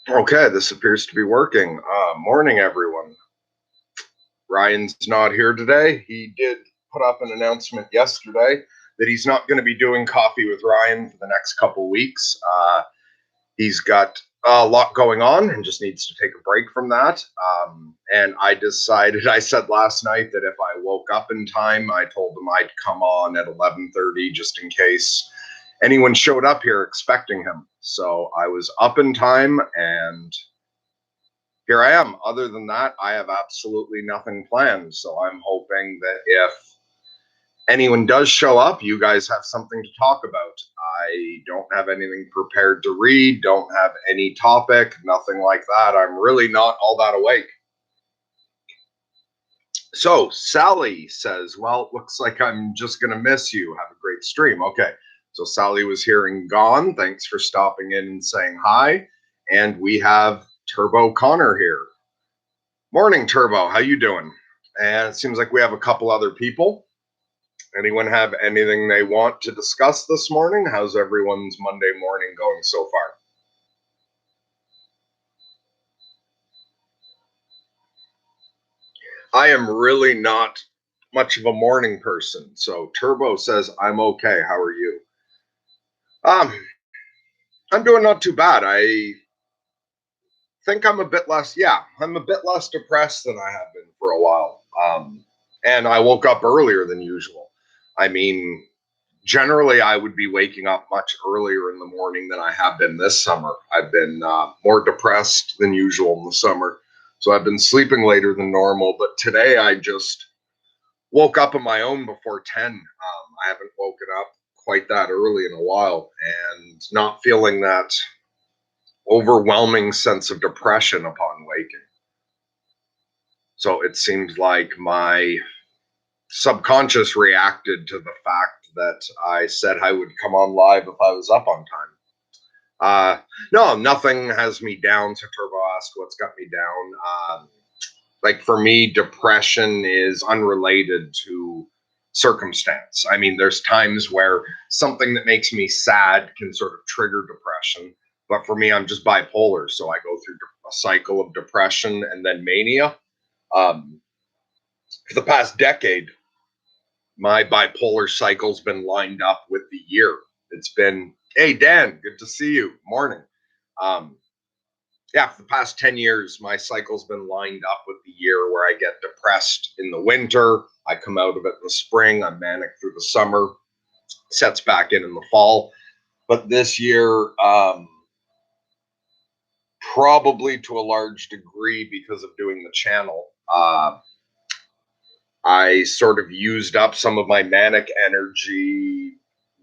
Okay, this appears to be working. Morning, everyone. Ryan's not here today. He did put up an announcement yesterday that he's not going to be doing Coffee with Ryan for the next couple weeks. He's got a lot going on and just needs to take a break from that. And I said last night that if I woke up in time, I told him I'd come on at 11:30 just in case anyone showed up here expecting him. So I was up in time and here I am. Other than that, I have absolutely nothing planned. So I'm hoping that if anyone does show up, you guys have something to talk about. I don't have anything prepared to read, don't have any topic, nothing like that. I'm really not all that awake. So Sally says, well, looks like I'm just going to miss you. Have a great stream. Okay. So Sally was here and gone. Thanks for stopping in and saying hi. And we have Turbo Connor here. Morning, Turbo. How you doing? And it seems like we have a couple other people. Anyone have anything they want to discuss this morning? How's everyone's Monday morning going so far? I am really not much of a morning person. So Turbo says, I'm okay. How are you? Um, I'm doing not too bad. I think I'm a bit less depressed than I have been for a while. And I woke up earlier than usual. I mean, generally, I would be waking up much earlier in the morning than I have been this summer. I've been more depressed than usual in the summer. So I've been sleeping later than normal. But today I just woke up on my own before 10. I haven't woken up quite that early in a while and not feeling that overwhelming sense of depression upon waking. So it seems like my subconscious reacted to the fact that I said I would come on live if I was up on time. No, nothing has me down. So Turbo asked what's got me down. Like for me, depression is unrelated to circumstance. I mean, there's times where something that makes me sad can sort of trigger depression. But for me, I'm just bipolar. So I go through a cycle of depression and then mania. Um, for the past decade, my bipolar cycle's been lined up with the year. It's been, hey, Dan, good to see you. Morning. Um, yeah, for the past 10 years, my cycle's been lined up with the year where I get depressed in the winter. I come out of it in the spring. I'm manic through the summer, sets back in the fall. But this year, probably to a large degree because of doing the channel, I sort of used up some of my manic energy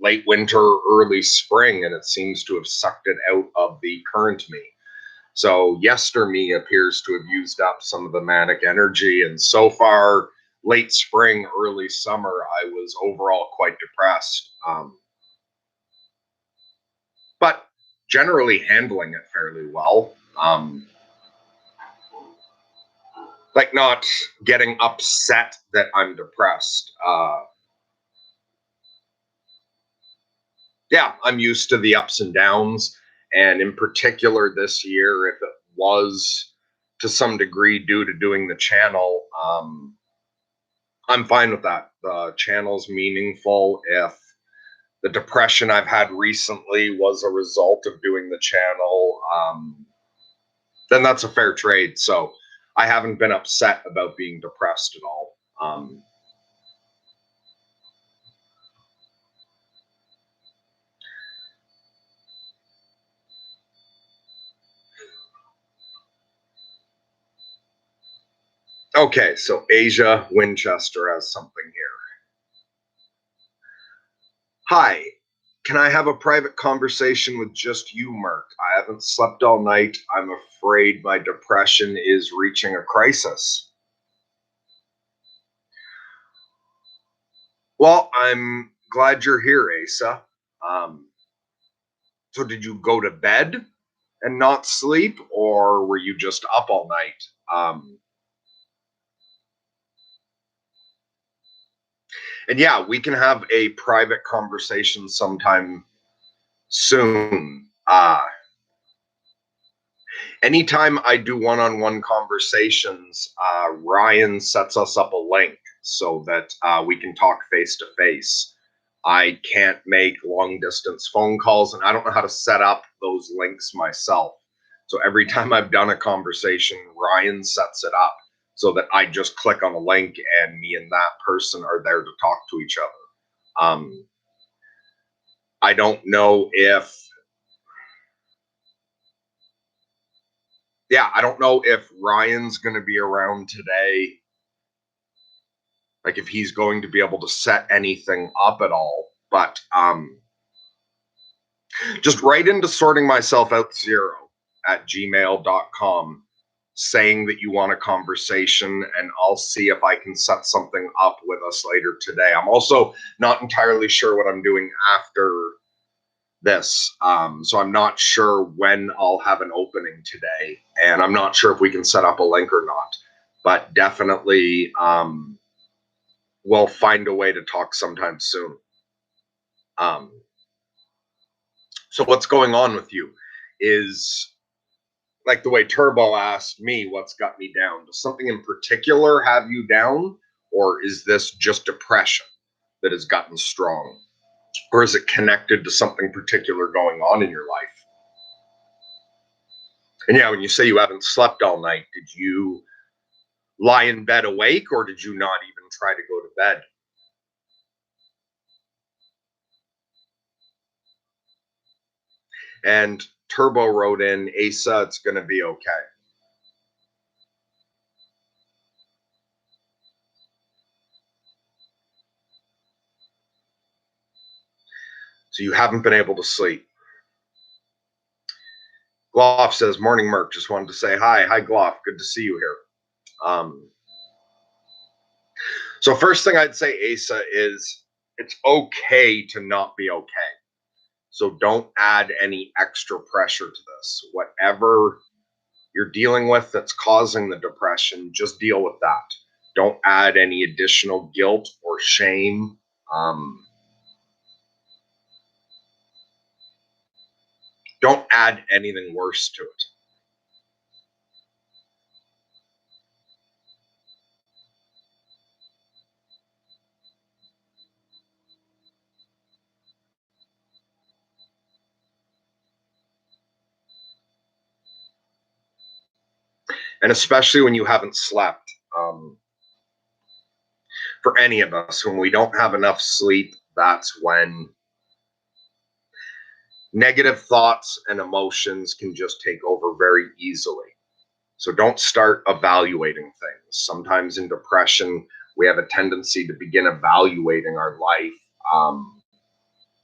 late winter, early spring, and it seems to have sucked it out of the current me. So yester me appears to have used up some of the manic energy, and so far, late spring, early summer, I was overall quite depressed. But generally handling it fairly well. Like not getting upset that I'm depressed. Yeah, I'm used to the ups and downs. And in particular this year, if it was to some degree due to doing the channel, I'm fine with that. The channel's meaningful. If the depression I've had recently was a result of doing the channel, then that's a fair trade. So I haven't been upset about being depressed at all. Okay, so Asia Winchester has something here. Hi, can I have a private conversation with just you, Merc? I haven't slept all night. I'm afraid my depression is reaching a crisis. Well, I'm glad you're here, Asa. Um, so, did you go to bed and not sleep, or were you just up all night? And yeah, we can have a private conversation sometime soon. Anytime I do one-on-one conversations, Ryan sets us up a link so that we can talk face to face. I can't make long distance phone calls, and I don't know how to set up those links myself. So every time I've done a conversation, Ryan sets it up so that I just click on a link and me and that person are there to talk to each other. I don't know if, yeah, I don't know if Ryan's going to be around today, like if he's going to be able to set anything up at all. But just write into sorting myself out 0 at gmail.com saying that you want a conversation, and I'll see if I can set something up with us later today. I'm also not entirely sure what I'm doing after this. So I'm not sure when I'll have an opening today, and I'm not sure if we can set up a link or not. But definitely, we'll find a way to talk sometime soon. Um, so what's going on with you is like the way Turbo asked me, what's got me down? Does something in particular have you down, or is this just depression that has gotten strong, or is it connected to something particular going on in your life? And yeah, when you say you haven't slept all night, did you lie in bed awake, or did you not even try to go to bed? And Turbo wrote in, Asa, it's going to be okay. So you haven't been able to sleep. Gloff says, morning, Merc. Just wanted to say hi. Hi, Gloff. Good to see you here. So first thing I'd say, Asa, is it's okay to not be okay. So don't add any extra pressure to this. Whatever you're dealing with that's causing the depression, just deal with that. Don't add any additional guilt or shame. Don't add anything worse to it. And especially when you haven't slept. For any of us, when we don't have enough sleep, that's when negative thoughts and emotions can just take over very easily. So don't start evaluating things. Sometimes in depression, we have a tendency to begin evaluating our life,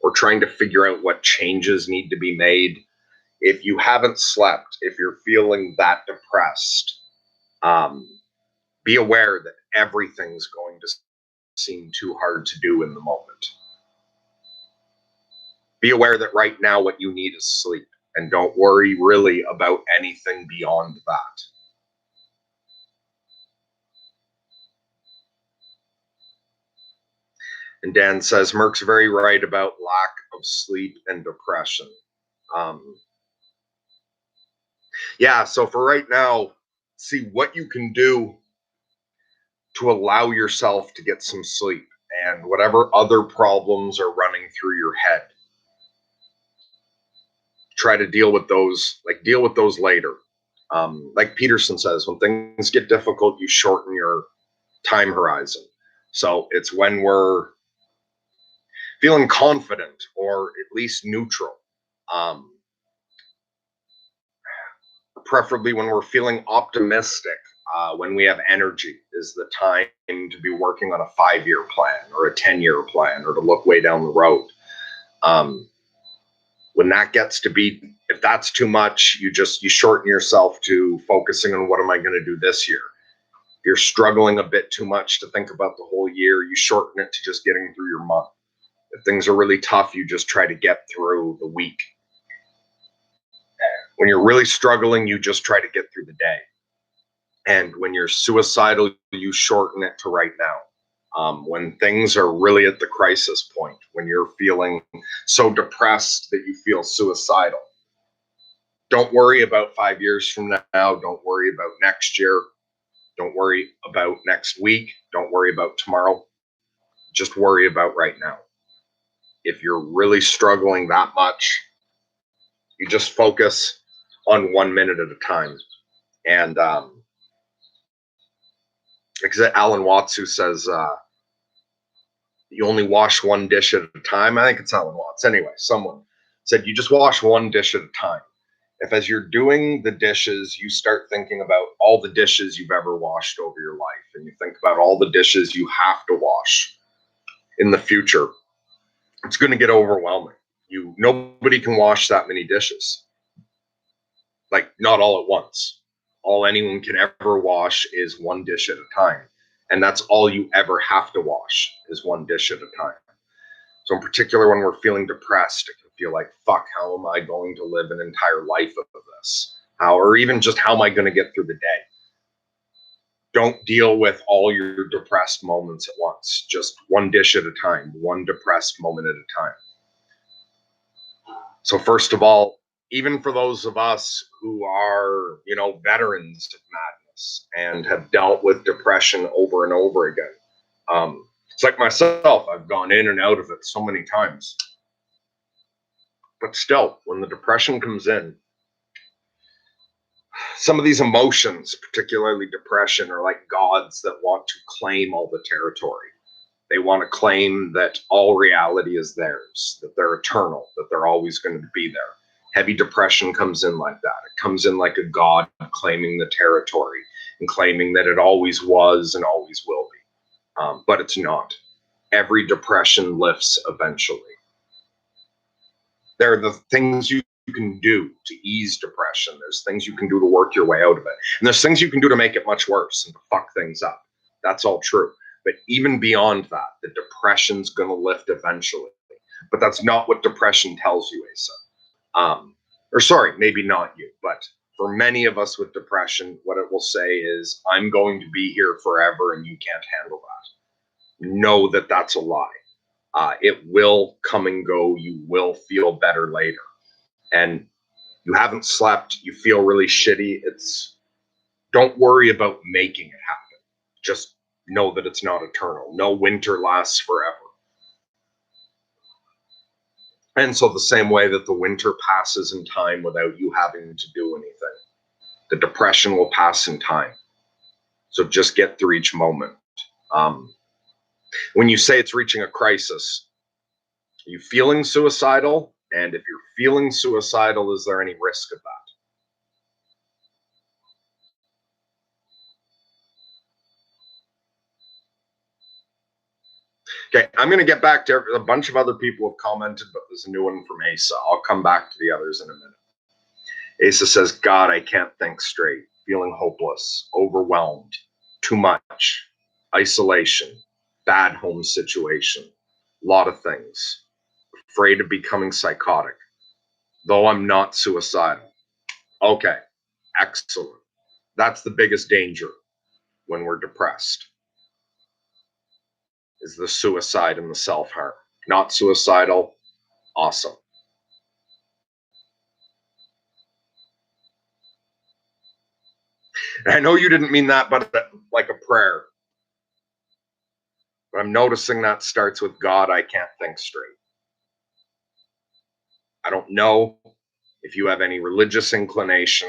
or trying to figure out what changes need to be made. If you haven't slept, if you're feeling that depressed, um, be aware that everything's going to seem too hard to do in the moment. Be aware that right now what you need is sleep, and don't worry really about anything beyond that. And Dan says, Merck's very right about lack of sleep and depression. Um, yeah, so for right now, see what you can do to allow yourself to get some sleep, and whatever other problems are running through your head, try to deal with those later. Like Peterson says, when things get difficult, you shorten your time horizon. So it's when we're feeling confident or at least neutral. Um, Preferably when we're feeling optimistic, when we have energy, is the time to be working on a 5-year plan or a 10-year plan, or to look way down the road. When that gets to be, if that's too much, you shorten yourself to focusing on what am I going to do this year. If you're struggling a bit too much to think about the whole year, you shorten it to just getting through your month. If things are really tough, you just try to get through the week. When you're really struggling, you just try to get through the day. And when you're suicidal, you shorten it to right now. When things are really at the crisis point, when you're feeling so depressed that you feel suicidal, Don't worry about 5 years from now. Don't worry about next year. Don't worry about next week. Don't worry about tomorrow. Just worry about right now. If you're really struggling that much, you just focus on 1 minute at a time. And because Alan Watts, who says you only wash one dish at a time. I think it's Alan Watts. Anyway, someone said you just wash one dish at a time. If as you're doing the dishes, you start thinking about all the dishes you've ever washed over your life, and you think about all the dishes you have to wash in the future, it's going to get overwhelming. Nobody can wash that many dishes. Like, not all at once. All anyone can ever wash is one dish at a time. And that's all you ever have to wash is one dish at a time. So in particular, when we're feeling depressed, it can feel like, fuck, how am I going to live an entire life of this? Or even just how am I going to get through the day? Don't deal with all your depressed moments at once. Just one dish at a time, one depressed moment at a time. So first of all, even for those of us who are, veterans of madness and have dealt with depression over and over again, it's like myself, I've gone in and out of it so many times. But still, when the depression comes in, some of these emotions, particularly depression, are like gods that want to claim all the territory. They want to claim that all reality is theirs, that they're eternal, that they're always going to be there. Heavy depression comes in like that. It comes in like a god claiming the territory and claiming that it always was and always will be. But it's not. Every depression lifts eventually. There are the things you can do to ease depression. There's things you can do to work your way out of it. And there's things you can do to make it much worse and to fuck things up. That's all true. But even beyond that, the depression's going to lift eventually. But that's not what depression tells you, Asa. Or sorry, maybe not you, but for many of us with depression, what it will say is, I'm going to be here forever and you can't handle that. Know that that's a lie. It will come and go. You will feel better later. And you haven't slept, you feel really shitty. Don't worry about making it happen. Just know that it's not eternal. No winter lasts forever. And so the same way that the winter passes in time without you having to do anything, the depression will pass in time. So just get through each moment. When you say it's reaching a crisis, are you feeling suicidal? And if you're feeling suicidal, is there any risk of that? Okay, I'm going to get back to a bunch of other people have commented, but there's a new one from Asa. I'll come back to the others in a minute. Asa says, God, I can't think straight. Feeling hopeless, overwhelmed, too much, isolation, bad home situation, a lot of things. Afraid of becoming psychotic, though I'm not suicidal. Okay, excellent. That's the biggest danger when we're depressed, is the suicide and the self-harm. Not suicidal, awesome. And I know you didn't mean that, but like a prayer. But I'm noticing that starts with, God, I can't think straight. I don't know if you have any religious inclination,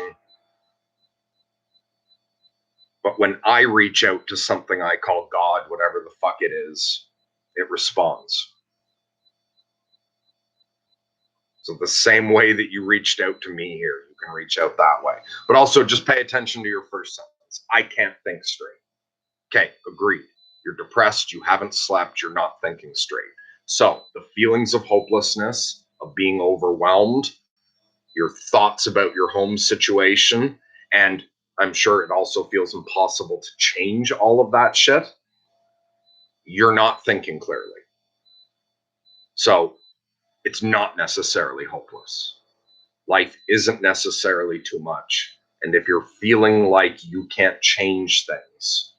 but when I reach out to something I call God, whatever the fuck it is, it responds. So the same way that you reached out to me here, you can reach out that way. But also just pay attention to your first sentence. I can't think straight. Okay, agreed. You're depressed, you haven't slept, you're not thinking straight. So the feelings of hopelessness, of being overwhelmed, your thoughts about your home situation, and I'm sure it also feels impossible to change all of that shit. You're not thinking clearly. So it's not necessarily hopeless. Life isn't necessarily too much. And if you're feeling like you can't change things,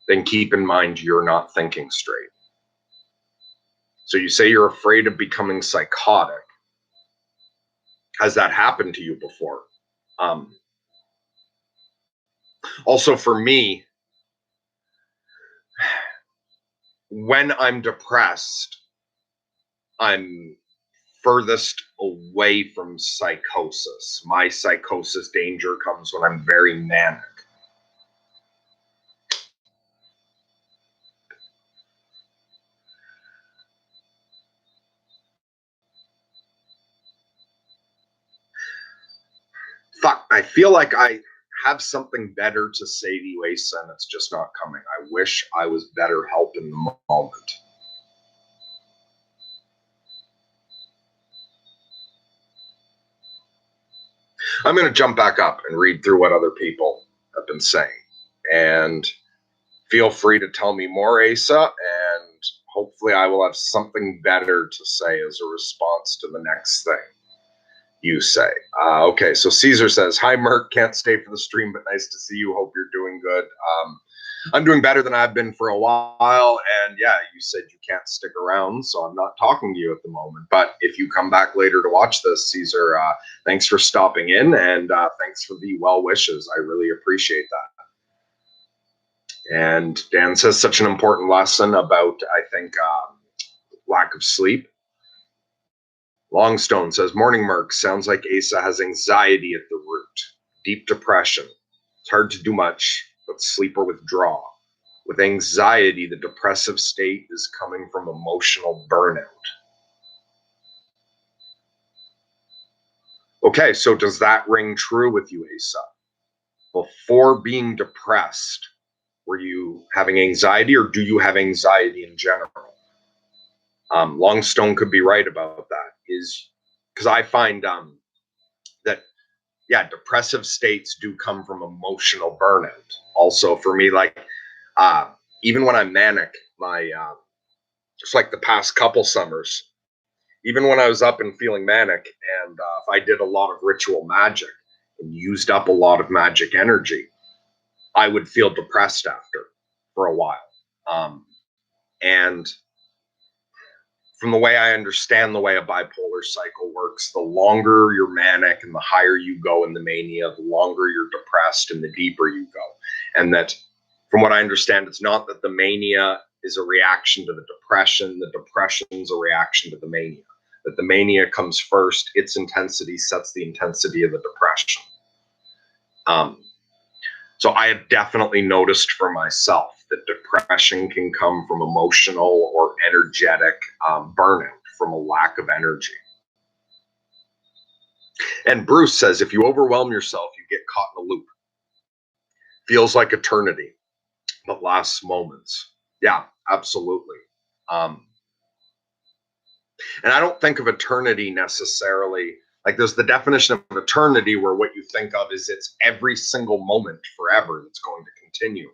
then keep in mind you're not thinking straight. So you say you're afraid of becoming psychotic. Has that happened to you before? Also, for me, when I'm depressed, I'm furthest away from psychosis. My psychosis danger comes when I'm very manic. Fuck, I feel like I have something better to say to you, Asa, and it's just not coming. I wish I was better help in the moment. I'm going to jump back up and read through what other people have been saying. And feel free to tell me more, Asa, and hopefully I will have something better to say as a response to the next thing you say. Okay, so Caesar says, hi, Merc, can't stay for the stream, but nice to see you. Hope you're doing good. I'm doing better than I've been for a while, and yeah, you said you can't stick around, so I'm not talking to you at the moment. But if you come back later to watch this, Caesar, thanks for stopping in, and thanks for the well wishes. I really appreciate that. And Dan says such an important lesson about, I think, lack of sleep. Longstone says, morning, Merc. Sounds like Asa has anxiety at the root. Deep depression. It's hard to do much, but sleep or withdraw. With anxiety, the depressive state is coming from emotional burnout. Okay, so does that ring true with you, Asa? Before being depressed, were you having anxiety, or do you have anxiety in general? Longstone could be right about that. Is because I find that, yeah, depressive states do come from emotional burnout. Also, for me, like even when I'm manic, my just like the past couple summers, even when I was up and feeling manic, and if I did a lot of ritual magic and used up a lot of magic energy, I would feel depressed after for a while. And from the way I understand the way a bipolar cycle works, the longer you're manic and the higher you go in the mania, the longer you're depressed and the deeper you go. And that, from what I understand, it's not that the mania is a reaction to the depression's a reaction to the mania. That the mania comes first, its intensity sets the intensity of the depression. So I have definitely noticed for myself that depression can come from emotional or energetic burnout, from a lack of energy. And Bruce says, if you overwhelm yourself, you get caught in a loop. Feels like eternity, but lasts moments. Yeah, absolutely. And I don't think of eternity necessarily, like there's the definition of eternity where what you think of is it's every single moment forever that's going to continue.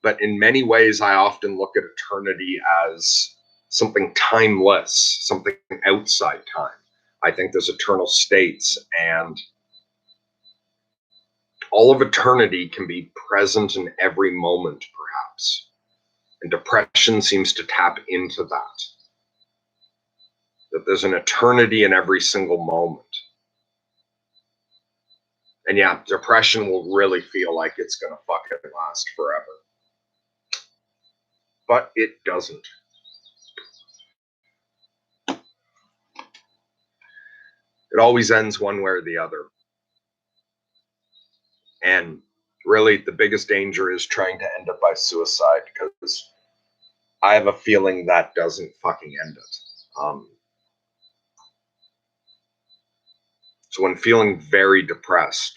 But in many ways, I often look at eternity as something timeless, something outside time. I think there's eternal states, and all of eternity can be present in every moment, perhaps. And depression seems to tap into that there's an eternity in every single moment. And yeah, depression will really feel like it's going to fucking last forever. But it doesn't. It always ends one way or the other. And really, the biggest danger is trying to end it by suicide, because I have a feeling that doesn't fucking end it. So when feeling very depressed,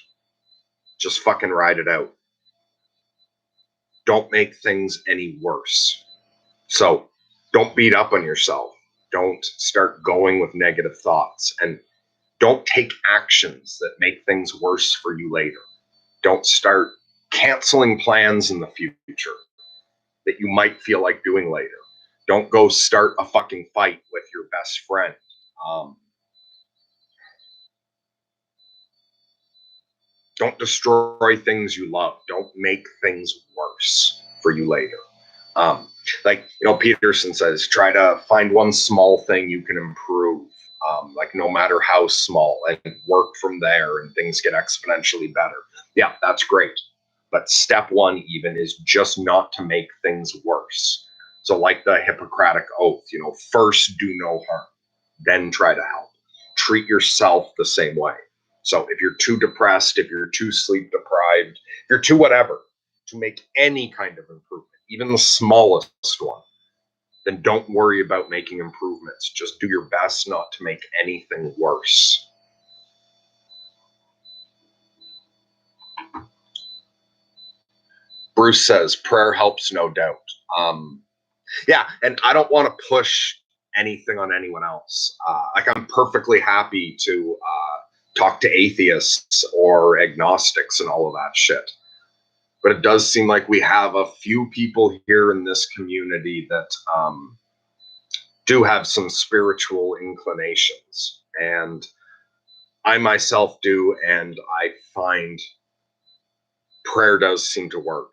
just fucking ride it out. Don't make things any worse. So don't beat up on yourself. Don't start going with negative thoughts, and don't take actions that make things worse for you later. Don't start canceling plans in the future that you might feel like doing later. Don't go start a fucking fight with your best friend. Don't destroy things you love. Don't make things worse for you later. Like, Peterson says, try to find one small thing you can improve. like no matter how small, and work from there and things get exponentially better. Yeah, that's great. But step one, even, is just not to make things worse. So, like the Hippocratic Oath, first do no harm, then try to help. Treat yourself the same way. So, if you're too depressed, if you're too sleep deprived, if you're too whatever, to make any kind of improvement, even the smallest one, then don't worry about making improvements. Just do your best not to make anything worse. Bruce says prayer helps, no doubt. Yeah, and I don't want to push anything on anyone else. Like, I'm perfectly happy to talk to atheists or agnostics and all of that shit. But it does seem like we have a few people here in this community that do have some spiritual inclinations. And I myself do, and I find prayer does seem to work.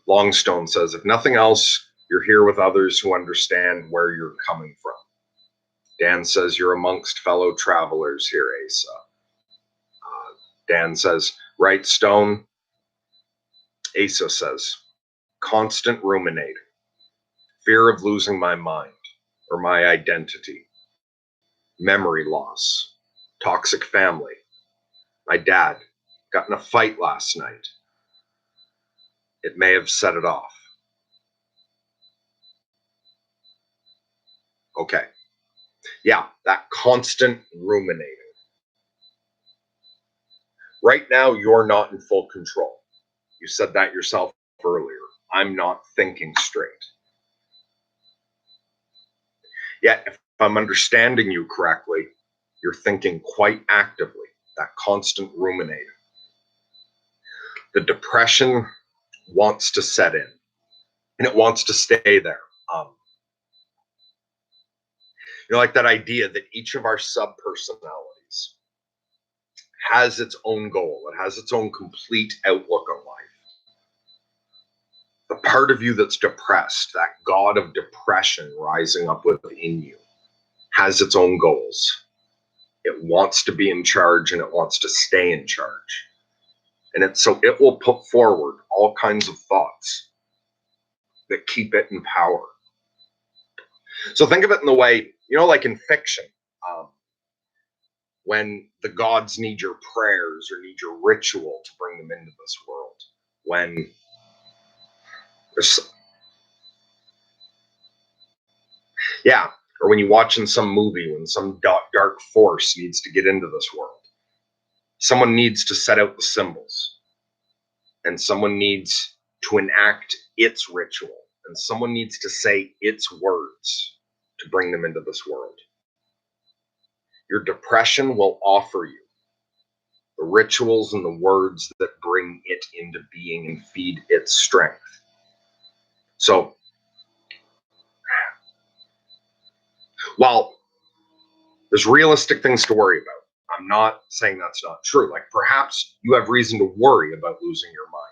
Longstone says, if nothing else, you're here with others who understand where you're coming from. Dan says, you're amongst fellow travelers here, Asa. Dan says, right, Stone. Asa says, constant ruminating, fear of losing my mind or my identity, memory loss, toxic family. My dad got in a fight last night. It may have set it off. Okay. Yeah, that constant ruminating. Right now, you're not in full control. You said that yourself earlier. I'm not thinking straight. Yet, if I'm understanding you correctly, you're thinking quite actively, that constant ruminating. The depression wants to set in, and it wants to stay there. Like that idea that each of our sub-personalities has its own goal. It has its own complete outlook on life. The part of you that's depressed, that god of depression rising up within you, has its own goals. It wants to be in charge, and it wants to stay in charge. And it will put forward all kinds of thoughts that keep it in power. So think of it in the way, like in fiction, when the gods need your prayers or need your ritual to bring them into this world. When there's, yeah, or when you watch in some movie, when some dark force needs to get into this world. Someone needs to set out the symbols, and someone needs to enact its ritual, and someone needs to say its words to bring them into this world. Your depression will offer you the rituals and the words that bring it into being and feed its strength. So, while there's realistic things to worry about, I'm not saying that's not true. Like, perhaps you have reason to worry about losing your mind,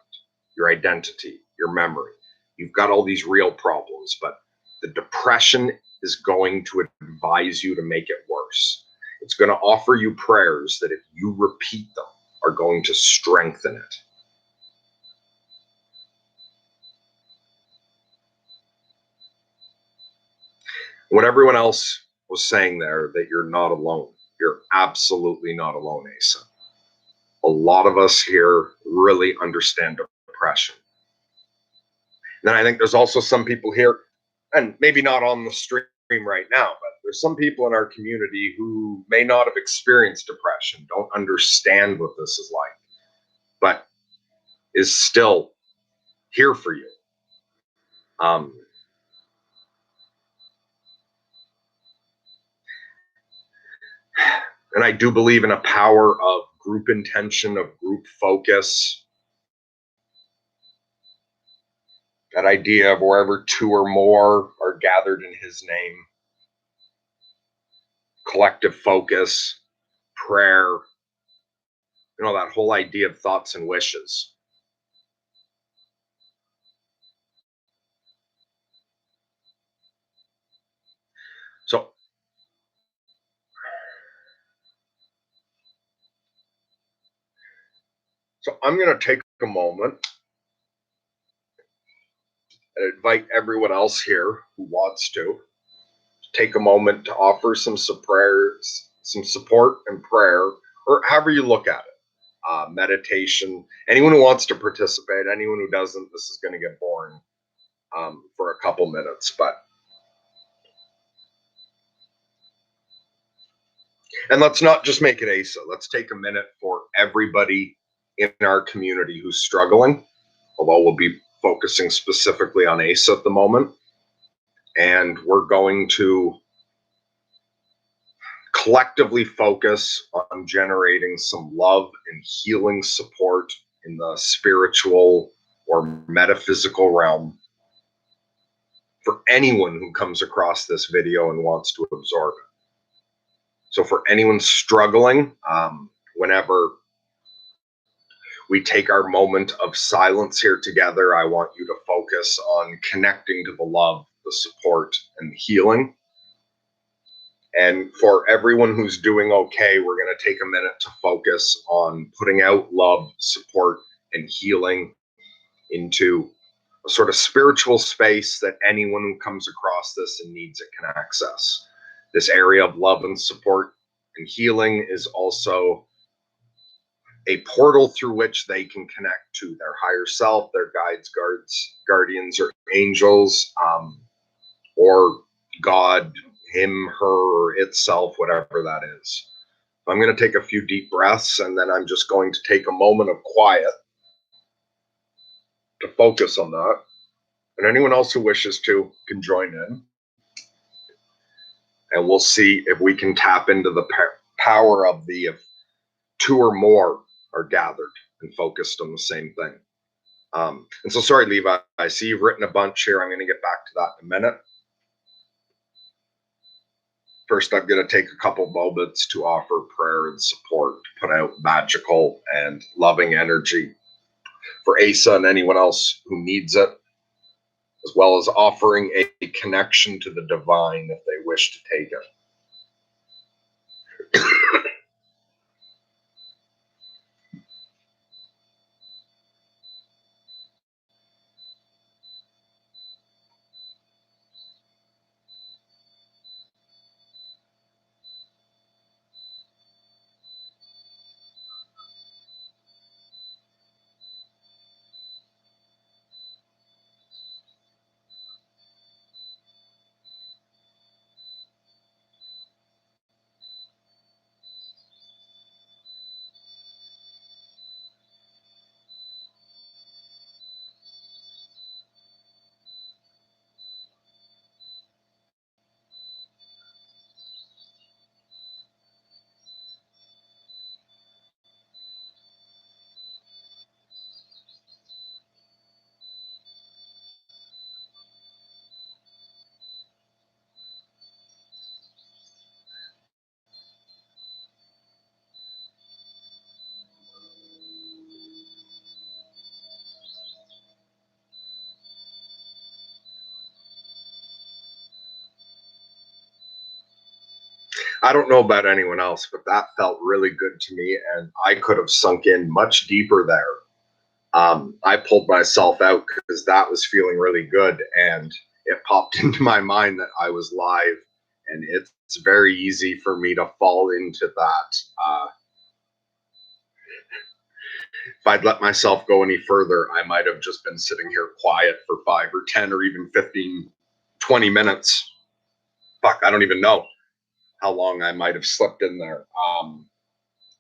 your identity, your memory. You've got all these real problems, but the depression is going to advise you to make it worse. It's going to offer you prayers that, if you repeat them, are going to strengthen it. What everyone else was saying there, that you're not alone. You're absolutely not alone, Asa. A lot of us here really understand depression. Then I think there's also some people here, and maybe not on the stream right now, but there's some people in our community who may not have experienced depression, don't understand what this is like, but is still here for you. And I do believe in a power of group intention, of group focus. That idea of wherever two or more are gathered in his name, collective focus, prayer, that whole idea of thoughts and wishes. So I'm going to take a moment and invite everyone else here who wants to take a moment to offer some prayers, some support and prayer, or however you look at it. Meditation. Anyone who wants to participate, anyone who doesn't, this is going to get boring for a couple minutes. And let's not just make it ASA. Let's take a minute for everybody in our community who's struggling, although we'll be focusing specifically on ASA at the moment. And we're going to collectively focus on generating some love and healing support in the spiritual or metaphysical realm for anyone who comes across this video and wants to absorb it. So for anyone struggling, whenever we take our moment of silence here together, I want you to focus on connecting to the love, the support, and the healing. And for everyone who's doing okay, we're going to take a minute to focus on putting out love, support, and healing into a sort of spiritual space that anyone who comes across this and needs it can access. This area of love and support and healing is also a portal through which they can connect to their higher self, their guides, guardians, or angels, or God, him, her, or itself, whatever that is. I'm going to take a few deep breaths, and then I'm just going to take a moment of quiet to focus on that. And anyone else who wishes to can join in. And we'll see if we can tap into the power of the if two or more are gathered and focused on the same thing. And so, sorry, Levi, I see you've written a bunch here. I'm going to get back to that in a minute. First, I'm going to take a couple moments to offer prayer and support, to put out magical and loving energy for Asa and anyone else who needs it, as well as offering a connection to the divine if they wish to take it. I don't know about anyone else, but that felt really good to me, and I could have sunk in much deeper there. I pulled myself out because that was feeling really good, and it popped into my mind that I was live, and it's very easy for me to fall into that. If I'd let myself go any further, I might have just been sitting here quiet for 5 or 10 or even 15, 20 minutes. Fuck, I don't even know how long I might have slipped in there.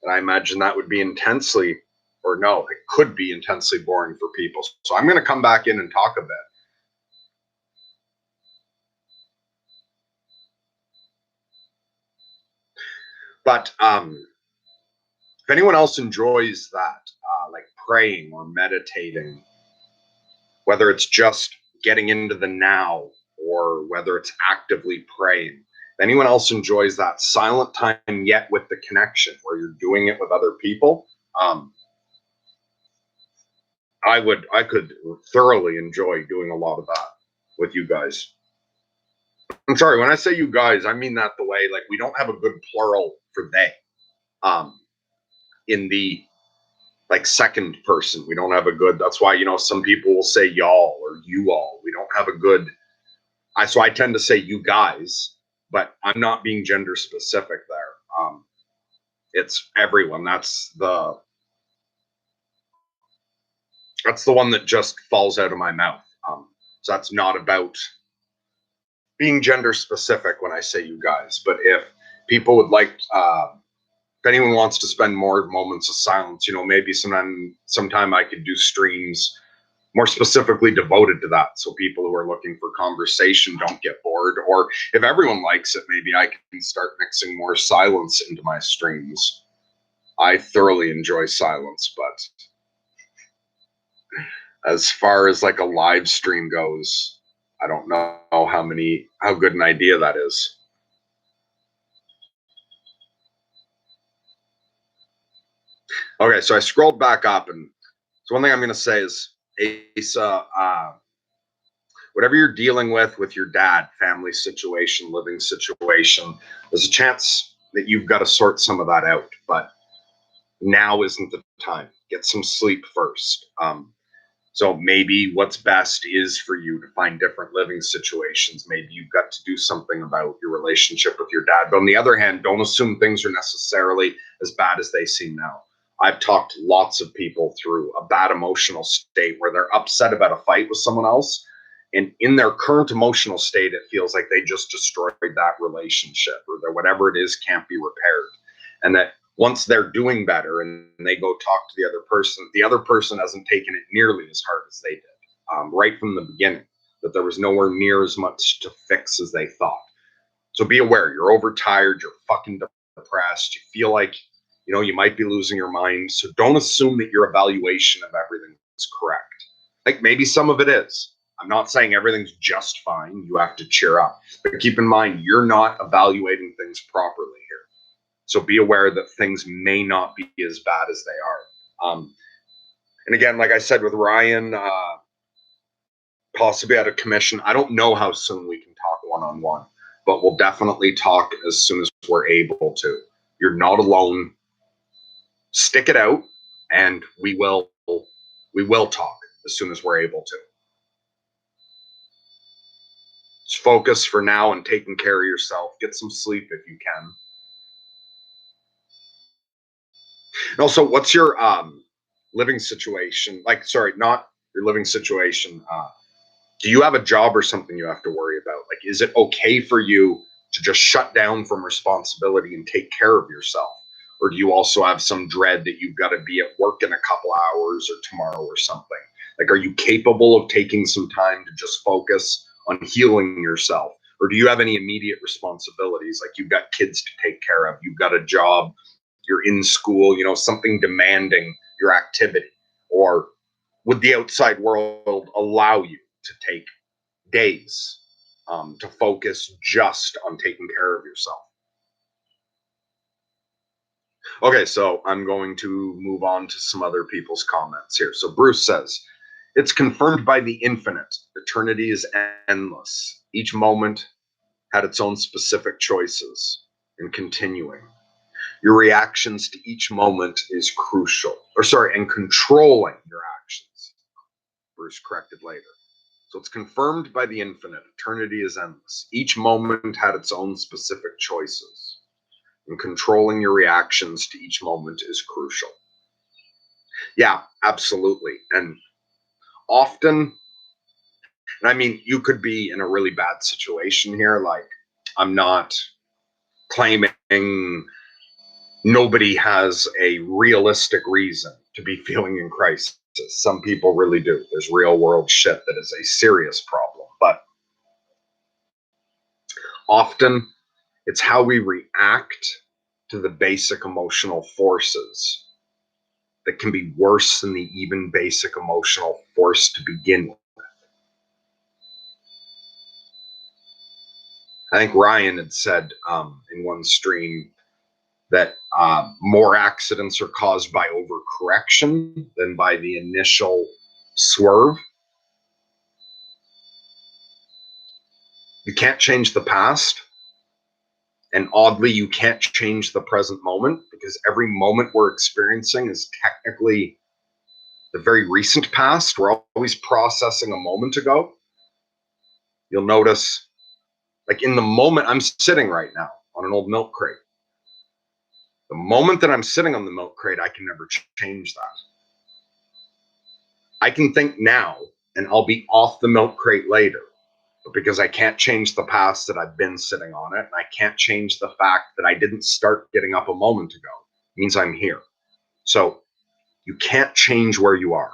And I imagine that would be intensely, or no, it could be intensely boring for people. So I'm going to come back in and talk a bit. But if anyone else enjoys that, like praying or meditating, whether it's just getting into the now or whether it's actively praying, if anyone else enjoys that silent time yet with the connection where you're doing it with other people, I could thoroughly enjoy doing a lot of that with you guys. I'm sorry, when I say you guys, I mean that the way, like, we don't have a good plural for they. In the like second person. We don't have a good, that's why, some people will say y'all or you all. We don't have a good, so I tend to say you guys, but I'm not being gender specific there. It's everyone. That's the one that just falls out of my mouth. So that's not about being gender specific when I say you guys, but if people would like, if anyone wants to spend more moments of silence, maybe sometime I could do streams more specifically devoted to that, so people who are looking for conversation don't get bored. Or if everyone likes it, maybe I can start mixing more silence into my streams. I thoroughly enjoy silence, but as far as like a live stream goes, I don't know how good an idea that is. Okay, so I scrolled back up, and so one thing I'm going to say is, Asa, whatever you're dealing with your dad, family situation, living situation, there's a chance that you've got to sort some of that out. But now isn't the time. Get some sleep first. So maybe what's best is for you to find different living situations. Maybe you've got to do something about your relationship with your dad. But on the other hand, don't assume things are necessarily as bad as they seem now. I've talked to lots of people through a bad emotional state where they're upset about a fight with someone else. And in their current emotional state, it feels like they just destroyed that relationship, or that whatever it is can't be repaired. And that once they're doing better and they go talk to the other person hasn't taken it nearly as hard as they did, right from the beginning, that there was nowhere near as much to fix as they thought. So be aware, you're overtired, you're fucking depressed, you feel like, you might be losing your mind. So don't assume that your evaluation of everything is correct. Like maybe some of it is. I'm not saying everything's just fine. You have to cheer up. But keep in mind, you're not evaluating things properly here. So be aware that things may not be as bad as they are. And again, like I said with Ryan, possibly out of commission, I don't know how soon we can talk one-on-one, but we'll definitely talk as soon as we're able to. You're not alone. Stick it out, and we will talk as soon as we're able to. Just focus for now on taking care of yourself. Get some sleep if you can. And also, what's your living situation? Like, sorry, not your living situation. Do you have a job or something you have to worry about? Like, is it okay for you to just shut down from responsibility and take care of yourself? Or do you also have some dread that you've got to be at work in a couple hours or tomorrow or something? Like, are you capable of taking some time to just focus on healing yourself? Or do you have any immediate responsibilities? Like you've got kids to take care of, you've got a job, you're in school, something demanding your activity? Or would the outside world allow you to take days to focus just on taking care of yourself? Okay, so I'm going to move on to some other people's comments here. So Bruce says, it's confirmed by the infinite. Eternity is endless. Each moment had its own specific choices and continuing. Your reactions to each moment is crucial. And controlling your actions. Bruce corrected later. So it's confirmed by the infinite. Eternity is endless. Each moment had its own specific choices. And controlling your reactions to each moment is crucial. Yeah, absolutely. And often, and I mean, you could be in a really bad situation here. Like, I'm not claiming nobody has a realistic reason to be feeling in crisis. Some people really do. There's real world shit that is a serious problem. But often it's how we react to the basic emotional forces that can be worse than the even basic emotional force to begin with. I think Ryan had said in one stream that more accidents are caused by overcorrection than by the initial swerve. You can't change the past. And oddly, you can't change the present moment, because every moment we're experiencing is technically the very recent past, we're always processing a moment ago. You'll notice, like in the moment I'm sitting right now on an old milk crate, the moment that I'm sitting on the milk crate, I can never change that. I can think now and I'll be off the milk crate later, but because I can't change the past that I've been sitting on it, and I can't change the fact that I didn't start getting up a moment ago, it means I'm here. So you can't change where you are.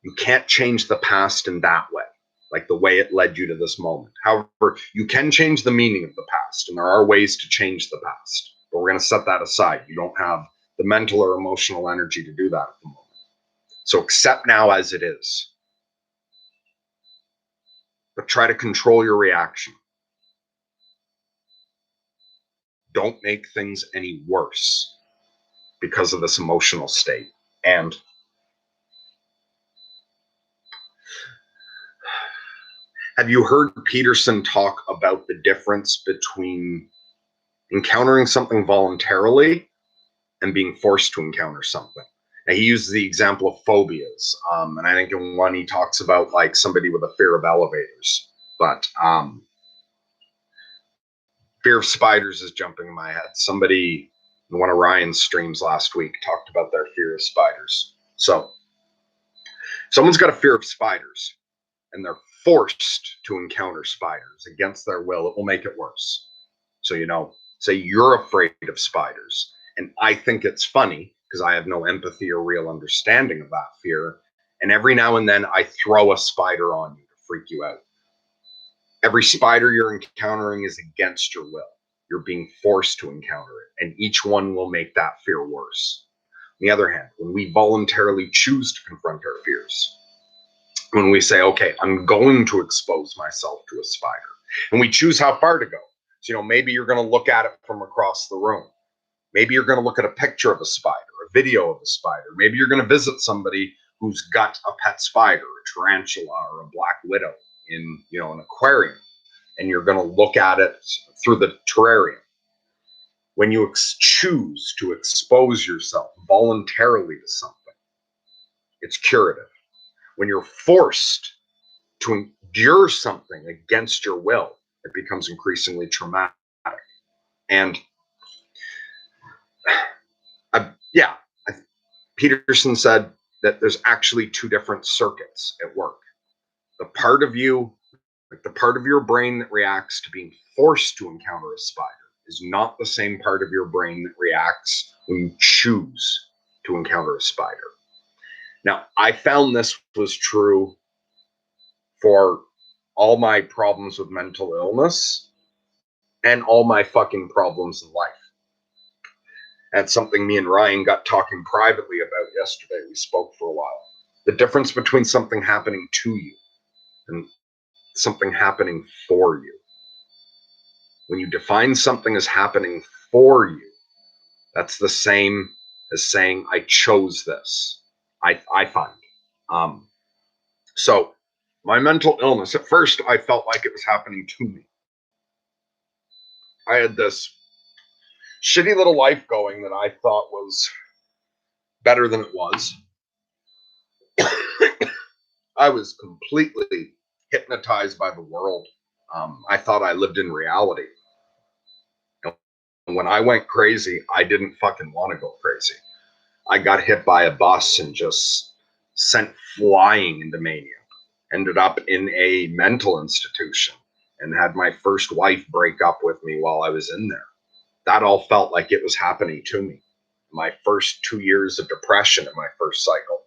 You can't change the past in that way, like the way it led you to this moment. However, you can change the meaning of the past, and there are ways to change the past, but we're going to set that aside. You don't have the mental or emotional energy to do that at the moment. So accept now as it is, but try to control your reaction. Don't make things any worse because of this emotional state. And have you heard Peterson talk about the difference between encountering something voluntarily and being forced to encounter something? Now, he uses the example of phobias, and I think in one he talks about like somebody with a fear of elevators, but fear of spiders is jumping in my head. Somebody in one of Ryan's streams last week talked about their fear of spiders. So someone's got a fear of spiders and they're forced to encounter spiders against their will, it will make it worse. So, say you're afraid of spiders. And I think it's funny because I have no empathy or real understanding of that fear. And every now and then I throw a spider on you to freak you out. Every spider you're encountering is against your will. You're being forced to encounter it. And each one will make that fear worse. On the other hand, when we voluntarily choose to confront our fears, when we say, okay, I'm going to expose myself to a spider, and we choose how far to go. So, maybe you're going to look at it from across the room. Maybe you're going to look at a picture of a spider, a video of a spider. Maybe you're going to visit somebody who's got a pet spider, a tarantula, or a black widow in, an aquarium, and you're going to look at it through the terrarium. When you choose to expose yourself voluntarily to something, it's curative. When you're forced to endure something against your will, it becomes increasingly traumatic. And Peterson said that there's actually two different circuits at work. The part of you, like the part of your brain that reacts to being forced to encounter a spider, is not the same part of your brain that reacts when you choose to encounter a spider. Now, I found this was true for all my problems with mental illness and all my fucking problems in life. That's something me and Ryan got talking privately about yesterday. We spoke for a while. The difference between something happening to you and something happening for you. When you define something as happening for you, that's the same as saying, I chose this, I find. So my mental illness, at first, I felt like it was happening to me. I had this shitty little life going that I thought was better than it was. I was completely hypnotized by the world. I thought I lived in reality. And when I went crazy, I didn't fucking want to go crazy. I got hit by a bus and just sent flying into mania. Ended up in a mental institution and had my first wife break up with me while I was in there. That all felt like it was happening to me. My first 2 years of depression in my first cycle.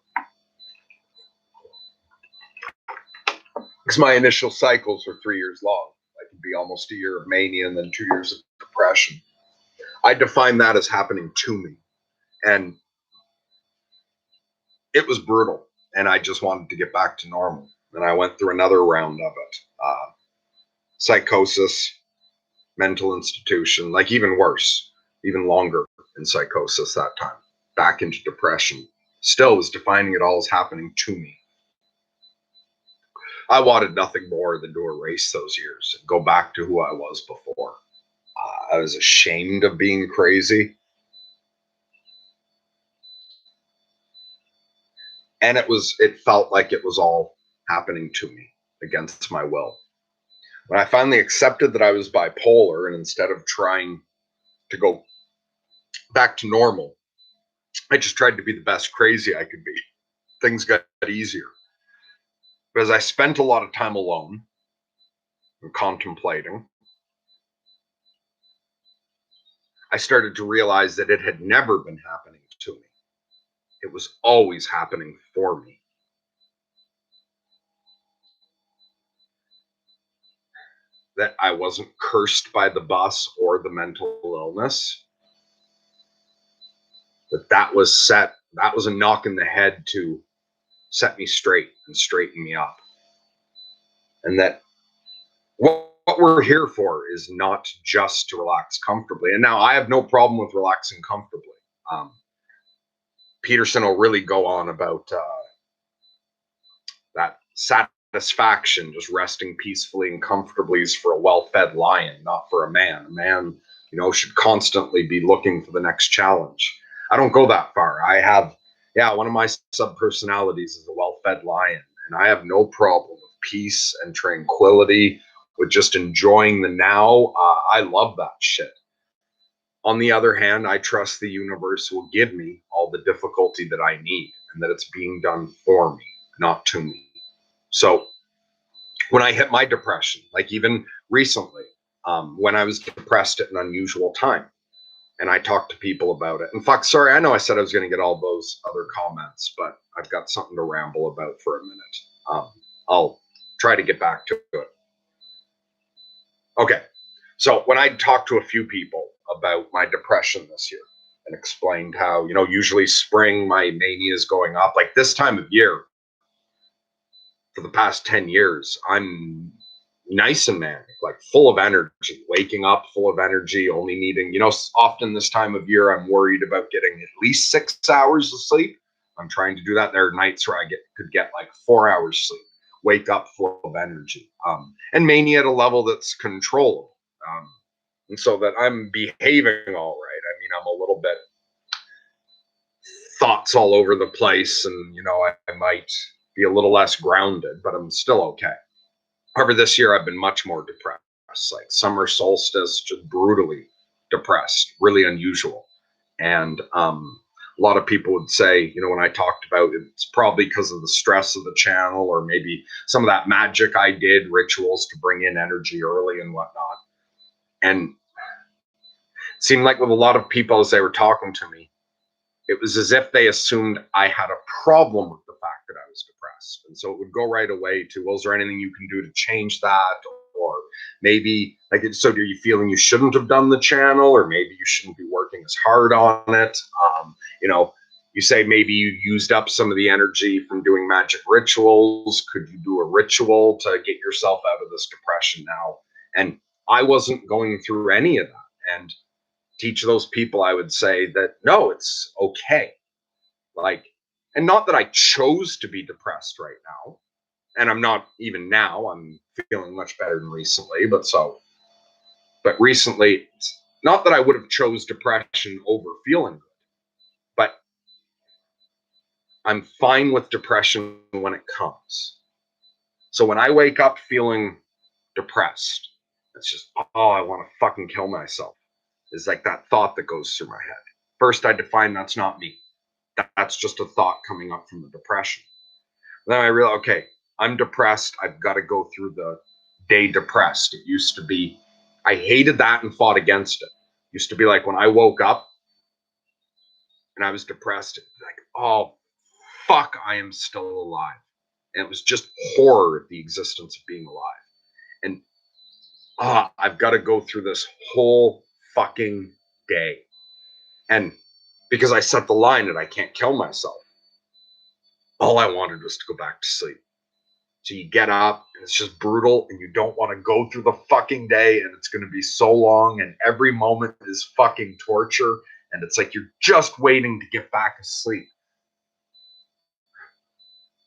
Because my initial cycles were 3 years long. It could be almost a year of mania and then 2 years of depression. I define that as happening to me. And it was brutal. And I just wanted to get back to normal. And I went through another round of it. Psychosis, mental institution, like even worse, even longer in psychosis that time. Back into depression. Still was defining it all as happening to me. I wanted nothing more than to erase those years and go back to who I was before. I was ashamed of being crazy. And it felt like it was all happening to me against my will. When I finally accepted that I was bipolar, and instead of trying to go back to normal, I just tried to be the best crazy I could be. Things got easier. Because I spent a lot of time alone and contemplating, I started to realize that it had never been happening to me. It was always happening for me. That I wasn't cursed by the bus or the mental illness. That was a knock in the head to set me straight and straighten me up. And that what we're here for is not just to relax comfortably. And now I have no problem with relaxing comfortably. Um, Peterson will really go on about that satisfaction, just resting peacefully and comfortably is for a well-fed lion, not for a man. A man, should constantly be looking for the next challenge. I don't go that far. I have, one of my sub-personalities is a well-fed lion, and I have no problem with peace and tranquility, with just enjoying the now. I love that shit. On the other hand, I trust the universe will give me all the difficulty that I need, and that it's being done for me, not to me. So when I hit my depression, like even recently, when I was depressed at an unusual time, and I talked to people about it. And fuck, sorry, I know I said I was going to get all those other comments, but I've got something to ramble about for a minute. I'll try to get back to it. Okay, so when I talked to a few people about my depression this year and explained how, usually spring, my mania is going up. Like this time of year, for the past 10 years, I'm nice and manic, like full of energy, waking up full of energy, only needing, often this time of year, I'm worried about getting at least 6 hours of sleep. I'm trying to do that. There are nights where I could get like 4 hours sleep, wake up full of energy, and mania at a level that's controllable. And so that I'm behaving all right. I mean, I'm a little bit thoughts all over the place, and I might be a little less grounded, but I'm still okay. However, this year I've been much more depressed, like summer solstice, just brutally depressed, really unusual. And a lot of people would say, when I talked about it, it's probably because of the stress of the channel, or maybe some of that magic I did, rituals to bring in energy early and whatnot. And it seemed like with a lot of people as they were talking to me, it was as if they assumed I had a problem with the fact that I was depressed. And so it would go right away to, well, is there anything you can do to change that? Or maybe, so are you feeling you shouldn't have done the channel, or maybe you shouldn't be working as hard on it? You say maybe you used up some of the energy from doing magic rituals. Could you do a ritual to get yourself out of this depression now? And I wasn't going through any of that. And teach those people, I would say that no, it's okay. And not that I chose to be depressed right now, and I'm not even now. I'm feeling much better than recently, but recently, not that I would have chose depression over feeling good, but I'm fine with depression when it comes. So when I wake up feeling depressed, it's just, oh, I want to fucking kill myself. It's like that thought that goes through my head. First, I define that's not me. That's just a thought coming up from the depression. Then I realize, okay, I'm depressed. I've got to go through the day depressed. It used to be, I hated that and fought against it. It used to be like when I woke up and I was depressed, it was like, oh, fuck, I am still alive. And it was just horror at the existence of being alive. And I've got to go through this whole fucking day. And because I set the line that I can't kill myself, all I wanted was to go back to sleep. So you get up and it's just brutal, and you don't want to go through the fucking day, and it's going to be so long, and every moment is fucking torture, and it's like you're just waiting to get back asleep.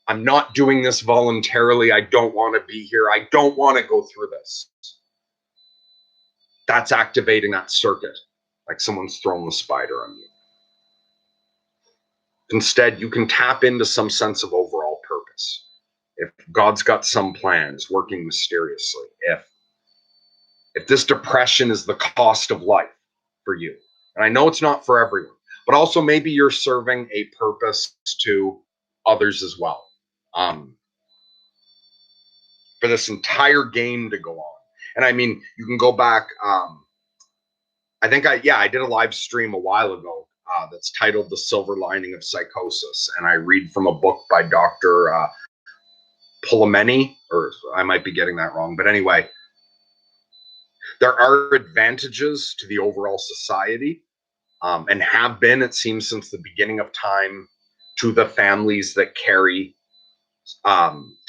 I'm not doing this voluntarily. I don't want to be here. I don't want to go through this. That's activating that circuit, like someone's throwing the spider on you. Instead, you can tap into some sense of overall purpose. If God's got some plans working mysteriously, if this depression is the cost of life for you, and I know it's not for everyone, but also maybe you're serving a purpose to others as well. For this entire game to go on. And I mean, you can go back. I did a live stream a while ago that's titled "The Silver Lining of Psychosis," and I read from a book by Dr. Pulameni, or I might be getting that wrong, but anyway, there are advantages to the overall society, and have been, it seems, since the beginning of time, to the families that carry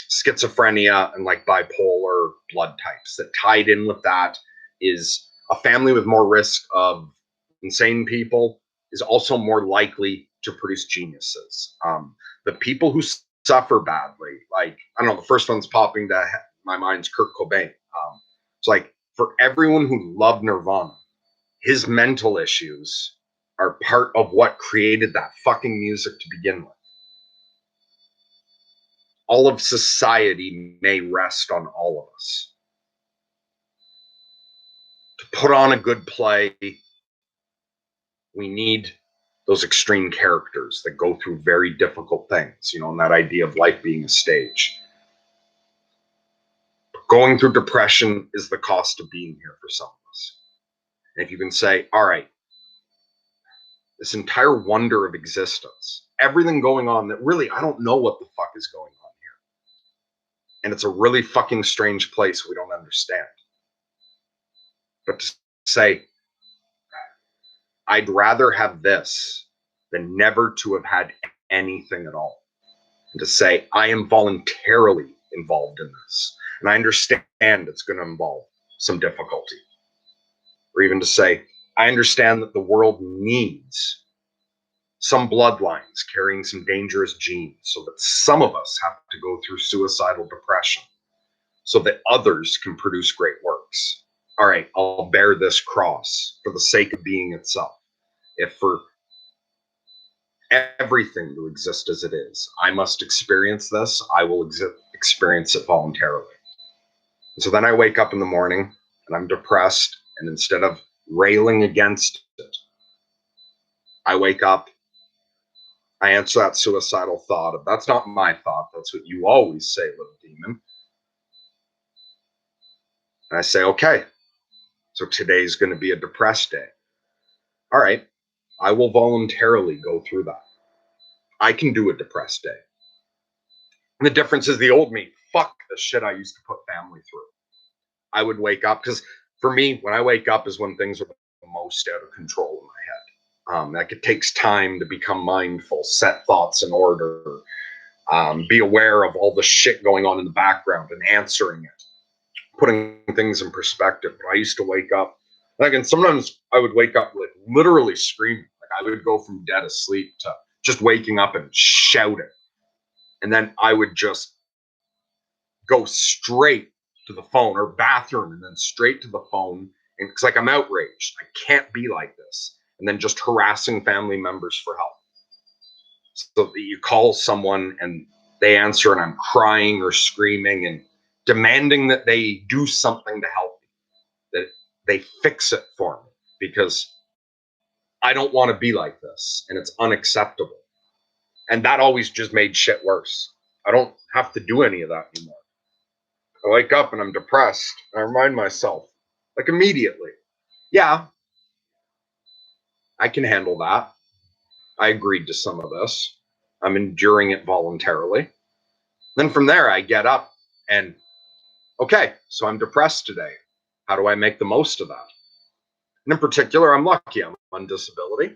schizophrenia and like bipolar blood types. That tied in with that is a family with more risk of insane people is also more likely to produce geniuses. The people who suffer badly, like, I don't know, the first one's popping to my mind's Kurt Cobain. It's like, for everyone who loved Nirvana, his mental issues are part of what created that fucking music to begin with. All of society may rest on all of us. To put on a good play, we need those extreme characters that go through very difficult things, and that idea of life being a stage. Going through depression is the cost of being here for some of us. And if you can say, all right, this entire wonder of existence, everything going on that really, I don't know what the fuck is going on here. And it's a really fucking strange place we don't understand. But to say, I'd rather have this than never to have had anything at all. And to say, I am voluntarily involved in this. And I understand it's going to involve some difficulty. Or even to say, I understand that the world needs some bloodlines carrying some dangerous genes so that some of us have to go through suicidal depression so that others can produce great works. All right, I'll bear this cross for the sake of being itself. If for everything to exist as it is, I must experience this, I will experience it voluntarily. And so then I wake up in the morning and I'm depressed, and instead of railing against it, I wake up, I answer that suicidal thought of, that's not my thought, that's what you always say, little demon. And I say, okay, so today's going to be a depressed day. All right, I will voluntarily go through that. I can do a depressed day. And the difference is the old me, fuck the shit I used to put family through. I would wake up, because for me, when I wake up is when things are the most out of control in my head. Like, it takes time to become mindful, set thoughts in order, be aware of all the shit going on in the background and answering it, putting things in perspective. I used to wake up, and sometimes I would wake up like literally screaming. Like, I would go from dead asleep to just waking up and shouting. And then I would just go straight to the phone or bathroom, and then straight to the phone. And it's like, I'm outraged. I can't be like this. And then just harassing family members for help. So that you call someone and they answer, and I'm crying or screaming and demanding that they do something to help me, that they fix it for me, because I don't want to be like this and it's unacceptable. And that always just made shit worse. I don't have to do any of that anymore. I wake up and I'm depressed. And I remind myself, like, immediately, yeah, I can handle that. I agreed to some of this. I'm enduring it voluntarily. Then from there, I get up and, okay, so I'm depressed today. How do I make the most of that? And in particular, I'm lucky. I'm on disability.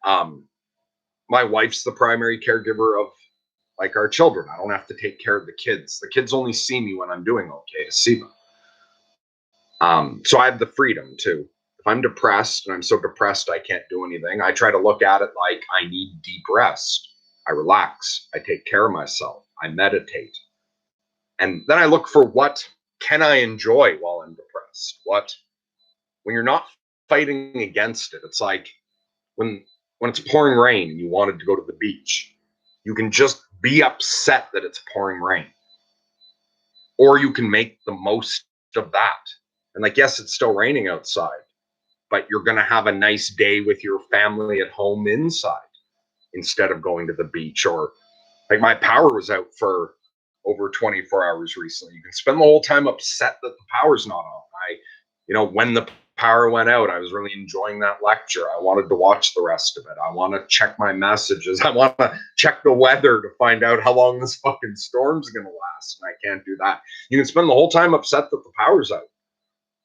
My wife's the primary caregiver of, like, our children. I don't have to take care of the kids. The kids only see me when I'm doing okay to see them. So I have the freedom to, if I'm depressed and I'm so depressed I can't do anything, I try to look at it like I need deep rest. I relax. I take care of myself. I meditate. And then I look for, what can I enjoy while I'm depressed? When you're not fighting against it, it's like when when it's pouring rain and you wanted to go to the beach, you can just be upset that it's pouring rain. Or you can make the most of that. And like, yes, it's still raining outside, but you're going to have a nice day with your family at home inside instead of going to the beach. Or like, my power was out for over 24 hours recently. You can spend the whole time upset that the power's not on. When the power went out, I was really enjoying that lecture. I wanted to watch the rest of it. I want to check my messages. I want to check the weather to find out how long this fucking storm's going to last. And I can't do that. You can spend the whole time upset that the power's out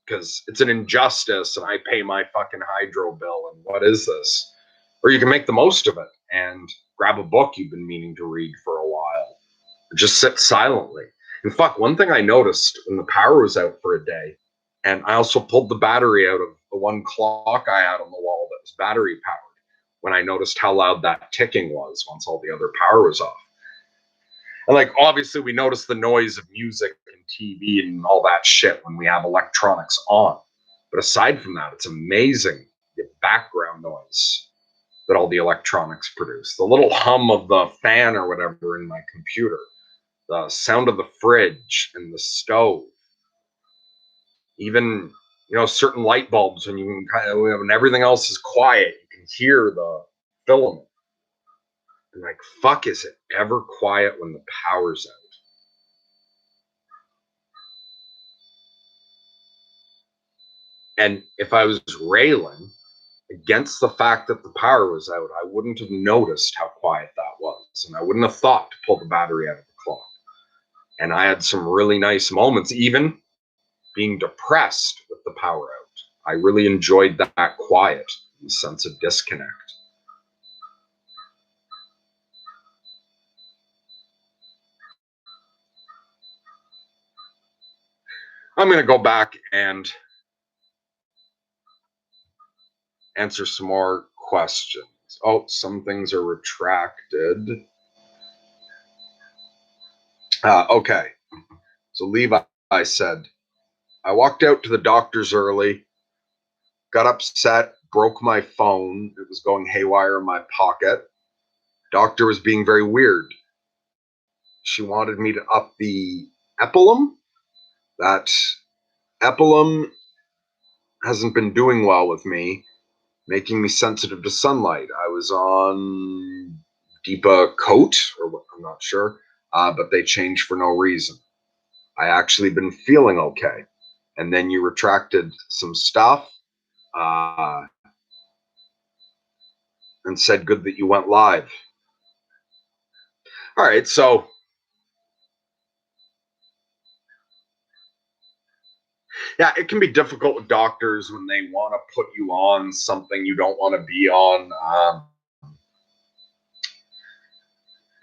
because it's an injustice and I pay my fucking hydro bill. And what is this? Or you can make the most of it and grab a book you've been meaning to read for a while. Or just sit silently. And one thing I noticed when the power was out for a day, and I also pulled the battery out of the one clock I had on the wall that was battery powered when I noticed how loud that ticking was once all the other power was off. And like, obviously we notice the noise of music and TV and all that shit when we have electronics on. But aside from that, it's amazing the background noise that all the electronics produce. The little hum of the fan or whatever in my computer, the sound of the fridge and the stove, even certain light bulbs when you can when everything else is quiet, you can hear the filament. And like, fuck, is it ever quiet when the power's out? And if I was railing against the fact that the power was out, I wouldn't have noticed how quiet that was, and I wouldn't have thought to pull the battery out of the clock. And I had some really nice moments, even being depressed with the power out. I really enjoyed that quiet and sense of disconnect. I'm going to go back and answer some more questions. Oh, some things are retracted. Okay. So Levi said, I walked out to the doctor's early, got upset, broke my phone. It was going haywire in my pocket. Doctor was being very weird. She wanted me to up the epilum. That epilum hasn't been doing well with me, making me sensitive to sunlight. I was on Deepa coat, or what, I'm not sure, but they changed for no reason. I actually been feeling okay. And then you retracted some stuff and said, good that you went live. All right, so yeah, it can be difficult with doctors when they want to put you on something you don't want to be on.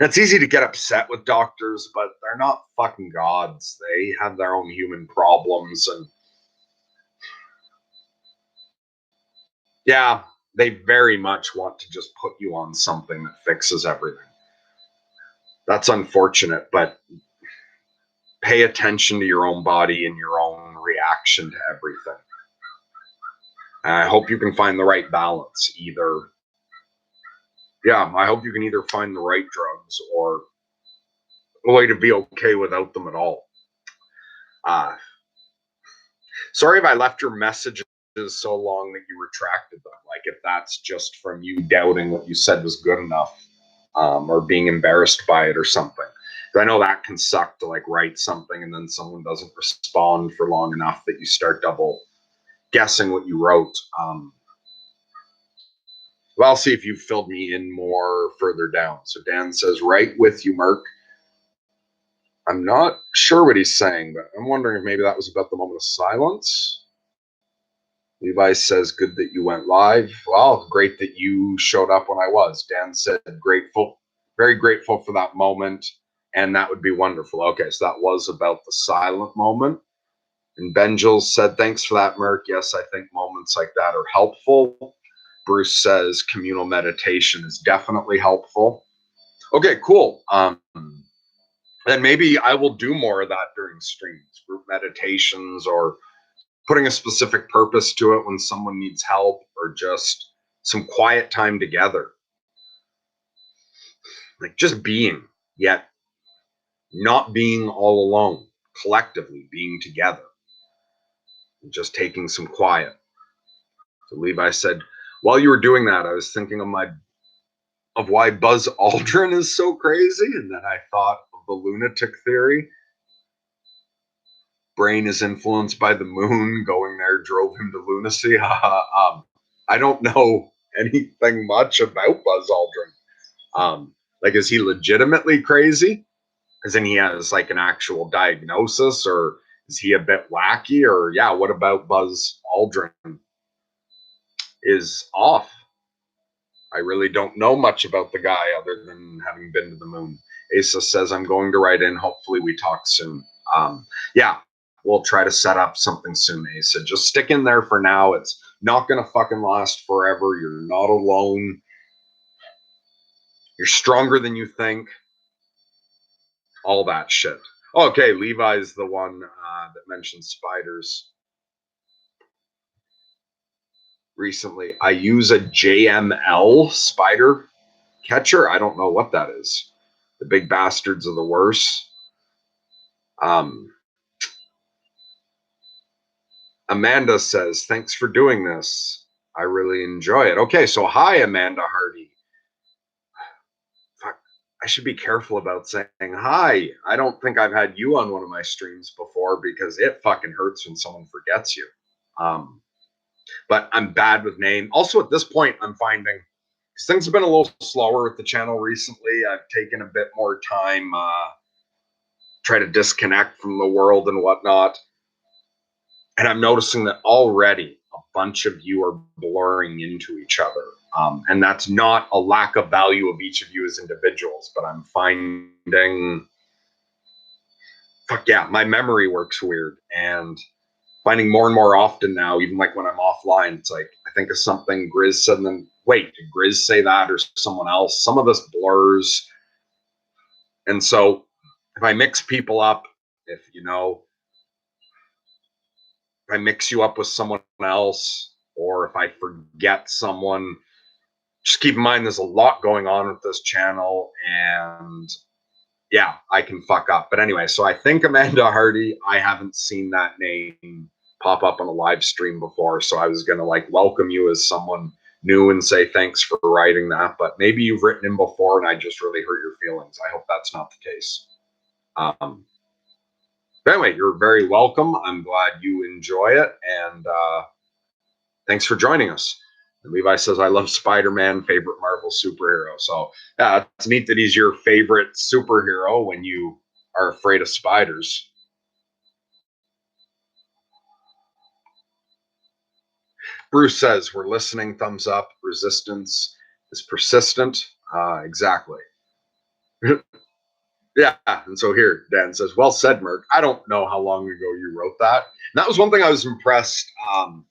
It's easy to get upset with doctors, but they're not fucking gods. They have their own human problems, and yeah, they very much want to just put you on something that fixes everything. That's unfortunate, but pay attention to your own body and your own reaction to everything. And I hope you can find the right balance. I hope you can either find the right drugs or a way to be okay without them at all. Sorry if I left your messages so long that you retracted them. Like, if that's just from you doubting what you said was good enough, or being embarrassed by it or something. I know that can suck to like write something and then someone doesn't respond for long enough that you start double guessing what you wrote. Well, I'll see if you filled me in more further down. So Dan says, right with you, Merc. I'm not sure what he's saying, but I'm wondering if maybe that was about the moment of silence. Levi says, good that you went live. Well, great that you showed up when I was. Dan said, grateful, very grateful for that moment. And that would be wonderful. Okay, so that was about the silent moment. And Benjel said, thanks for that, Merc. Yes, I think moments like that are helpful. Bruce says, communal meditation is definitely helpful. Okay, cool. Then maybe I will do more of that during streams, group meditations, or putting a specific purpose to it when someone needs help, or just some quiet time together, like just being, yet not being all alone, collectively being together, just taking some quiet. So Levi said, while you were doing that, I was thinking of why Buzz Aldrin is so crazy, and then I thought of the lunatic theory. Brain is influenced by the moon. Going there drove him to lunacy. I don't know anything much about Buzz Aldrin. Like, is he legitimately crazy? As in he has like an actual diagnosis, or is he a bit wacky? Or yeah, what about Buzz Aldrin is off? I really don't know much about the guy other than having been to the moon. Asa says, I'm going to write in. Hopefully we talk soon. Yeah, we'll try to set up something soon, Asa. Just stick in there for now. It's not going to fucking last forever. You're not alone. You're stronger than you think. All that shit. Okay, Levi's the one that mentioned spiders recently. I use a JML spider catcher. I don't know what that is. The big bastards are the worst. Amanda says, thanks for doing this. I really enjoy it. Okay, so hi, Amanda Hardy. Fuck, I should be careful about saying hi. I don't think I've had you on one of my streams before because it fucking hurts when someone forgets you. But I'm bad with name. Also, at this point, I'm finding because things have been a little slower with the channel recently. I've taken a bit more time, try to disconnect from the world and whatnot. And I'm noticing that already a bunch of you are blurring into each other. And that's not a lack of value of each of you as individuals, but I'm finding, fuck yeah, my memory works weird. And finding more and more often now, even like when I'm offline, it's like I think of something Grizz said, and then wait, did Grizz say that or someone else? Some of this blurs. And so if I mix people up, if I mix you up with someone else, or if I forget someone, just keep in mind there's a lot going on with this channel, and yeah, I can fuck up. But anyway, so I think Amanda Hardy, I haven't seen that name pop up on a live stream before, so I was gonna like welcome you as someone new and say thanks for writing that, but maybe you've written in before and I just really hurt your feelings. I hope that's not the case. But anyway, you're very welcome. I'm glad you enjoy it, and thanks for joining us. And Levi says, I love Spider-Man, favorite Marvel superhero. So yeah, it's neat that he's your favorite superhero when you are afraid of spiders. Bruce says, we're listening, thumbs up. Resistance is persistent. Exactly. Yeah, and so here, Dan says, well said, Merc. I don't know how long ago you wrote that. And that was one thing I was impressed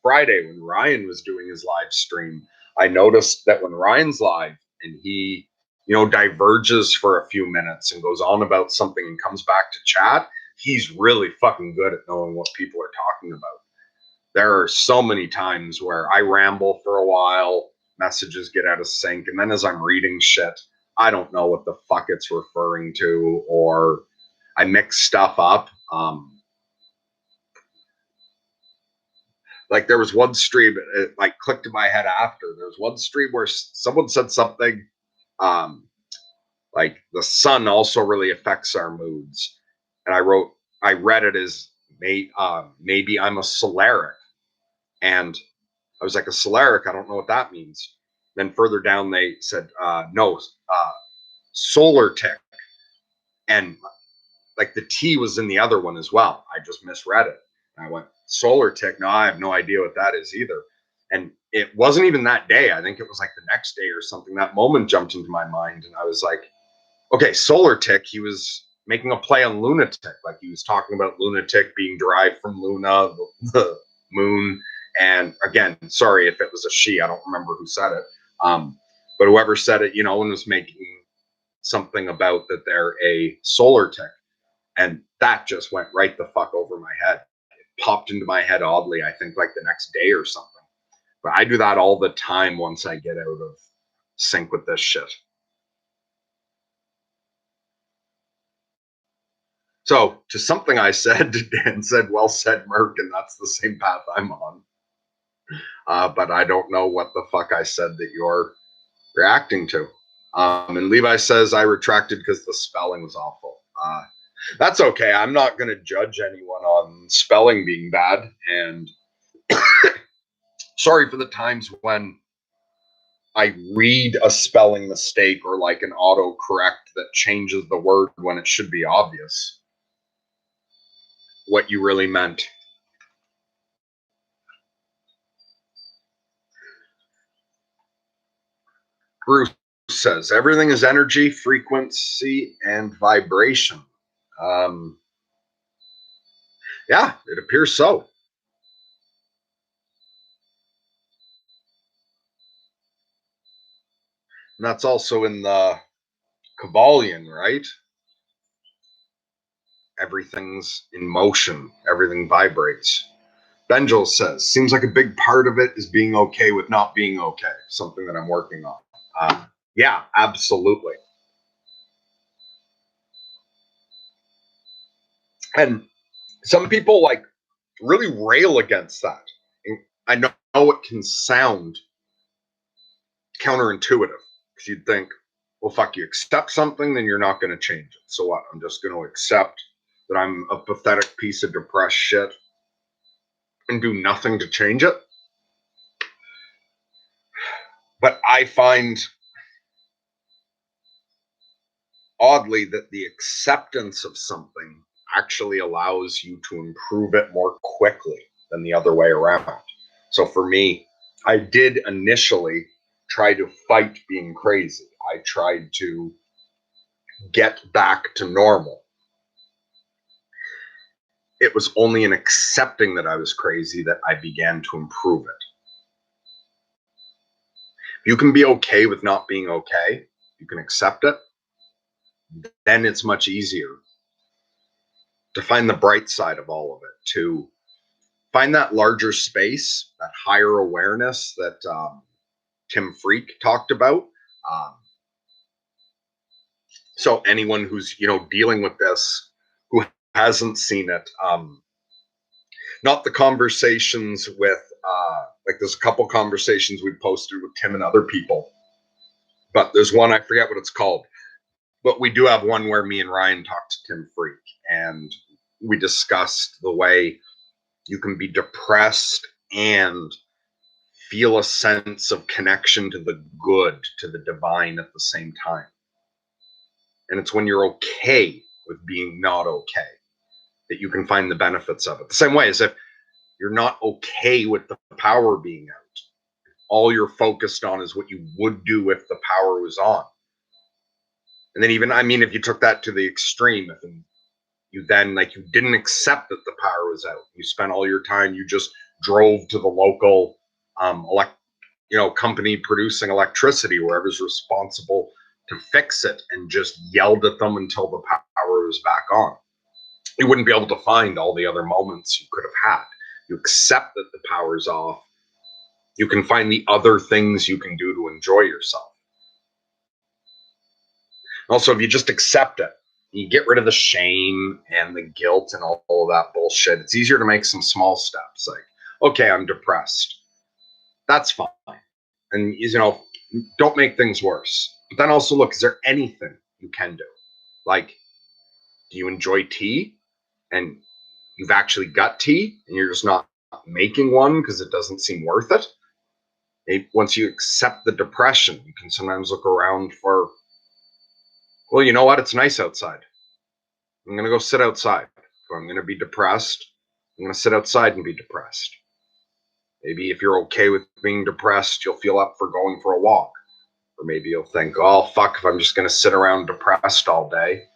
Friday when Ryan was doing his live stream. I noticed that when Ryan's live and he, diverges for a few minutes and goes on about something and comes back to chat, he's really fucking good at knowing what people are talking about. There are so many times where I ramble for a while, messages get out of sync, and then as I'm reading shit, I don't know what the fuck it's referring to, or I mix stuff up. Like there was one stream, it like clicked in my head after. There was one stream where someone said something like the sun also really affects our moods, and I read it as maybe I'm a Solaric, and I was like, a Solaric, I don't know what that means. Then further down, they said, no, solar tick. And like the T was in the other one as well. I just misread it. And I went, solar tick? No, I have no idea what that is either. And it wasn't even that day. I think it was like the next day or something. That moment jumped into my mind. And I was like, okay, solar tick. He was making a play on lunatic. Like he was talking about lunatic being derived from Luna, the moon. And again, sorry if it was a she, I don't remember who said it. But whoever said it, and was making something about that they're a solar tick. And that just went right the fuck over my head. It popped into my head oddly, I think like the next day or something. But I do that all the time once I get out of sync with this shit. So, to something I said, Dan said, well said, Merck, and that's the same path I'm on. But I don't know what the fuck I said that you're reacting to. And Levi says, I retracted because the spelling was awful. That's okay. I'm not going to judge anyone on spelling being bad. And sorry for the times when I read a spelling mistake or like an autocorrect that changes the word when it should be obvious what you really meant. Bruce says everything is energy, frequency, and vibration. Um, yeah, it appears so. And that's also in the Kabbalion, right? Everything's in motion, everything vibrates. Benjel says, seems like a big part of it is being okay with not being okay, something that I'm working on. Yeah, absolutely. And some people like really rail against that. And I know it can sound counterintuitive because you'd think, well, fuck, you accept something, then you're not going to change it. So what? I'm just going to accept that I'm a pathetic piece of depressed shit and do nothing to change it. But I find oddly that the acceptance of something actually allows you to improve it more quickly than the other way around. So for me, I did initially try to fight being crazy. I tried to get back to normal. It was only in accepting that I was crazy that I began to improve it. You can be okay with not being okay. You can accept it. Then it's much easier to find the bright side of all of it, to find that larger space, that higher awareness that Tim Freak talked about. Um, so anyone who's dealing with this, who hasn't seen it, not the conversations with like there's a couple conversations we posted with Tim and other people, but there's one I forget what it's called. But we do have one where me and Ryan talked to Tim Freak, and we discussed the way you can be depressed and feel a sense of connection to the good, to the divine at the same time. And it's when you're okay with being not okay that you can find the benefits of it. The same way as if you're not okay with the power being out, all you're focused on is what you would do if the power was on. And then even, I mean, if you took that to the extreme, if you then like you didn't accept that the power was out, you spent all your time, you just drove to the local company producing electricity, wherever's responsible to fix it, and just yelled at them until the power was back on. You wouldn't be able to find all the other moments you could have had. You accept that the power's off. You can find the other things you can do to enjoy yourself. Also, if you just accept it, you get rid of the shame and the guilt and all of that bullshit. It's easier to make some small steps. Like, okay, I'm depressed. That's fine. And, don't make things worse. But then also look, is there anything you can do? Like, do you enjoy tea? And you've actually got tea and you're just not making one because it doesn't seem worth it? Once you accept the depression, you can sometimes look around for, well, you know what? It's nice outside. I'm going to go sit outside. If I'm going to be depressed, I'm going to sit outside and be depressed. Maybe if you're okay with being depressed, you'll feel up for going for a walk. Or maybe you'll think, oh, fuck, if I'm just going to sit around depressed all day, it'd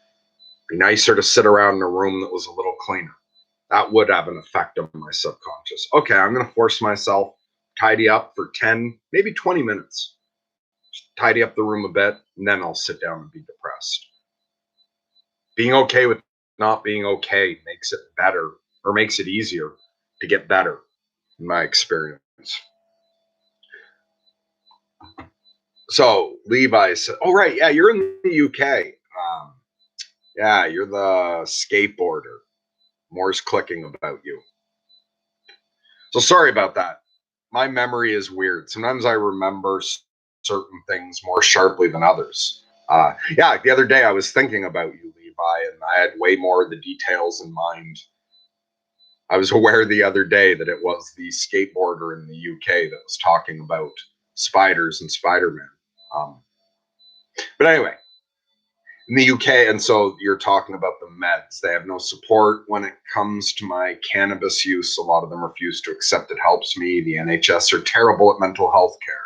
be nicer to sit around in a room that was a little cleaner. That would have an effect on my subconscious. Okay, I'm going to force myself, tidy up for 10, maybe 20 minutes. Just tidy up the room a bit, and then I'll sit down and be depressed. Being okay with not being okay makes it better, or makes it easier to get better, in my experience. So Levi said, "Oh right, yeah, you're in the UK. Yeah, you're the skateboarder. More's clicking about you. So sorry about that. My memory is weird. Sometimes I remember certain things more sharply than others. Yeah, the other day I was thinking about you, Levi, and I had way more of the details in mind. I was aware the other day that it was the skateboarder in the UK that was talking about spiders and Spider-Man. But anyway, in the UK, and so you're talking about the meds. They have no support when it comes to my cannabis use. A lot of them refuse to accept it helps me. The NHS are terrible at mental health care.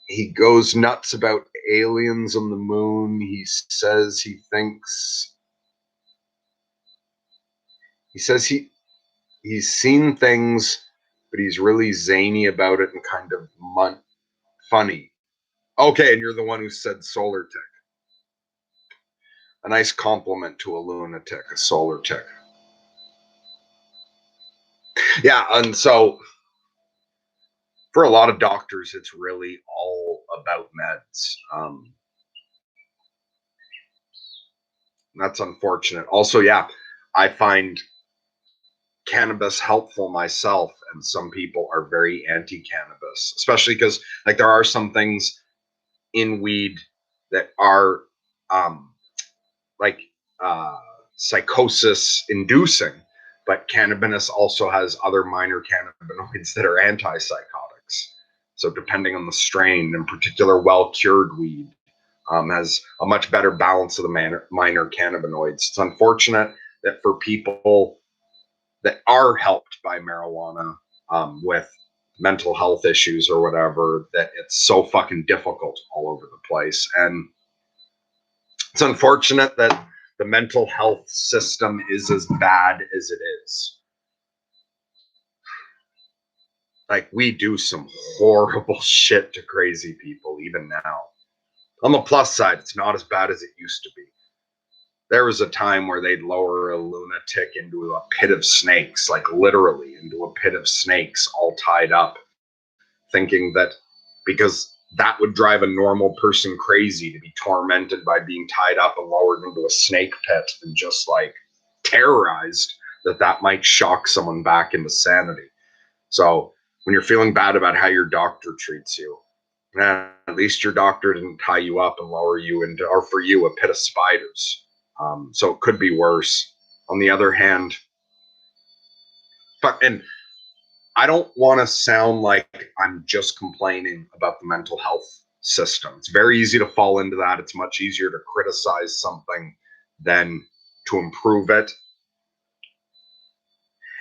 He goes nuts about aliens on the moon. He says he's seen things, but he's really zany about it and kind of funny. Okay, and you're the one who said solar tick. A nice compliment to a lunatic, a solar tick. Yeah, and so for a lot of doctors, it's really all about meds. That's unfortunate. Also, yeah, I find cannabis helpful myself, and some people are very anti-cannabis, especially because like there are some things in weed that are um, like uh, psychosis inducing, but cannabis also has other minor cannabinoids that are antipsychotics. So depending on the strain, in particular, well-cured weed has a much better balance of the minor cannabinoids. It's unfortunate that for people that are helped by marijuana with mental health issues or whatever, that it's so fucking difficult all over the place. And it's unfortunate that the mental health system is as bad as it is. Like, we do some horrible shit to crazy people even now. On the plus side, it's not as bad as it used to be. There was a time where they'd lower a lunatic into a pit of snakes, like literally into a pit of snakes, all tied up, thinking that because that would drive a normal person crazy to be tormented by being tied up and lowered into a snake pit and just like terrorized, that might shock someone back into sanity. So when you're feeling bad about how your doctor treats you, at least your doctor didn't tie you up and lower you into, or for you, a pit of spiders. So it could be worse. On the other hand, and I don't want to sound like I'm just complaining about the mental health system. It's very easy to fall into that. It's much easier to criticize something than to improve it.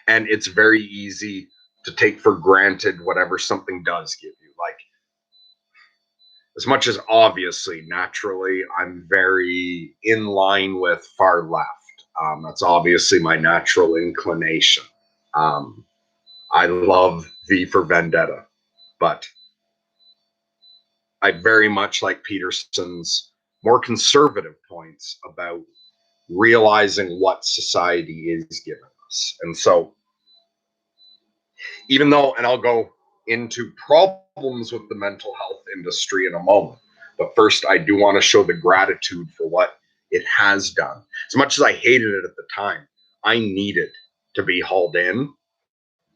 And it's very easy to take for granted whatever something does give you. Like, as much as obviously, naturally, I'm very in line with far left. That's obviously my natural inclination. Um, I love V for Vendetta, but I very much like Peterson's more conservative points about realizing what society is giving us. And so, even though, and I'll go into problems with the mental health industry in a moment, but first, I do want to show the gratitude for what it has done. As much as I hated it at the time, I needed to be hauled in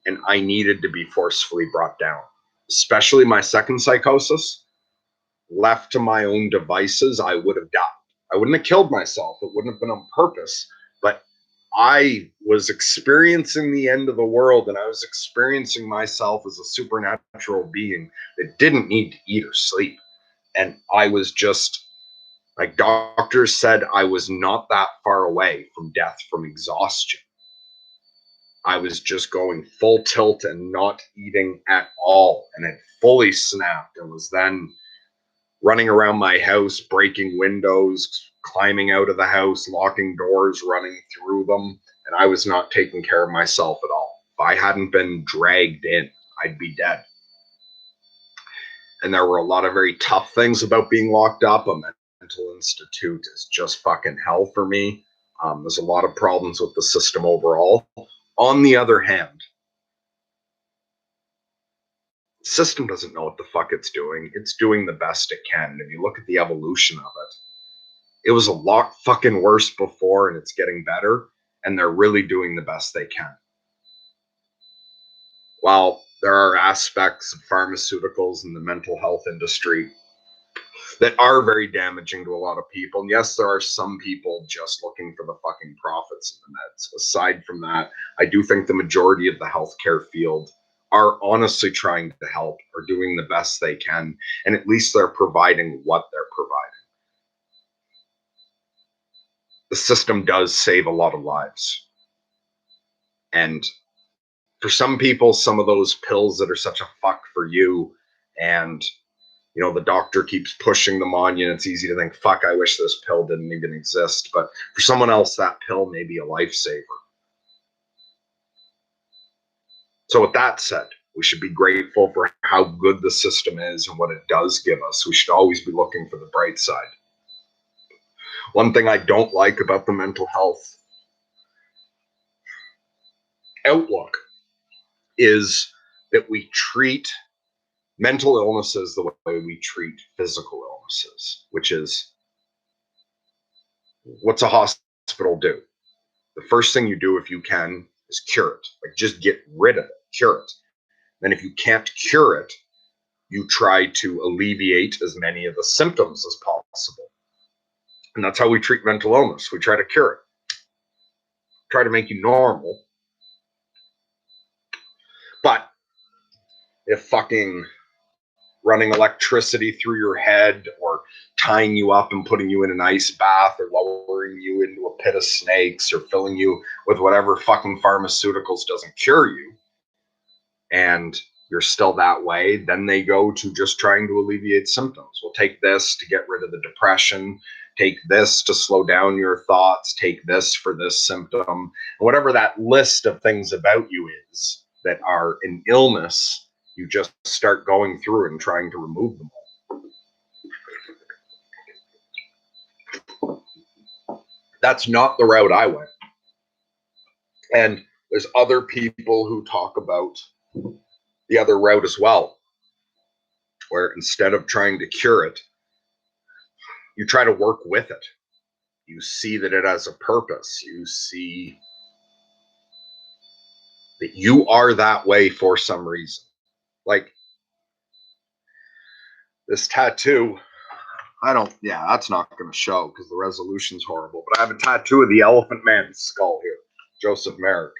and I needed to be forcefully brought down, especially my second psychosis. Left to my own devices, I would have died. I wouldn't have killed myself. It wouldn't have been on purpose. But I was experiencing the end of the world, and I was experiencing myself as a supernatural being that didn't need to eat or sleep. And I was just, like doctors said, I was not that far away from death from exhaustion. I was just going full tilt and not eating at all. And it fully snapped and was then running around my house, breaking windows, climbing out of the house, locking doors, running through them. And I was not taking care of myself at all. If I hadn't been dragged in, I'd be dead. And there were a lot of very tough things about being locked up. A mental institute is just fucking hell for me. There's a lot of problems with the system overall. On the other hand, The system doesn't know what the fuck it's doing. It's doing the best it can. And if you look at the evolution of it was a lot fucking worse before, and it's getting better, and they're really doing the best they can. While there are aspects of pharmaceuticals and the mental health industry that are very damaging to a lot of people. And yes, there are some people just looking for the fucking profits in the meds. Aside from that, I do think the majority of the healthcare field are honestly trying to help, are doing the best they can, and at least they're providing what they're providing. The system does save a lot of lives. And for some people, some of those pills that are such a fuck for you, and the doctor keeps pushing them on you, and it's easy to think, fuck, I wish this pill didn't even exist. But for someone else, that pill may be a lifesaver. So with that said, we should be grateful for how good the system is and what it does give us. We should always be looking for the bright side. One thing I don't like about the mental health outlook is that we treat mental illnesses the way we treat physical illnesses, which is, what's a hospital do? The first thing you do, if you can, is cure it. Like, just get rid of it, cure it. Then if you can't cure it, you try to alleviate as many of the symptoms as possible. And that's how we treat mental illness. We try to cure it, try to make you normal. But if fucking running electricity through your head, or tying you up and putting you in an ice bath, or lowering you into a pit of snakes, or filling you with whatever fucking pharmaceuticals doesn't cure you, and you're still that way, then they go to just trying to alleviate symptoms. We'll take this to get rid of the depression, take this to slow down your thoughts, take this for this symptom, whatever that list of things about you is that are an illness. You just start going through and trying to remove them all. That's not the route I went. And there's other people who talk about the other route as well, where instead of trying to cure it, you try to work with it. You see that it has a purpose. You see that you are that way for some reason. Like this tattoo, that's not going to show because the resolution's horrible, but I have a tattoo of the Elephant Man's skull here, Joseph Merrick.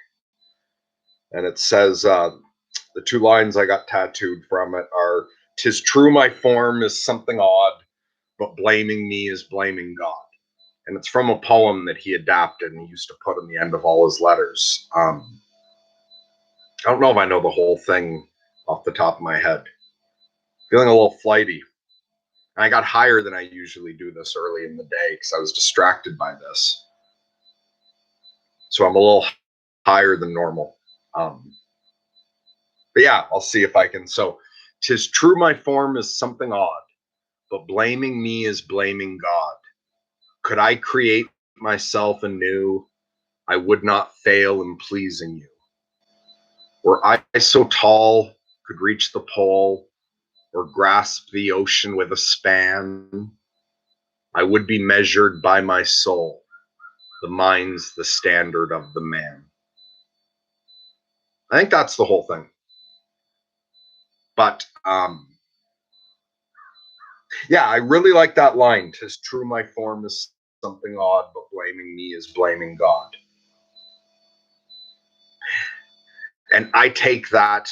And it says, the two lines I got tattooed from it are, "'Tis true my form is something odd, but blaming me is blaming God." And it's from a poem that he adapted and he used to put on the end of all his letters. I don't know if I know the whole thing off the top of my head. Feeling a little flighty. And I got higher than I usually do this early in the day because I was distracted by this. So I'm a little higher than normal. But yeah, I'll see if I can. So, "'Tis true my form is something odd, but blaming me is blaming God. Could I create myself anew, I would not fail in pleasing you. Were I so tall, could reach the pole, or grasp the ocean with a span, I would be measured by my soul. The mind's the standard of the man." I think that's the whole thing. But yeah, I really like that line. "'Tis true my form is something odd, but blaming me is blaming God." And I take that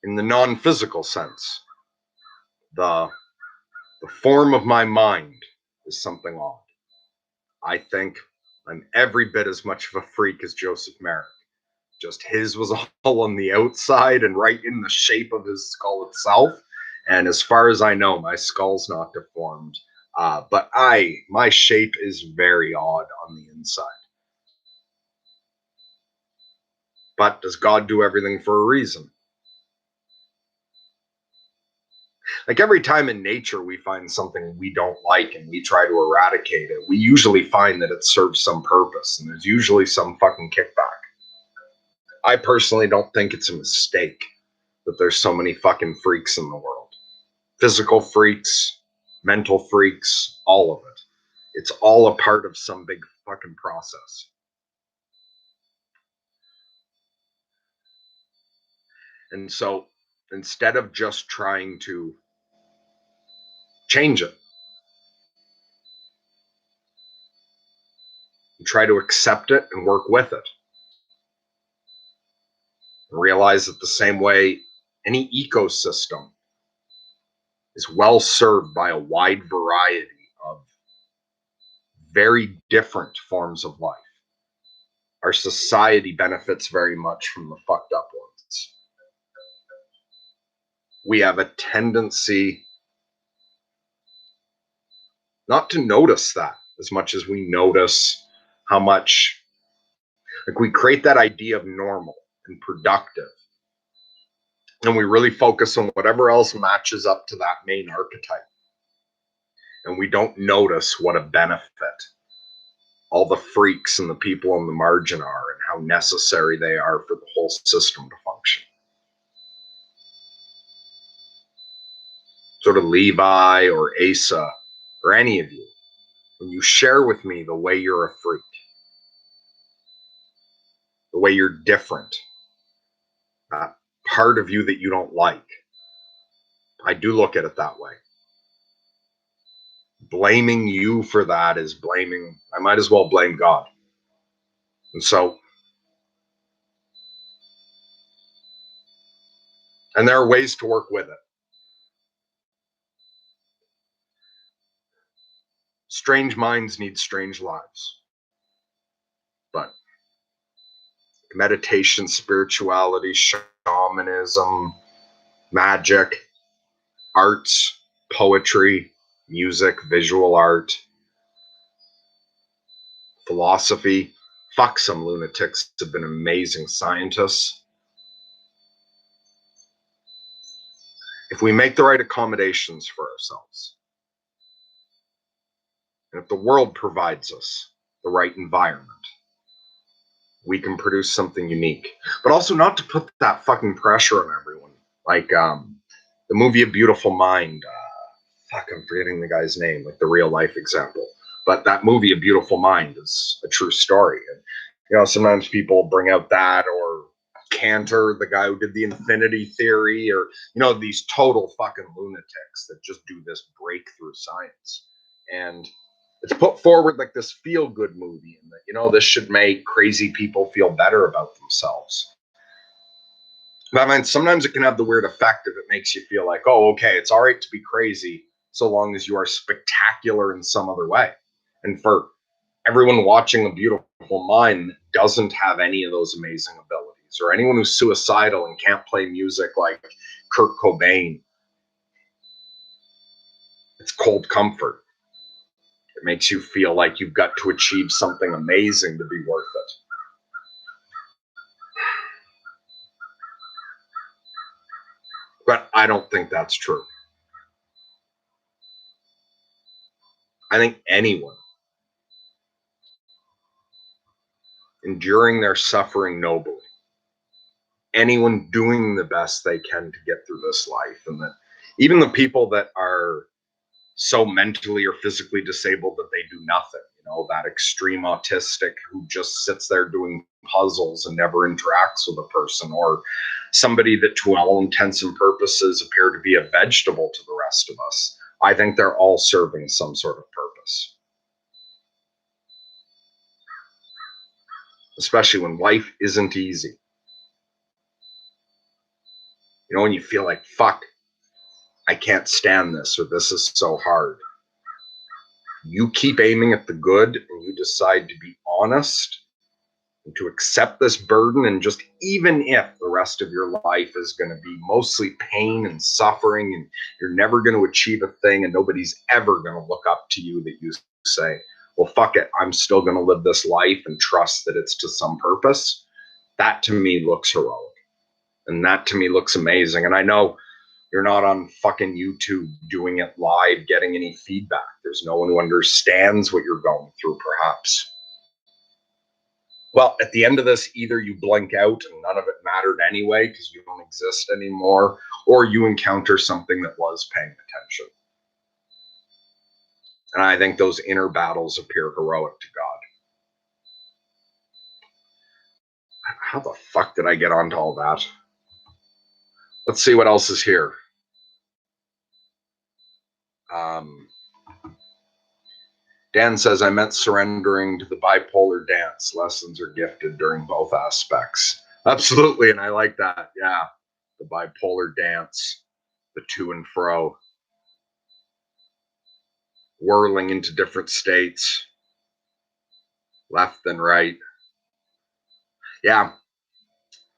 in the non-physical sense. The form of my mind is something odd. I think I'm every bit as much of a freak as Joseph Merrick. Just his was a hole on the outside and right in the shape of his skull itself. And as far as I know, my skull's not deformed. But my shape is very odd on the inside. But does God do everything for a reason? Like every time in nature we find something we don't like and we try to eradicate it, we usually find that it serves some purpose and there's usually some fucking kickback. I personally don't think it's a mistake that there's so many fucking freaks in the world. Physical freaks, mental freaks, all of it. It's all a part of some big fucking process. And so instead of just trying to change it, you try to accept it and work with it. And realize that the same way any ecosystem is well served by a wide variety of very different forms of life. Our society benefits very much from the fucked up ones. We have a tendency not to notice that as much as we notice how much, like, we create that idea of normal and productive, and we really focus on whatever else matches up to that main archetype, and we don't notice what a benefit all the freaks and the people on the margin are and how necessary they are for the whole system to function. Sort of Levi or Asa or any of you, when you share with me the way you're a freak, the way you're different, that part of you that you don't like, I do look at it that way. Blaming you for that is blaming, I might as well blame God. And so, and there are ways to work with it. Strange minds need strange lives. But meditation, spirituality, shamanism, magic, arts, poetry, music, visual art, philosophy. Fuck, some lunatics have been amazing scientists. If we make the right accommodations for ourselves, and if the world provides us the right environment, we can produce something unique. But also not to put that fucking pressure on everyone. Like the movie A Beautiful Mind, fuck, I'm forgetting the guy's name, like the real life example. But that movie, A Beautiful Mind, is a true story. And, you know, sometimes people bring out that, or Cantor, the guy who did the infinity theory, or, you know, these total fucking lunatics that just do this breakthrough science. And it's put forward like this feel good movie, and that, you know, this should make crazy people feel better about themselves. But I mean, sometimes it can have the weird effect if it makes you feel like, oh, okay, it's all right to be crazy so long as you are spectacular in some other way. And for everyone watching A Beautiful Mind that doesn't have any of those amazing abilities, or anyone who's suicidal and can't play music like Kurt Cobain, it's cold comfort. It makes you feel like you've got to achieve something amazing to be worth it. But I don't think that's true. I think anyone enduring their suffering nobly, anyone doing the best they can to get through this life, and that even the people that are so mentally or physically disabled that they do nothing, you know, that extreme autistic who just sits there doing puzzles and never interacts with a person, or somebody that to all intents and purposes appear to be a vegetable to the rest of us, I think they're all serving some sort of purpose. Especially when life isn't easy. You know, when you feel like, fuck, I can't stand this, or this is so hard. You keep aiming at the good, and you decide to be honest and to accept this burden. And just, even if the rest of your life is going to be mostly pain and suffering, and you're never going to achieve a thing, and nobody's ever going to look up to you, that you say, well, fuck it, I'm still going to live this life and trust that it's to some purpose. That to me looks heroic. And that to me looks amazing. And I know you're not on fucking YouTube doing it live, getting any feedback. There's no one who understands what you're going through, perhaps. Well, at the end of this, either you blink out and none of it mattered anyway because you don't exist anymore, or you encounter something that was paying attention. And I think those inner battles appear heroic to God. How the fuck did I get onto all that? Let's see what else is here. Dan says, I meant surrendering to the bipolar dance. Lessons are gifted during both aspects. Absolutely, and I like that. Yeah, the bipolar dance, the to and fro, whirling into different states, left and right. Yeah,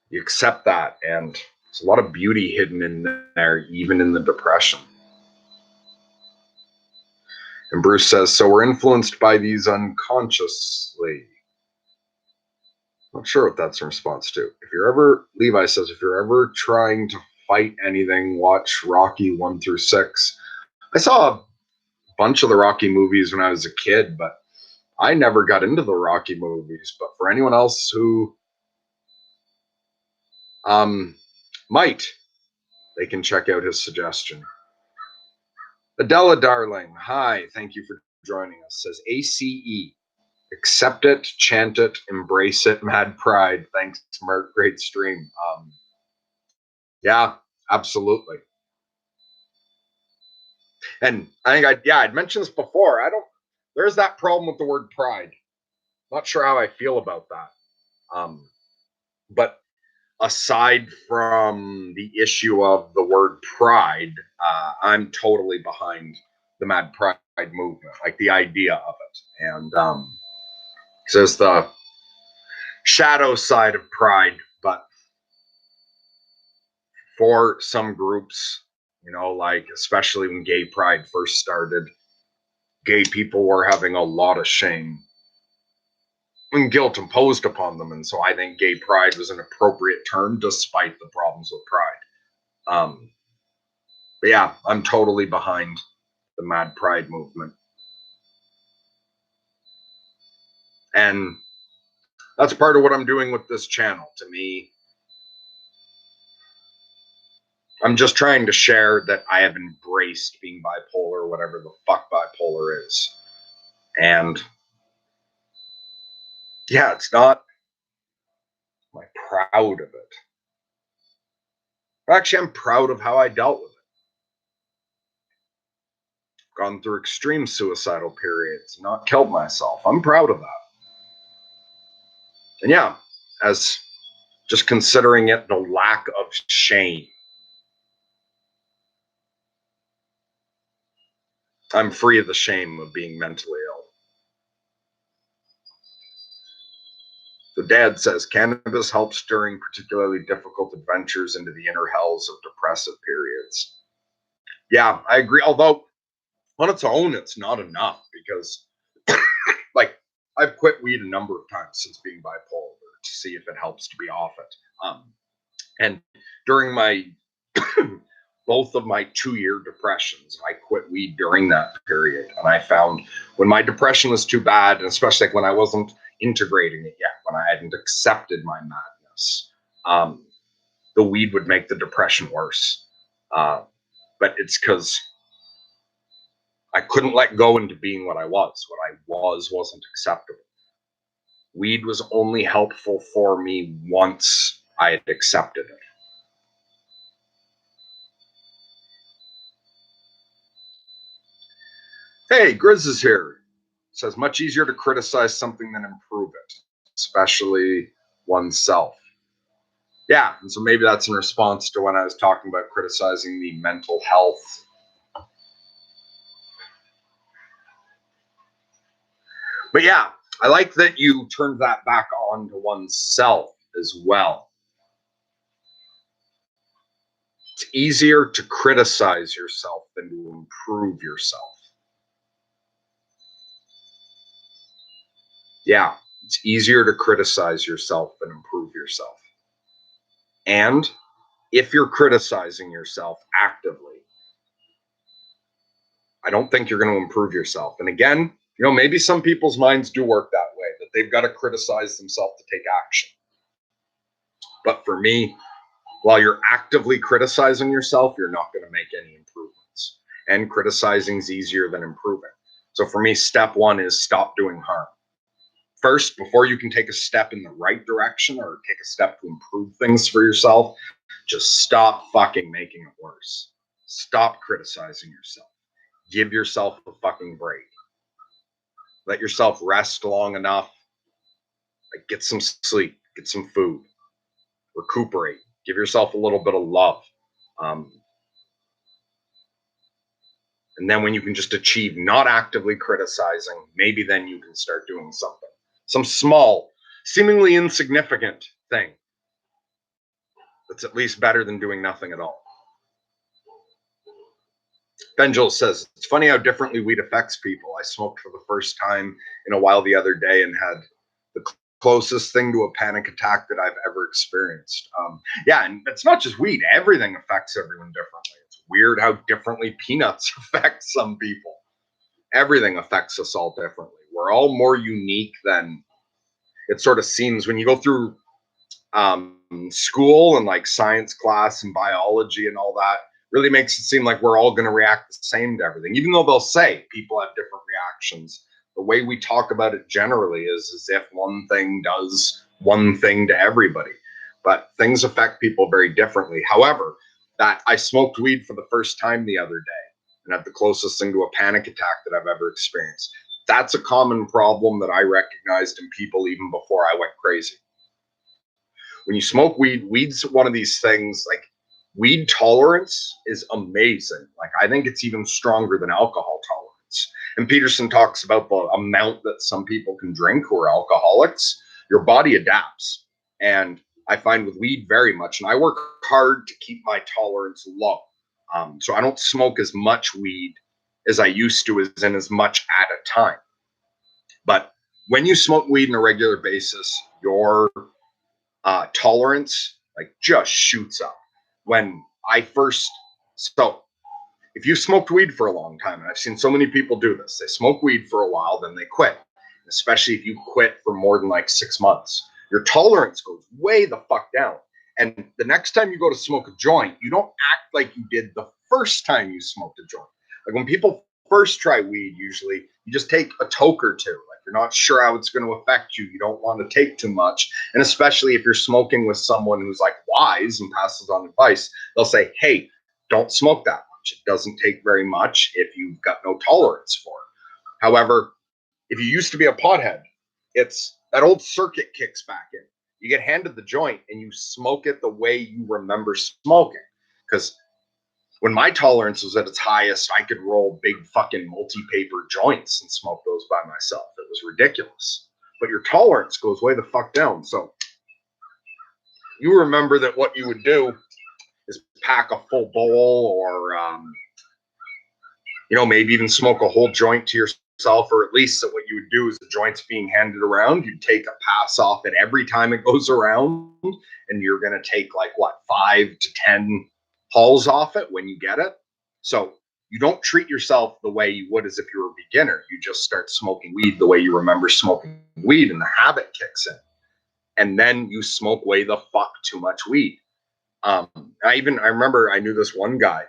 you accept that, and there's a lot of beauty hidden in there, even in the depression. And Bruce says, so we're influenced by these unconsciously. Not sure what that's in response to. If you're ever, Levi says, if you're ever trying to fight anything, watch Rocky 1 through 6. I saw a bunch of the Rocky movies when I was a kid, but I never got into the Rocky movies. But for anyone else who might, they can check out his suggestion. Adela Darling, hi, thank you for joining us. Says ACE. Accept it, chant it, embrace it, mad pride. Thanks, Mark. Great stream. Yeah, absolutely. And I think I'd mentioned this before. There's that problem with the word pride. Not sure how I feel about that. But aside from the issue of the word pride, I'm totally behind the mad pride movement, like the idea of it. And there's the shadow side of pride, but for some groups, like especially when gay pride first started, gay people were having a lot of shame and guilt imposed upon them. And so I think gay pride was an appropriate term despite the problems with pride. But yeah, I'm totally behind the mad pride movement. And that's part of what I'm doing with this channel. To me, I'm just trying to share that I have embraced being bipolar, whatever the fuck bipolar is. And yeah, it's not like proud of it. Actually, I'm proud of how I dealt with it. Gone through extreme suicidal periods, not killed myself. I'm proud of that. And yeah, as just considering it the lack of shame, I'm free of the shame of being mentally ill. So Dad says cannabis helps during particularly difficult adventures into the inner hells of depressive periods. Yeah, I agree. Although on its own, it's not enough because, like, I've quit weed a number of times since being bipolar to see if it helps to be off it. And during my both of my 2-year depressions, I quit weed during that period, and I found when my depression was too bad, and especially when I wasn't integrating it yet, when I hadn't accepted my madness, the weed would make the depression worse. But it's because I couldn't let go into being what I was. What I was wasn't acceptable. Weed was only helpful for me once I had accepted it. Hey, Grizz is here. Says much easier to criticize something than improve it, especially oneself. Yeah, and so maybe that's in response to when I was talking about criticizing the mental health. But yeah, I like that you turned that back on to oneself as well. It's easier to criticize yourself than to improve yourself. Yeah, it's easier to criticize yourself than improve yourself. And if you're criticizing yourself actively, I don't think you're going to improve yourself. And again, Maybe some people's minds do work that way, that they've got to criticize themselves to take action. But for me, while you're actively criticizing yourself, you're not going to make any improvements. And criticizing is easier than improving. So for me, step one is stop doing harm. First, before you can take a step in the right direction or take a step to improve things for yourself, just stop fucking making it worse. Stop criticizing yourself. Give yourself a fucking break. Let yourself rest long enough. Like, get some sleep, get some food, recuperate, give yourself a little bit of love. Um, and then when you can just achieve not actively criticizing, maybe then you can start doing something. Some small, seemingly insignificant thing that's at least better than doing nothing at all. Benjel says, it's funny how differently weed affects people. I smoked for the first time in a while the other day and had the closest thing to a panic attack that I've ever experienced. Yeah, and it's not just weed. Everything affects everyone differently. It's weird how differently peanuts affect some people. Everything affects us all differently. We're all more unique than it sort of seems when you go through school and like science class and biology and all that. Really makes it seem like we're all going to react the same to everything, even though they'll say people have different reactions. The way we talk about it generally is as if one thing does one thing to everybody, but things affect people very differently. However, that I smoked weed for the first time the other day and had the closest thing to a panic attack that I've ever experienced. That's a common problem that I recognized in people even before I went crazy. When you smoke weed, weed's one of these things, like, weed tolerance is amazing. Like, I think it's even stronger than alcohol tolerance. And Peterson talks about the amount that some people can drink who are alcoholics. Your body adapts. And I find with weed very much, and I work hard to keep my tolerance low. So I don't smoke as much weed as I used to, as much at a time. But when you smoke weed on a regular basis, your tolerance like just shoots up. When I first, so if you smoked weed for a long time, and I've seen so many people do this, they smoke weed for a while, then they quit. Especially if you quit for more than like 6 months, your tolerance goes way the fuck down. And the next time you go to smoke a joint, you don't act like you did the first time you smoked a joint. Like when people first try weed, usually you just take a toke or two. Like you're not sure how it's going to affect you. You don't want to take too much. And especially if you're smoking with someone who's like wise and passes on advice, they'll say, hey, don't smoke that much. It doesn't take very much if you've got no tolerance for it. However, if you used to be a pothead, it's that old circuit kicks back in. You get handed the joint and you smoke it the way you remember smoking. Because when my tolerance was at its highest, I could roll big fucking multi-paper joints and smoke those by myself. It was ridiculous. But your tolerance goes way the fuck down. So you remember that what you would do is pack a full bowl or, maybe even smoke a whole joint to yourself, or at least that what you would do is the joint's being handed around. You'd take a pass off it every time it goes around, and you're going to take like 5 to 10 hauls off it when you get it. So you don't treat yourself the way you would as if you were a beginner. You just start smoking weed the way you remember smoking weed, and the habit kicks in. And then you smoke way the fuck too much weed. I remember I knew this one guy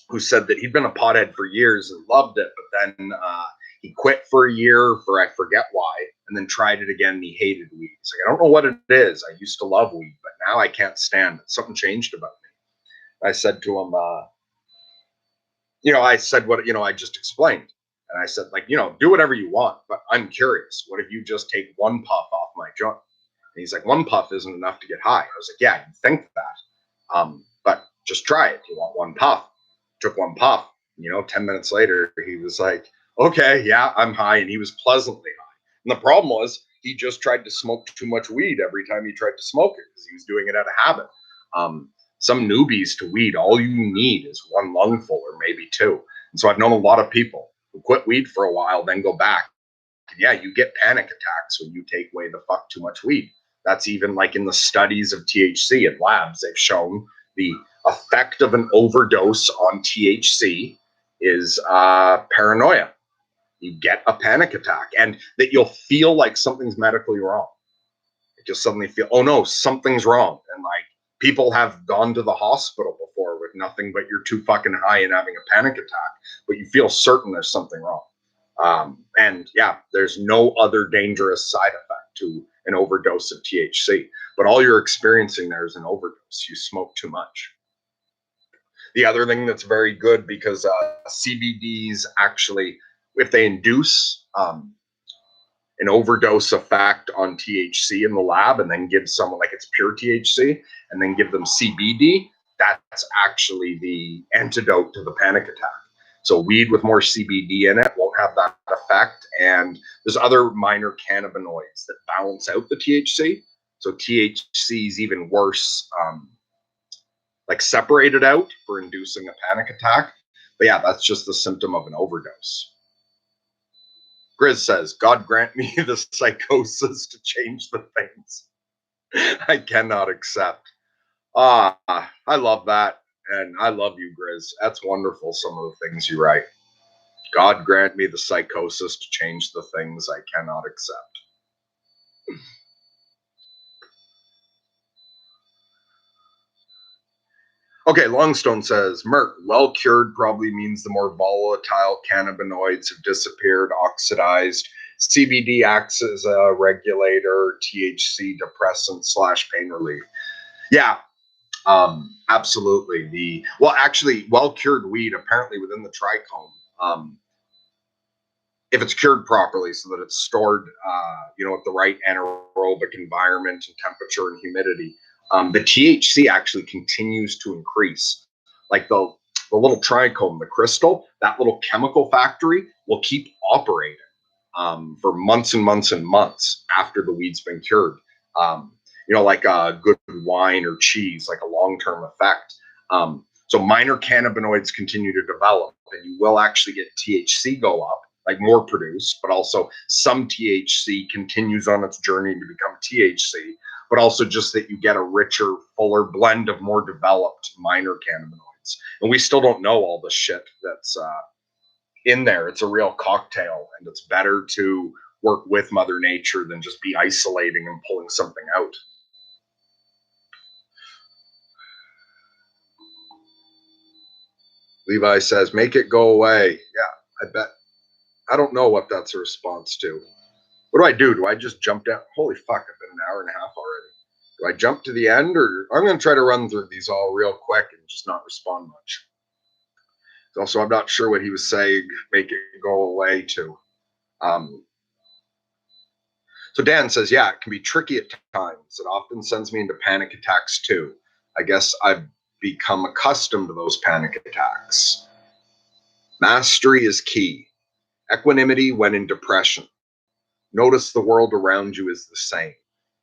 who said that he'd been a pothead for years and loved it, but then he quit for a year for I forget why, and then tried it again and he hated weed. He's like, I don't know what it is. I used to love weed, but now I can't stand it. Something changed about me. I said to him, I said what, I just explained. And I said, like, do whatever you want, but I'm curious. What if you just take one puff off my joint? And he's like, one puff isn't enough to get high. I was like, yeah, you think that. But just try it. You want one puff? Took one puff. 10 minutes later, he was like, okay, yeah, I'm high. And he was pleasantly high. And the problem was he just tried to smoke too much weed every time he tried to smoke it because he was doing it out of habit. Some newbies to weed, all you need is one lungful or maybe two. And so I've known a lot of people who quit weed for a while, then go back. And yeah, you get panic attacks when you take way the fuck too much weed. That's even like in the studies of THC in labs, they've shown the effect of an overdose on THC is paranoia. you get a panic attack, and that you'll feel like something's medically wrong. You just suddenly feel, oh no, something's wrong. And like people have gone to the hospital before with nothing but you're too fucking high and having a panic attack, but you feel certain there's something wrong. And yeah, there's no other dangerous side effect to an overdose of THC, but all you're experiencing there is an overdose. You smoke too much. The other thing that's very good, because CBDs actually, if they induce an overdose effect on THC in the lab and then give someone, like it's pure THC, and then give them CBD, that's actually the antidote to the panic attack. So weed with more CBD in it won't have that effect. And there's other minor cannabinoids that balance out the THC. So THC is even worse, like separated out for inducing a panic attack. But yeah, that's just the symptom of an overdose. Grizz says, God grant me the psychosis to change the things I cannot accept. I love that. And I love you, Grizz. That's wonderful, some of the things you write. God grant me the psychosis to change the things I cannot accept. Okay, Longstone says, Merck, well cured probably means the more volatile cannabinoids have disappeared, oxidized. CBD acts as a regulator, THC depressant / pain relief. Yeah, absolutely. Actually, well cured weed, apparently within the trichome, if it's cured properly so that it's stored, at the right anaerobic environment and temperature and humidity, the THC actually continues to increase. Like the little trichome, the crystal, that little chemical factory will keep operating for months and months and months after the weed's been cured. Like a good wine or cheese, like a long-term effect. So minor cannabinoids continue to develop, and you will actually get THC go up, like more produced, but also some THC continues on its journey to become THC, but also just that you get a richer, fuller blend of more developed minor cannabinoids. And we still don't know all the shit that's in there. It's a real cocktail, and it's better to work with Mother Nature than just be isolating and pulling something out. Levi says, make it go away. Yeah, I bet. I don't know what that's a response to. What do I do? Do I just jump down? Holy fuck, I've been an hour and a half already. Do I jump to the end, or I'm going to try to run through these all real quick and just not respond much. Also, I'm not sure what he was saying, make it go away to. So Dan says, yeah, it can be tricky at times. It often sends me into panic attacks too. I guess I've become accustomed to those panic attacks. Mastery is key. Equanimity when in depression. Notice the world around you is the same.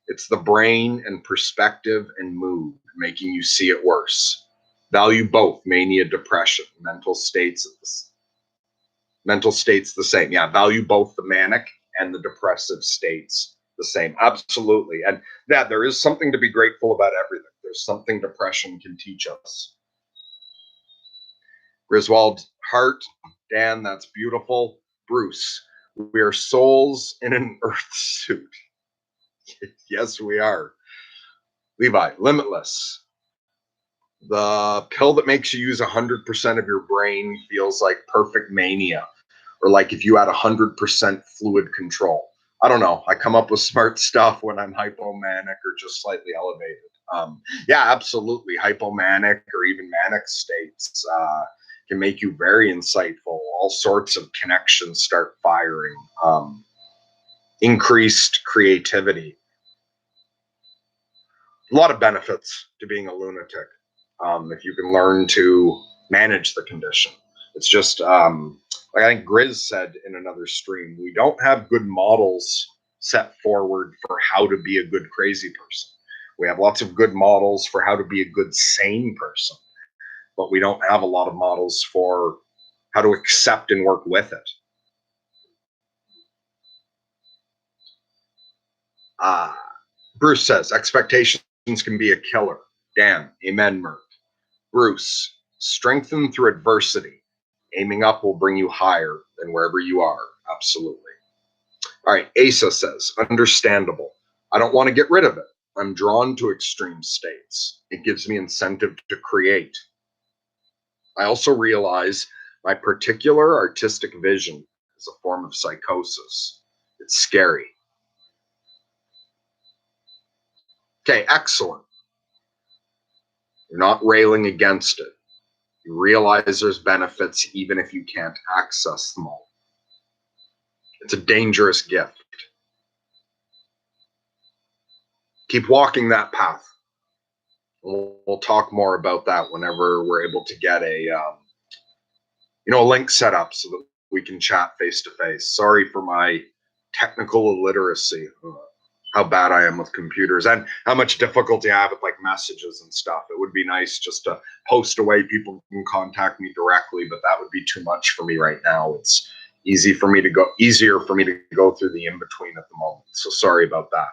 It's the brain and perspective and mood making you see it worse. Value both mania, depression, mental states the same. Yeah, value both the manic and the depressive states the same. Absolutely. And that there is something to be grateful about everything. There's something depression can teach us. Griswold Hart, Dan, that's beautiful. Bruce, we are souls in an earth suit. Yes, we are. Levi, limitless. The pill that makes you use 100% of your brain feels like perfect mania, or like if you had 100% fluid control. I don't know. I come up with smart stuff when I'm hypomanic or just slightly elevated. Yeah, absolutely. Hypomanic or even manic states can make you very insightful. All sorts of connections start firing. Increased creativity. A lot of benefits to being a lunatic if you can learn to manage the condition. It's just like I think Grizz said in another stream, we don't have good models set forward for how to be a good crazy person. We have lots of good models for how to be a good sane person, but we don't have a lot of models for how to accept and work with it. Bruce says expectations can be a killer. Dan, amen, Merc. Bruce, strengthen through adversity. Aiming up will bring you higher than wherever you are. Absolutely. All right. Asa says, understandable. I don't want to get rid of it. I'm drawn to extreme states. It gives me incentive to create. I also realize my particular artistic vision is a form of psychosis. It's scary. Okay, excellent. You're not railing against it. You realize there's benefits even if you can't access them all. It's a dangerous gift. Keep walking that path. We'll talk more about that whenever we're able to get a link set up so that we can chat face to face. Sorry for my technical illiteracy, how bad I am with computers and how much difficulty I have with like messages and stuff. It would be nice just to post away. People can contact me directly, but that would be too much for me right now. It's easier for me to go through the in between at the moment. So sorry about that.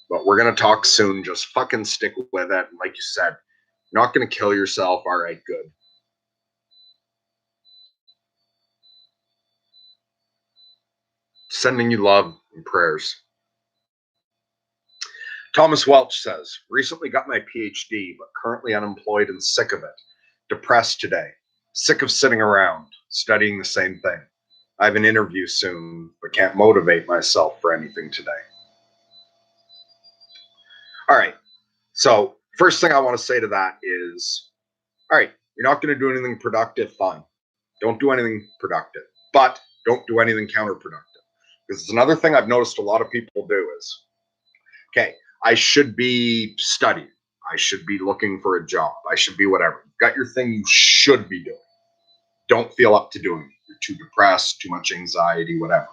But we're going to talk soon. Just fucking stick with it. And like you said, you're not going to kill yourself. All right, good. Sending you love and prayers. Thomas Welch says, recently got my PhD, but currently unemployed and sick of it. Depressed today. Sick of sitting around, studying the same thing. I have an interview soon, but can't motivate myself for anything today. All right. So first thing I want to say to that is, all right, you're not going to do anything productive, fine. Don't do anything productive, but don't do anything counterproductive. Because it's another thing I've noticed a lot of people do is, okay, I should be studying. I should be looking for a job. I should be whatever. You've got your thing you should be doing. Don't feel up to doing it. You're too depressed, too much anxiety, whatever.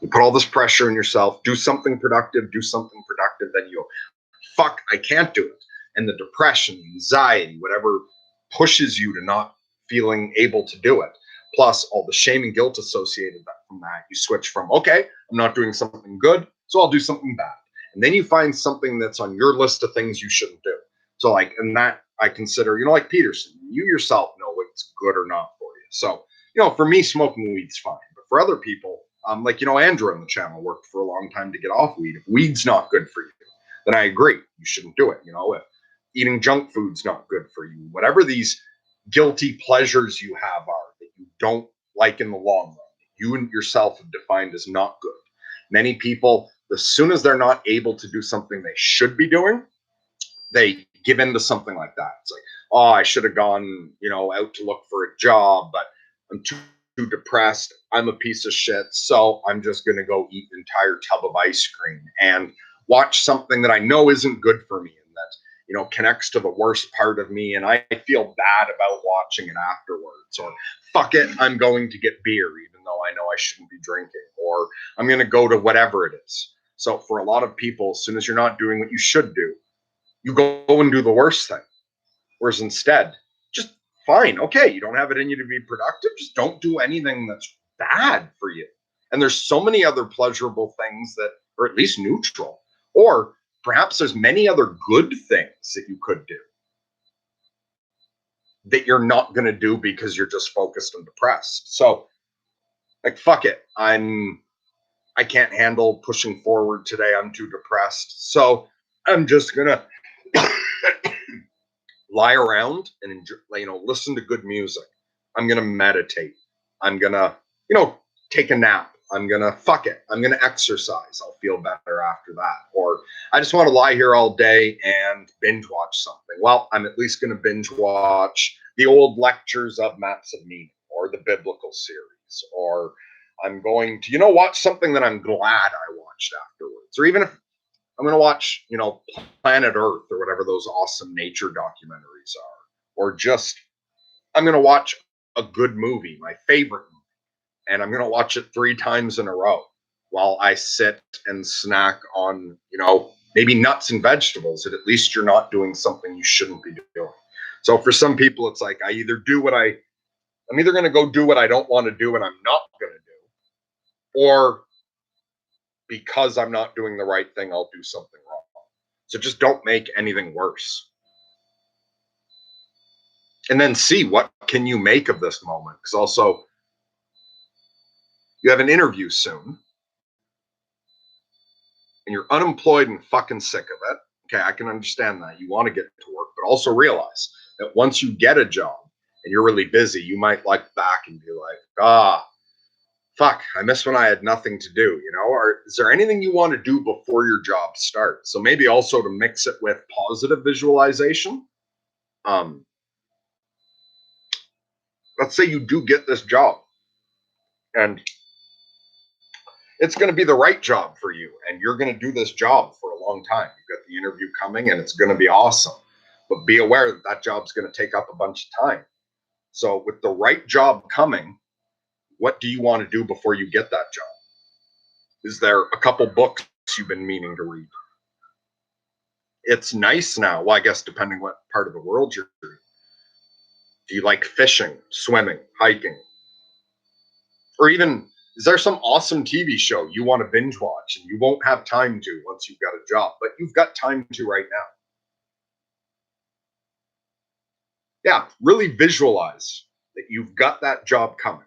You put all this pressure on yourself. Do something productive. Then you go, fuck, I can't do it. And the depression, anxiety, whatever pushes you to not feeling able to do it, plus all the shame and guilt associated from that, you switch from, okay, I'm not doing something good, so I'll do something bad. And then you find something that's on your list of things you shouldn't do. So like, and that I consider, like Peterson, you yourself know what's good or not for you. So, for me, smoking weed's fine. But for other people, Andrew on the channel worked for a long time to get off weed. If weed's not good for you, then I agree. You shouldn't do it. If eating junk food's not good for you, whatever these guilty pleasures you have are that you don't like in the long run, you and yourself have defined as not good. Many people, as soon as they're not able to do something they should be doing, they give in to something like that. It's like, oh, I should have gone, out to look for a job, but I'm too depressed. I'm a piece of shit. So I'm just going to go eat an entire tub of ice cream and watch something that I know isn't good for me and that, connects to the worst part of me. And I feel bad about watching it afterwards. Or fuck it, I'm going to get beer, even though I know I shouldn't be drinking. Or I'm going to go to whatever it is. So for a lot of people, as soon as you're not doing what you should do, you go and do the worst thing. Whereas instead, just fine, okay, you don't have it in you to be productive, just don't do anything that's bad for you. And there's so many other pleasurable things that are at least neutral. Or perhaps there's many other good things that you could do that you're not going to do because you're just focused and depressed. So, like, fuck it. I can't handle pushing forward today. I'm too depressed. So I'm just going to lie around and enjoy, listen to good music. I'm gonna meditate. I'm gonna, take a nap. I'm gonna fuck it. I'm gonna exercise. I'll feel better after that. Or I just want to lie here all day and binge watch something. Well, I'm at least gonna binge watch the old lectures of Maps of Meaning or the biblical series. Or I'm going to, watch something that I'm glad I watched afterwards. Or even if I'm going to watch, Planet Earth or whatever those awesome nature documentaries are. Or just, I'm going to watch a good movie, my favorite movie, and I'm going to watch it 3 times in a row while I sit and snack on, maybe nuts and vegetables. That at least you're not doing something you shouldn't be doing. So for some people, it's like I'm either going to go do what I don't want to do and I'm not going to do, or because I'm not doing the right thing, I'll do something wrong. So just don't make anything worse. And then see what can you make of this moment. Because also, You have an interview soon, and you're unemployed and fucking sick of it. Okay, I can understand that. You want to get to work, but also realize that once you get a job and you're really busy, you might look back and be like, fuck, I miss when I had nothing to do, Or is there anything you want to do before your job starts? So maybe also to mix it with positive visualization. Um, let's say you do get this job and it's going to be the right job for you and you're going to do this job for a long time. You've got the interview coming and it's going to be awesome. But be aware that that job's going to take up a bunch of time. So with the right job coming, what do you want to do before you get that job? Is there a couple books you've been meaning to read? It's nice now. Well, I guess depending what part of the world you're in. Do you like fishing, swimming, hiking? Or even, is there some awesome TV show you want to binge watch and you won't have time to once you've got a job, but you've got time to right now? Yeah, really visualize that you've got that job coming.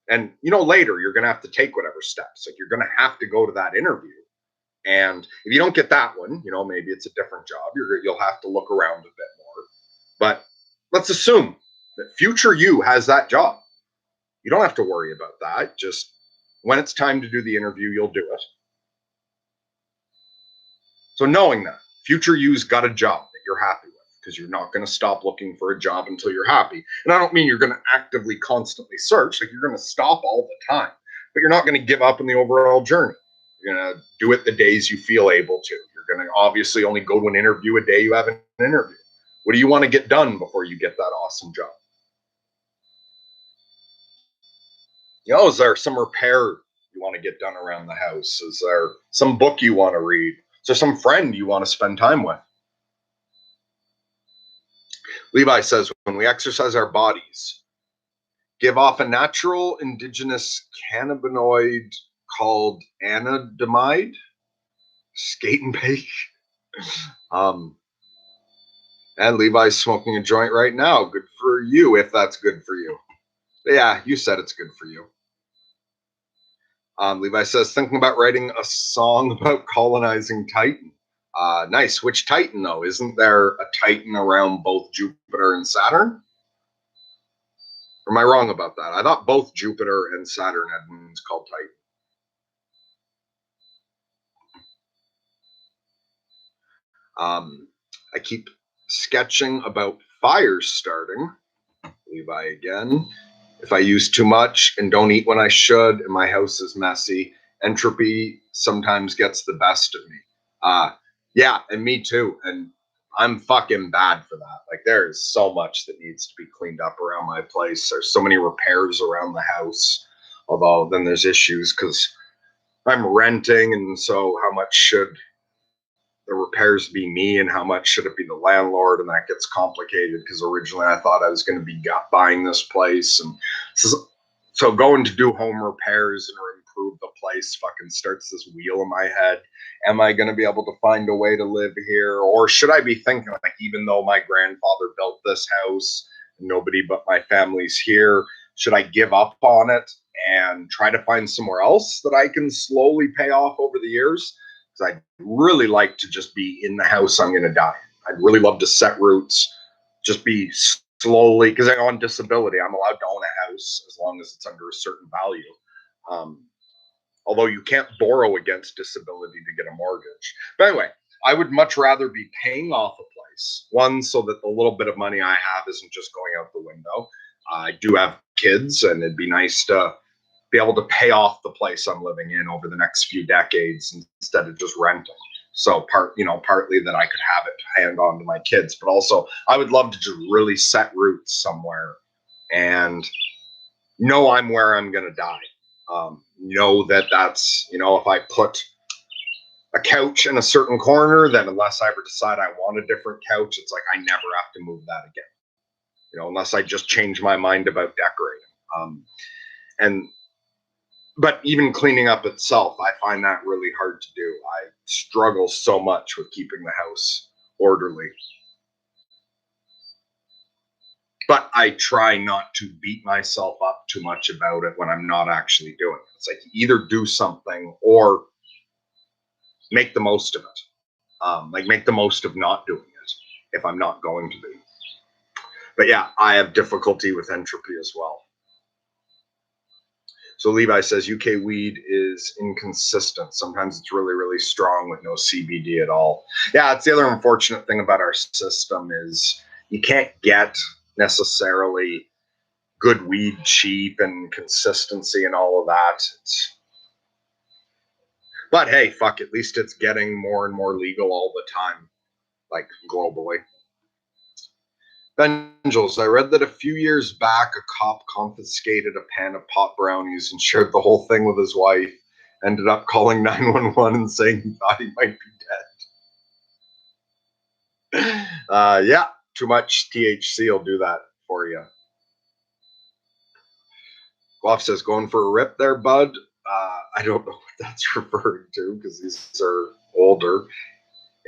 And later you're going to have to take whatever steps. Like you're going to have to go to that interview. And if you don't get that one, maybe it's a different job. You'll have to look around a bit more. But let's assume that future you has that job. You don't have to worry about that. Just when it's time to do the interview, you'll do it. So knowing that future you's got a job that you're happy with, because you're not going to stop looking for a job until you're happy. And I don't mean you're going to actively constantly search, like you're going to stop all the time, but you're not going to give up in the overall journey. You're going to do it the days you feel able to. You're going to obviously only go to an interview a day you have an interview. What do you want to get done before you get that awesome job? Is there some repair you want to get done around the house? Is there some book you want to read? Is there some friend you want to spend time with? Levi says, when we exercise our bodies, give off a natural indigenous cannabinoid called anandamide, skate and bake. And Levi's smoking a joint right now. Good for you, if that's good for you. Yeah, you said it's good for you. Levi says, thinking about writing a song about colonizing Titan. Nice. Which Titan, though? Isn't there a Titan around both Jupiter and Saturn? Or am I wrong about that? I thought both Jupiter and Saturn had moons called Titan. I keep sketching about fires starting. Levi again. If I use too much and don't eat when I should, and my house is messy, entropy sometimes gets the best of me. Yeah, and me too. And I'm fucking bad for that. Like there is so much that needs to be cleaned up around my place. There's so many repairs around the house. Although then there's issues because I'm renting, and so how much should the repairs be me and how much should it be the landlord? And that gets complicated because originally I thought I was going to be buying this place. And so going to do home repairs and improve the place fucking starts this wheel in my head. Am I going to be able to find a way to live here? Or should I be thinking, like, even though my grandfather built this house, nobody but my family's here, should I give up on it and try to find somewhere else that I can slowly pay off over the years? Because I'd really like to just be in the house I'm going to die. I'd really love to set roots, just be slowly, because I'm on disability. I'm allowed to own a house as long as it's under a certain value. Although you can't borrow against disability to get a mortgage. But anyway, I would much rather be paying off a place. One, so that the little bit of money I have isn't just going out the window. I do have kids, and it'd be nice to be able to pay off the place I'm living in over the next few decades instead of just renting. So partly that I could have it hand on to my kids, but also I would love to just really set roots somewhere and know I'm where I'm going to die. Know that's, if I put a couch in a certain corner, then unless I ever decide I want a different couch, it's like I never have to move that again. Unless I just change my mind about decorating. But even cleaning up itself, I find that really hard to do. I struggle so much with keeping the house orderly. But I try not to beat myself up too much about it when I'm not actually doing it. It's like either do something or make the most of it. Like make the most of not doing it if I'm not going to be. But yeah, I have difficulty with entropy as well. So Levi says UK weed is inconsistent. Sometimes it's really, really strong with no CBD at all. Yeah, it's the other unfortunate thing about our system is you can't get necessarily good weed cheap and consistency and all of that. But hey, fuck, at least it's getting more and more legal all the time, like globally. Benjels, I read that a few years back a cop confiscated a pan of pot brownies and shared the whole thing with his wife. Ended up calling 911 and saying he thought he might be dead. Yeah, too much THC will do that for you. Goff says, going for a rip there, bud. I don't know what that's referring to because these are older.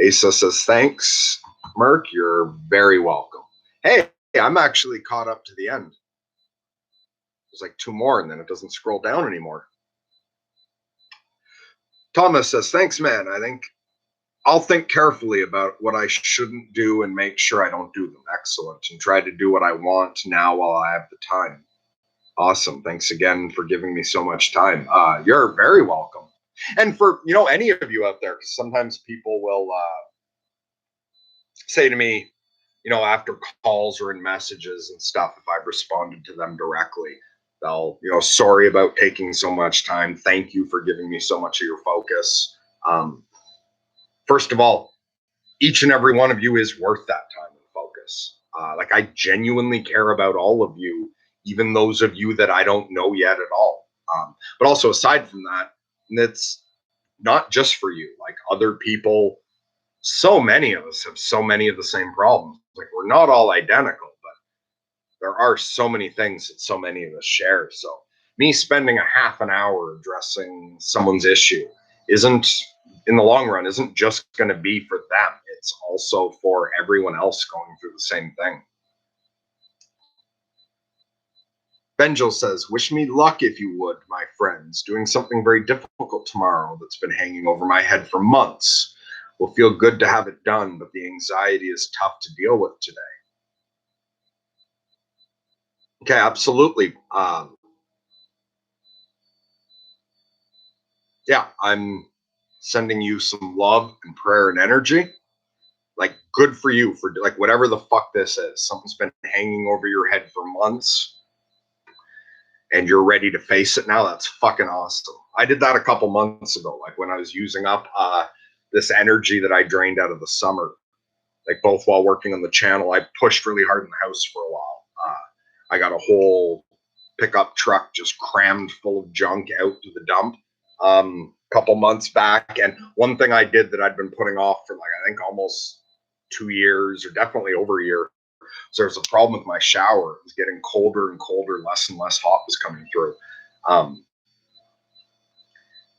Asa says, thanks, Merc. You're very welcome. Hey, I'm actually caught up to the end. There's like two more, and then it doesn't scroll down anymore. Thomas says, thanks, man. I'll think carefully about what I shouldn't do and make sure I don't do them. Excellent. And try to do what I want now while I have the time. Awesome. Thanks again for giving me so much time. You're very welcome. And for, any of you out there, because sometimes people will say to me, after calls or in messages and stuff, if I've responded to them directly, they'll, sorry about taking so much time. Thank you for giving me so much of your focus. First of all, each and every one of you is worth that time and focus. Like I genuinely care about all of you, even those of you that I don't know yet at all. But also aside from that, it's not just for you, like other people. So many of us have so many of the same problems. Like we're not all identical, but there are so many things that so many of us share. So me spending a half an hour addressing someone's issue isn't, in the long run, isn't just going to be for them. It's also for everyone else going through the same thing. Benjel says, wish me luck if you would, my friends. Doing something very difficult tomorrow that's been hanging over my head for months. Will feel good to have it done, but the anxiety is tough to deal with today. Okay, absolutely. Yeah, I'm sending you some love and prayer and energy. Like, good for you for like whatever the fuck this is. Something's been hanging over your head for months, and you're ready to face it now. That's fucking awesome. I did that a couple months ago, like when I was using up this energy that I drained out of the summer. Like both while working on the channel, I pushed really hard in the house for a while. I got a whole pickup truck just crammed full of junk out to the dump couple months back. And one thing I did that I'd been putting off for like, I think almost 2 years or definitely over a year. So there's a problem with my shower. It was getting colder and colder, less and less hot was coming through.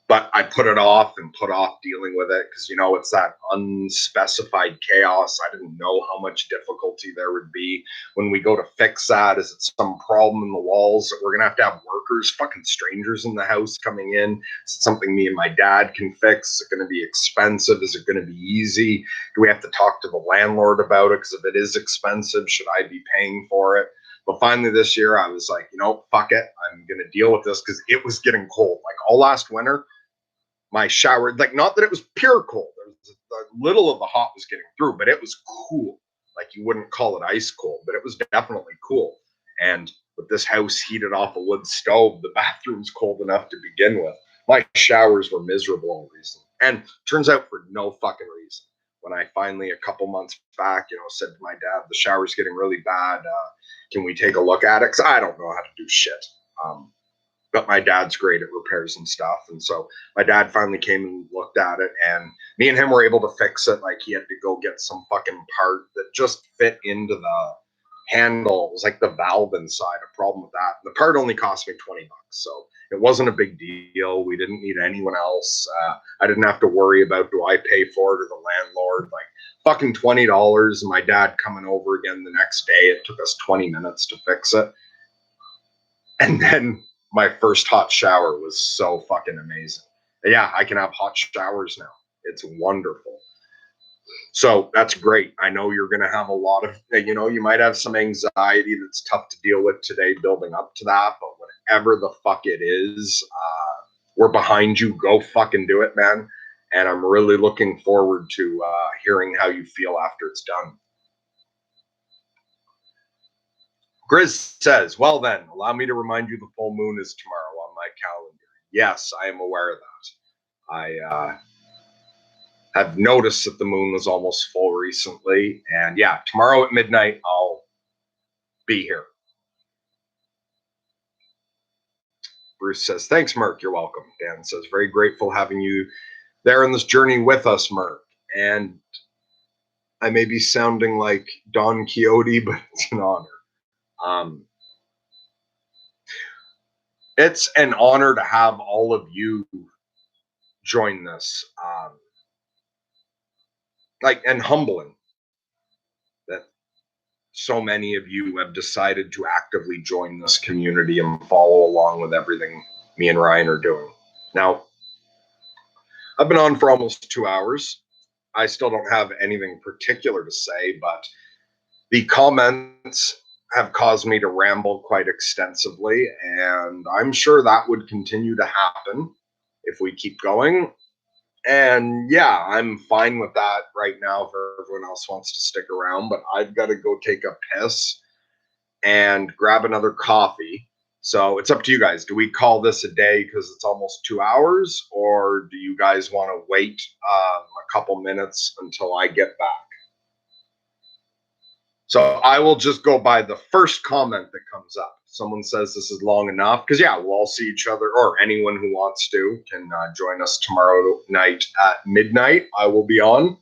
But I put it off and put off dealing with it because, it's that unspecified chaos. I didn't know how much difficulty there would be when we go to fix that. Is it some problem in the walls that we're going to have workers, fucking strangers in the house coming in? Is it something me and my dad can fix? Is it going to be expensive? Is it going to be easy? Do we have to talk to the landlord about it? Because if it is expensive, should I be paying for it? But finally this year, I was like, fuck it. I'm going to deal with this because it was getting cold. Like all last winter, my shower, like not that it was pure cold. There was a little of the hot was getting through, but it was cool. Like you wouldn't call it ice cold, but it was definitely cool. And with this house heated off a wood stove, the bathroom's cold enough to begin with. My showers were miserable all reason. And turns out for no fucking reason. When I finally, a couple months back, said to my dad, the shower's getting really bad. Can we take a look at it? Because I don't know how to do shit. But my dad's great at repairs and stuff. And so my dad finally came and looked at it, and me and him were able to fix it. Like he had to go get some fucking part that just fit into the handle. It was like the valve inside, a problem with that. The part only cost me $20. So it wasn't a big deal. We didn't need anyone else. I didn't have to worry about, do I pay for it or the landlord? Like fucking $20. My dad coming over again the next day. It took us 20 minutes to fix it. And then my first hot shower was so fucking amazing. Yeah, I can have hot showers now. It's wonderful. So that's great. I know you're going to have a lot of, you might have some anxiety that's tough to deal with today building up to that, but whatever the fuck it is, we're behind you. Go fucking do it, man. And I'm really looking forward to hearing how you feel after it's done. Grizz says, well then, allow me to remind you the full moon is tomorrow on my calendar. Yes, I am aware of that. I have noticed that the moon was almost full recently. And yeah, tomorrow at midnight, I'll be here. Bruce says, thanks, Merc. You're welcome. Dan says, very grateful having you there on this journey with us, Merc. And I may be sounding like Don Quixote, but it's an honor. It's an honor to have all of you join this. And humbling that so many of you have decided to actively join this community and follow along with everything me and Ryan are doing. Now, I've been on for almost 2 hours. I still don't have anything particular to say, but the comments have caused me to ramble quite extensively, and I'm sure that would continue to happen if we keep going. And yeah, I'm fine with that right now if everyone else wants to stick around, but I've got to go take a piss and grab another coffee. So it's up to you guys. Do we call this a day because it's almost 2 hours, or do you guys want to wait a couple minutes until I get back? So I will just go by the first comment that comes up. Someone says this is long enough because yeah, we'll all see each other, or anyone who wants to can join us tomorrow night at midnight. I will be on.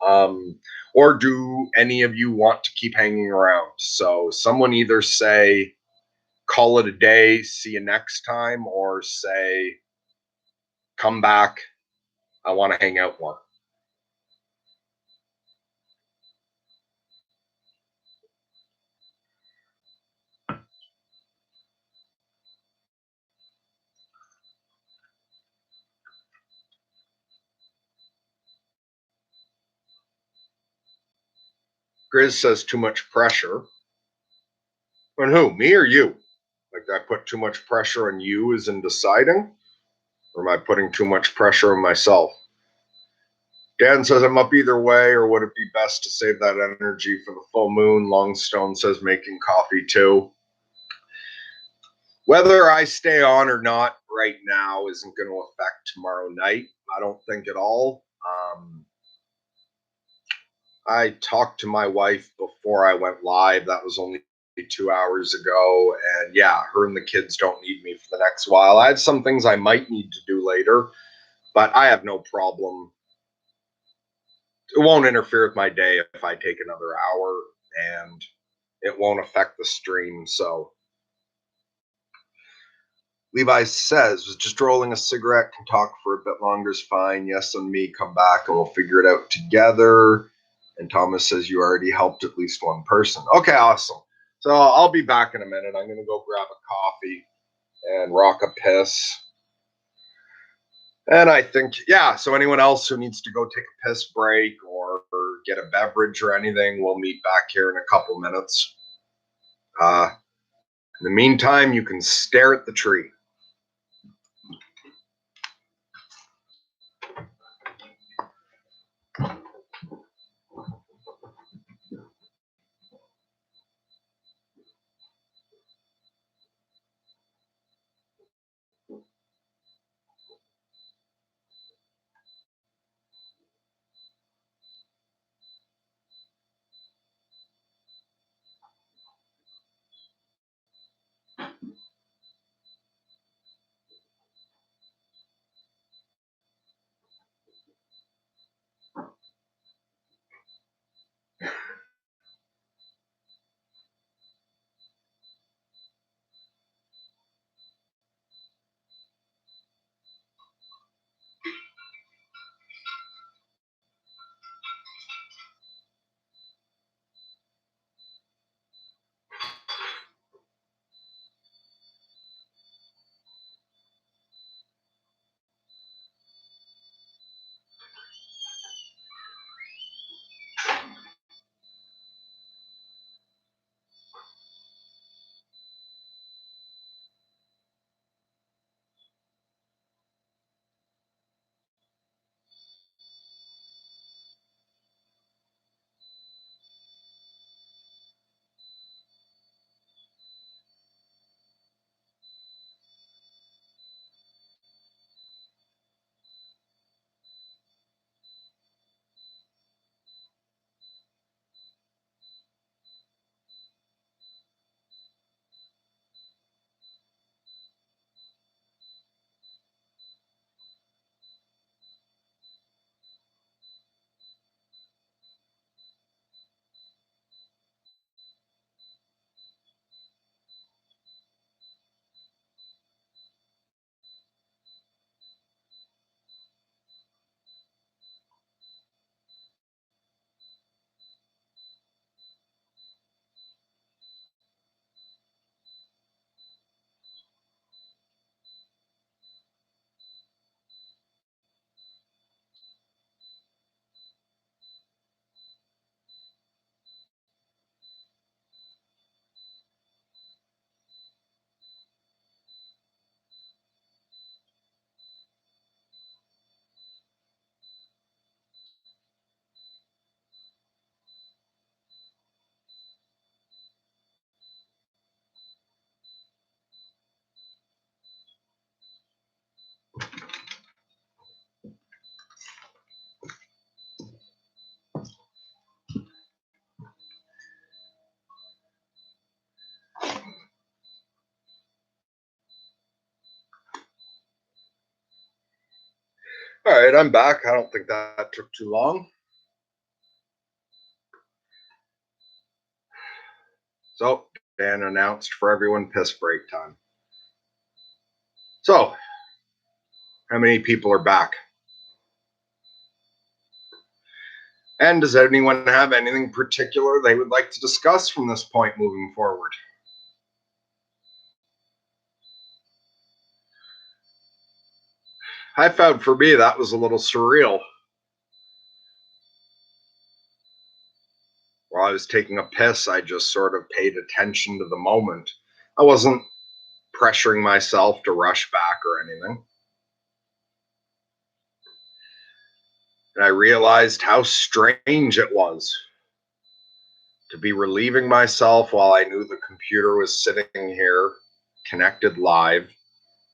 Or do any of you want to keep hanging around? So someone either say, call it a day, see you next time, or say, come back, I want to hang out more. Grizz says too much pressure. On who? Me or you? Like I put too much pressure on you as in deciding? Or am I putting too much pressure on myself? Dan says I'm up either way, or would it be best to save that energy for the full moon? Longstone says making coffee too. Whether I stay on or not right now isn't going to affect tomorrow night. I don't think at all. I talked to my wife before I went live. That was only 2 hours ago. And yeah, her and the kids don't need me for the next while. I have some things I might need to do later, but I have no problem. It won't interfere with my day if I take another hour, and it won't affect the stream. So Levi says, was just rolling a cigarette, can talk for a bit longer is fine. Yes, on me, come back and we'll figure it out together. And Thomas says, you already helped at least one person. Okay, awesome. So I'll be back in a minute. I'm going to go grab a coffee and rock a piss. And I think, yeah, so anyone else who needs to go take a piss break or get a beverage or anything, we'll meet back here in a couple minutes. In the meantime, you can stare at the tree. All right, I'm back. I don't think that took too long. So, Dan announced for everyone piss break time. So, how many people are back? And does anyone have anything particular they would like to discuss from this point moving forward? I found for me that was a little surreal. While I was taking a piss, I just sort of paid attention to the moment. I wasn't pressuring myself to rush back or anything. And I realized how strange it was to be relieving myself while I knew the computer was sitting here, connected live,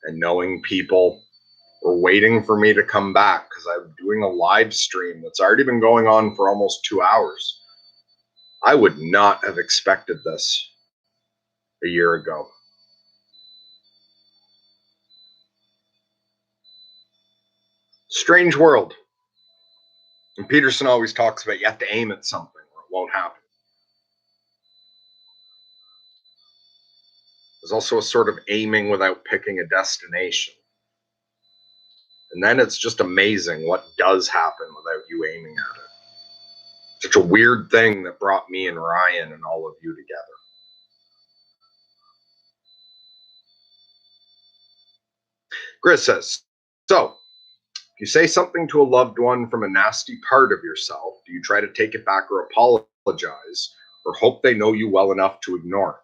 and knowing people were waiting for me to come back because I'm doing a live stream that's already been going on for almost 2 hours. I would not have expected this a year ago. Strange world. And Peterson always talks about you have to aim at something or it won't happen. There's also a sort of aiming without picking a destination. And then it's just amazing what does happen without you aiming at it. Such a weird thing that brought me and Ryan and all of you together. Chris says, so if you say something to a loved one from a nasty part of yourself, do you try to take it back or apologize or hope they know you well enough to ignore it?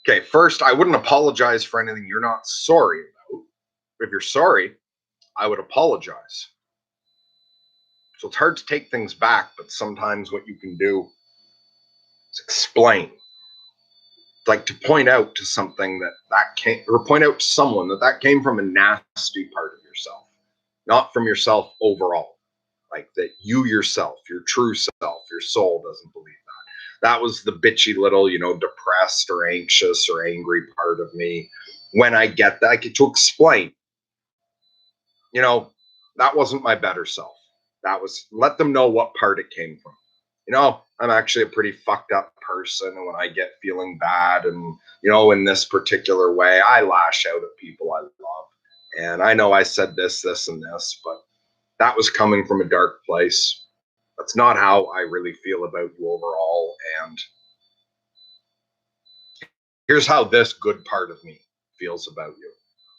Okay, first, I wouldn't apologize for anything you're not sorry about. If you're sorry, I would apologize. So it's hard to take things back, but sometimes what you can do is explain. Like to point out to something that came, or point out to someone that came from a nasty part of yourself, not from yourself overall. Like that you yourself, your true self, your soul doesn't believe that. That was the bitchy little, depressed or anxious or angry part of me. When I get that, I get to explain, you know, that wasn't my better self. That was, let them know what part it came from. I'm actually a pretty fucked up person. And when I get feeling bad and, in this particular way, I lash out at people I love. And I know I said this, and this, but that was coming from a dark place. That's not how I really feel about you overall. And here's how this good part of me feels about you.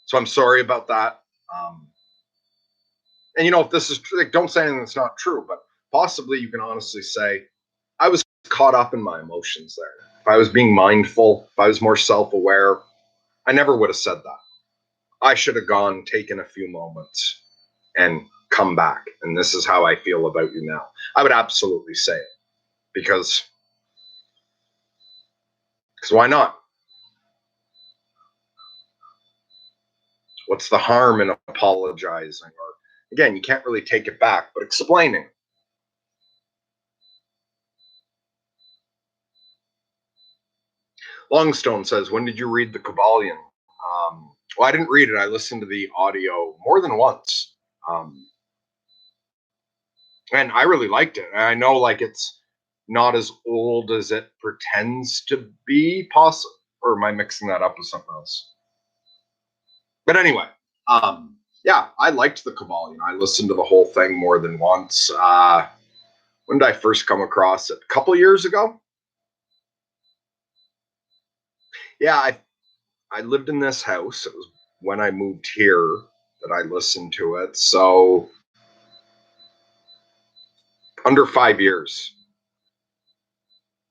So I'm sorry about that. Um, and if this is true, like, don't say anything that's not true, but possibly you can honestly say, I was caught up in my emotions there. If I was being mindful, if I was more self aware, I never would have said that. I should have gone, taken a few moments, and come back. And this is how I feel about you now. I would absolutely say it because why not? What's the harm in apologizing? Or again, you can't really take it back, but explaining. Longstone says, when did you read the Kabbalion? Well, I didn't read it. I listened to the audio more than once. And I really liked it. And I know like it's not as old as it pretends to be, possible. Or am I mixing that up with something else? But anyway, yeah, I liked the Kabbalion. I listened to the whole thing more than once. When did I first come across it? A couple years ago. Yeah, I lived in this house. It was when I moved here that I listened to it. So under 5 years.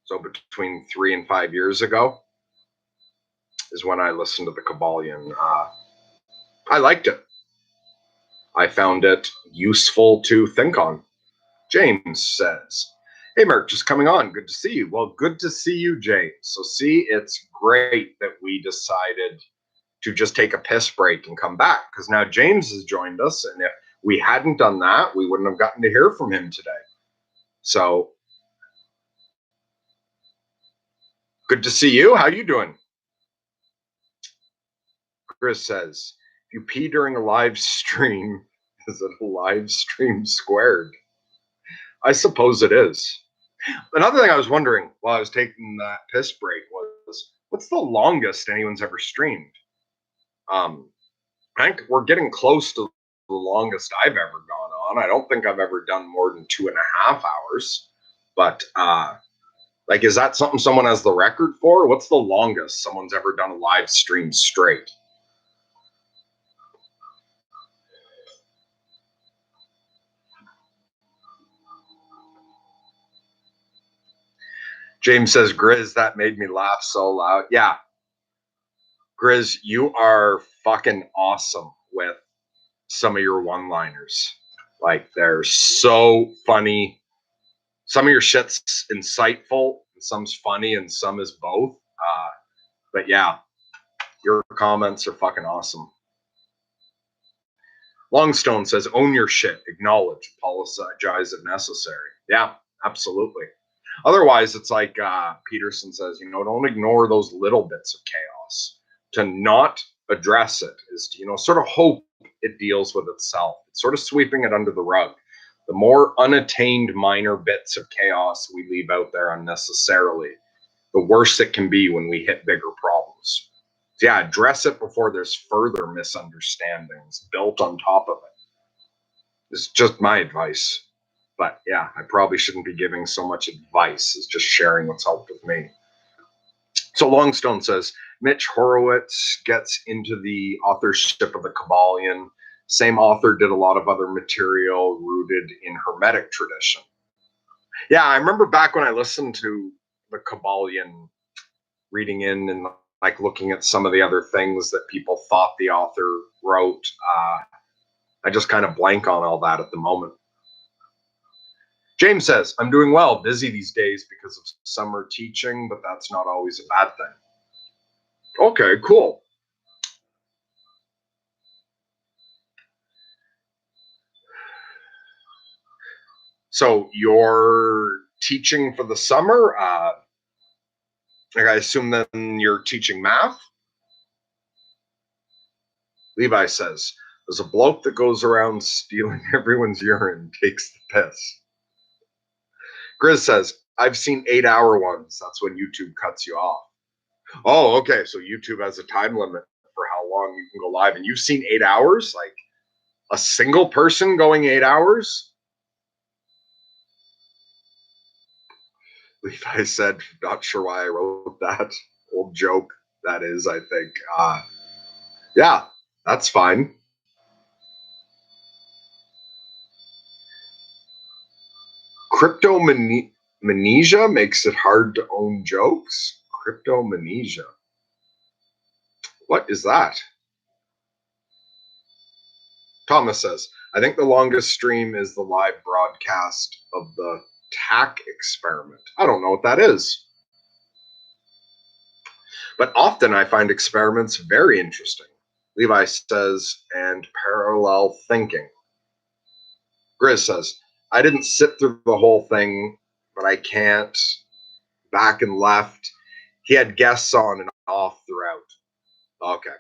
So between 3 and 5 years ago is when I listened to the Kabbalion. I liked it. I found it useful to think on. James says, hey, Mark, just coming on. Good to see you. Well, good to see you, James. So, see, it's great that we decided to just take a piss break and come back because now James has joined us. And if we hadn't done that, we wouldn't have gotten to hear from him today. So, Good to see you. How you doing? Chris says, if you pee during a live stream, is it a live stream squared? I suppose it is. Another thing I was wondering while I was taking that piss break was, what's the longest anyone's ever streamed? Um, I think we're getting close to the longest I've ever gone on. I don't think I've ever done more than 2.5 hours. But like, is that something someone has the record for? What's the longest someone's ever done a live stream straight? James says, Grizz, that made me laugh so loud. Yeah, Grizz, you are fucking awesome with some of your one-liners. Like, they're so funny. Some of your shit's insightful, some's funny, and some is both. But yeah, your comments are fucking awesome. Longstone says, own your shit, acknowledge, apologize if necessary. Yeah, absolutely. Otherwise, it's like Peterson says, don't ignore those little bits of chaos. To not address it is to, sort of hope it deals with itself. It's sort of sweeping it under the rug. The more unattained minor bits of chaos we leave out there unnecessarily, the worse it can be when we hit bigger problems. So yeah, address it before there's further misunderstandings built on top of it. It's just my advice. But yeah, I probably shouldn't be giving so much advice as just sharing what's helped with me. So Longstone says, Mitch Horowitz gets into the authorship of the Kabbalion. Same author did a lot of other material rooted in Hermetic tradition. Yeah, I remember back when I listened to the Kabbalion, reading in and like looking at some of the other things that people thought the author wrote. I just kind of blank on all that at the moment. James says, I'm doing well, busy these days because of summer teaching, but that's not always a bad thing. Okay, cool. So you're teaching for the summer? Like, I assume then you're teaching math? Levi says, there's a bloke that goes around stealing everyone's urine, takes the piss. Grizz says, I've seen 8-hour ones. That's when YouTube cuts you off. Oh, okay. So YouTube has a time limit for how long you can go live. And you've seen 8 hours? Like a single person going 8 hours? Levi said, not sure why I wrote that. Old joke, that is, I think. Yeah, that's fine. Cryptomnesia makes it hard to own jokes? Cryptomnesia. What is that? Thomas says, I think the longest stream is the live broadcast of the TAC experiment. I don't know what that is. But often I find experiments very interesting. Levi says, and parallel thinking. Grizz says, I didn't sit through the whole thing, but I can't. Back and left. He had guests on and off throughout. Okay.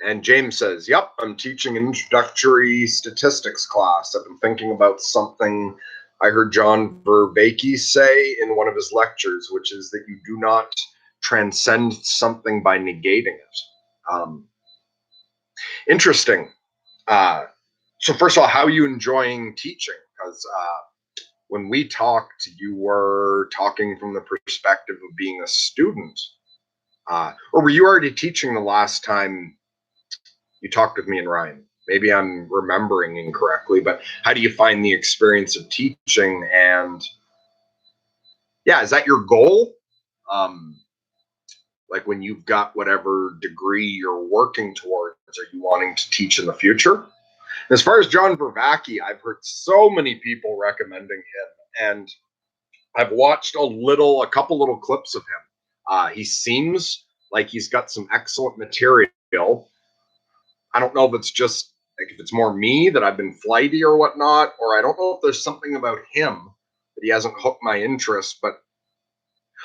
And James says, yep, I'm teaching an introductory statistics class. I've been thinking about something I heard John Vervaeke say in one of his lectures, which is that you do not transcend something by negating it. Interesting. So first of all, how are you enjoying teaching? Because when we talked, you were talking from the perspective of being a student. Or were you already teaching the last time you talked with me and Ryan? Maybe I'm remembering incorrectly, but how do you find the experience of teaching? And yeah, is that your goal? Like when you've got whatever degree you're working towards, are you wanting to teach in the future? As far as John Vervaeke, I've heard so many people recommending him, and I've watched a couple little clips of him. He seems like he's got some excellent material. I don't know if it's just like if it's more me that I've been flighty or whatnot, or I don't know if there's something about him that he hasn't hooked my interest. But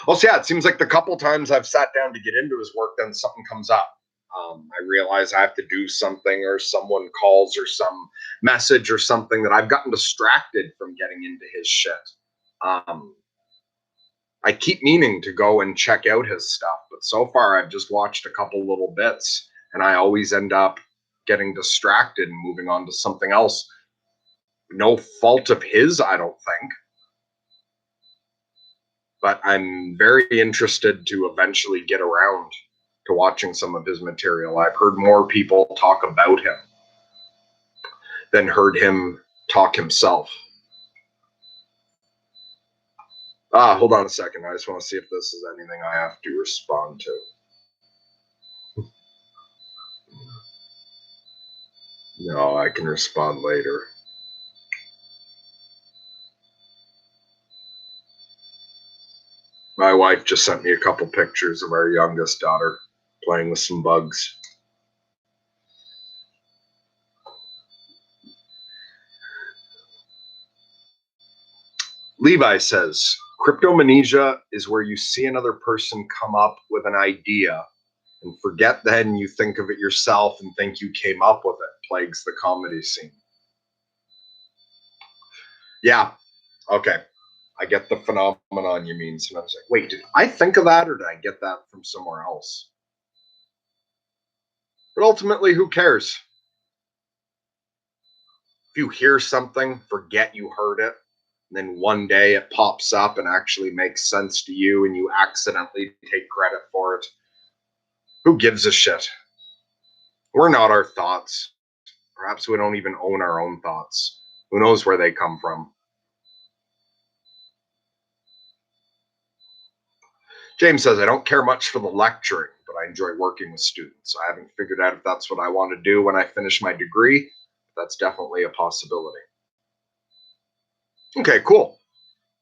Well, so yeah, it seems like the couple times I've sat down to get into his work, then something comes up. I realize I have to do something, or someone calls, or some message, or something that I've gotten distracted from getting into his shit. Um, I keep meaning to go and check out his stuff, but so far I've just watched a couple little bits, and I always end up getting distracted and moving on to something else. No fault of his, I don't think, but I'm very interested to eventually get around to watching some of his material. I've heard more people talk about him than heard him talk himself. Hold on a second. I just want to see if this is anything I have to respond to. No, I can respond later. My wife just sent me a couple pictures of our youngest daughter playing with some bugs. Levi says, cryptomnesia is where you see another person come up with an idea and forget then you think of it yourself and think you came up with it, plagues the comedy scene. Yeah, okay. I get the phenomenon you mean. Sometimes like, wait, did I think of that or did I get that from somewhere else? But ultimately, who cares? If you hear something, forget you heard it, and then one day it pops up and actually makes sense to you and you accidentally take credit for it. Who gives a shit? We're not our thoughts. Perhaps we don't even own our own thoughts. Who knows where they come from? James says, I don't care much for the lecturing, but I enjoy working with students. I haven't figured out if that's what I want to do when I finish my degree. That's definitely a possibility. Okay, cool.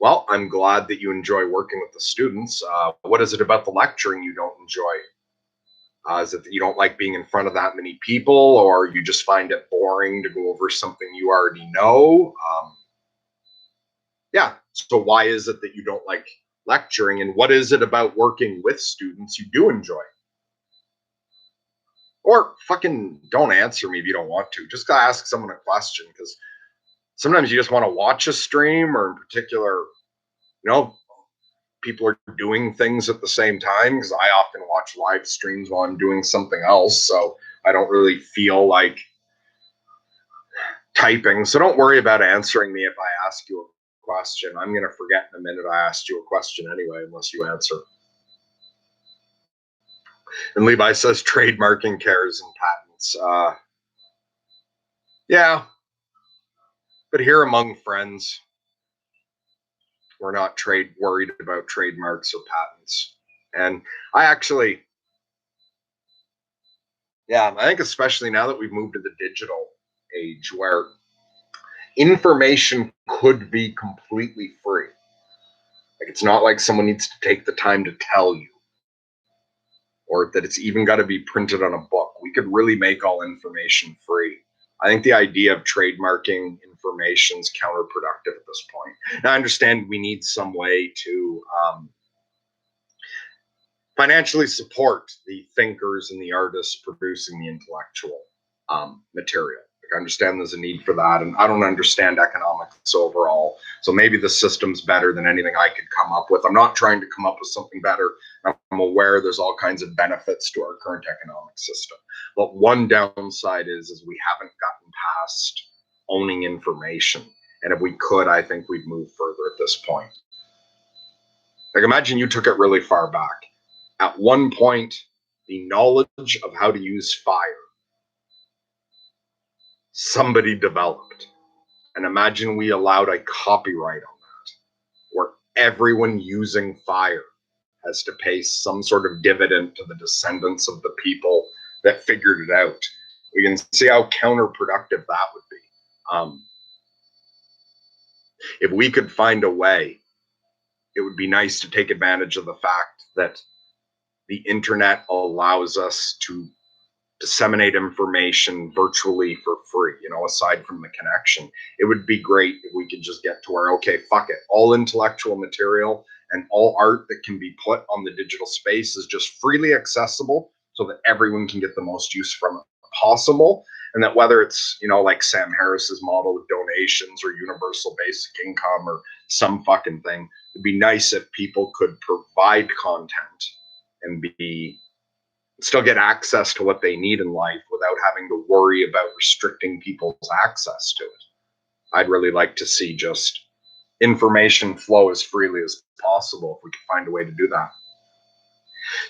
Well, I'm glad that you enjoy working with the students. What is it about the lecturing you don't enjoy? Is it that you don't like being in front of that many people, or you just find it boring to go over something you already know? Yeah. So why is it that you don't like lecturing, and what is it about working with students you do enjoy? Or fucking don't answer me if you don't want to. Just gotta ask someone a question, because sometimes you just want to watch a stream, or in particular, you know, people are doing things at the same time, because I often watch live streams while I'm doing something else. So I don't really feel like typing. So don't worry about answering me if I ask you a question. I'm going to forget in a minute I asked you a question anyway, unless you answer. And Levi says trademarking cares and patents. Yeah, but here among friends, we're not trade worried about trademarks or patents. And I actually, yeah, I think especially now that we've moved to the digital age where information could be completely free. Like it's not like someone needs to take the time to tell you, or that it's even got to be printed on a book. We could really make all information free. I think the idea of trademarking information is counterproductive at this point. Now, I understand we need some way to financially support the thinkers and the artists producing the intellectual material. Like, I understand there's a need for that, and I don't understand economics overall. So maybe the system's better than anything I could come up with. I'm not trying to come up with something better. I'm aware there's all kinds of benefits to our current economic system. But one downside is we haven't gotten past owning information. And if we could, I think we'd move further at this point. Like imagine you took it really far back. At one point, the knowledge of how to use fire, somebody developed. And imagine we allowed a copyright on that, where everyone using fire has to pay some sort of dividend to the descendants of the people that figured it out. We can see how counterproductive that would be. If we could find a way, it would be nice to take advantage of the fact that the internet allows us to disseminate information virtually for free, aside from the connection. It would be great if we could just get to where, okay, fuck it, all intellectual material and all art that can be put on the digital space is just freely accessible so that everyone can get the most use from it possible. And that whether it's, like Sam Harris's model of donations or universal basic income or some fucking thing, it'd be nice if people could provide content and still get access to what they need in life without having to worry about restricting people's access to it. I'd really like to see just information flow as freely as possible if we could find a way to do that.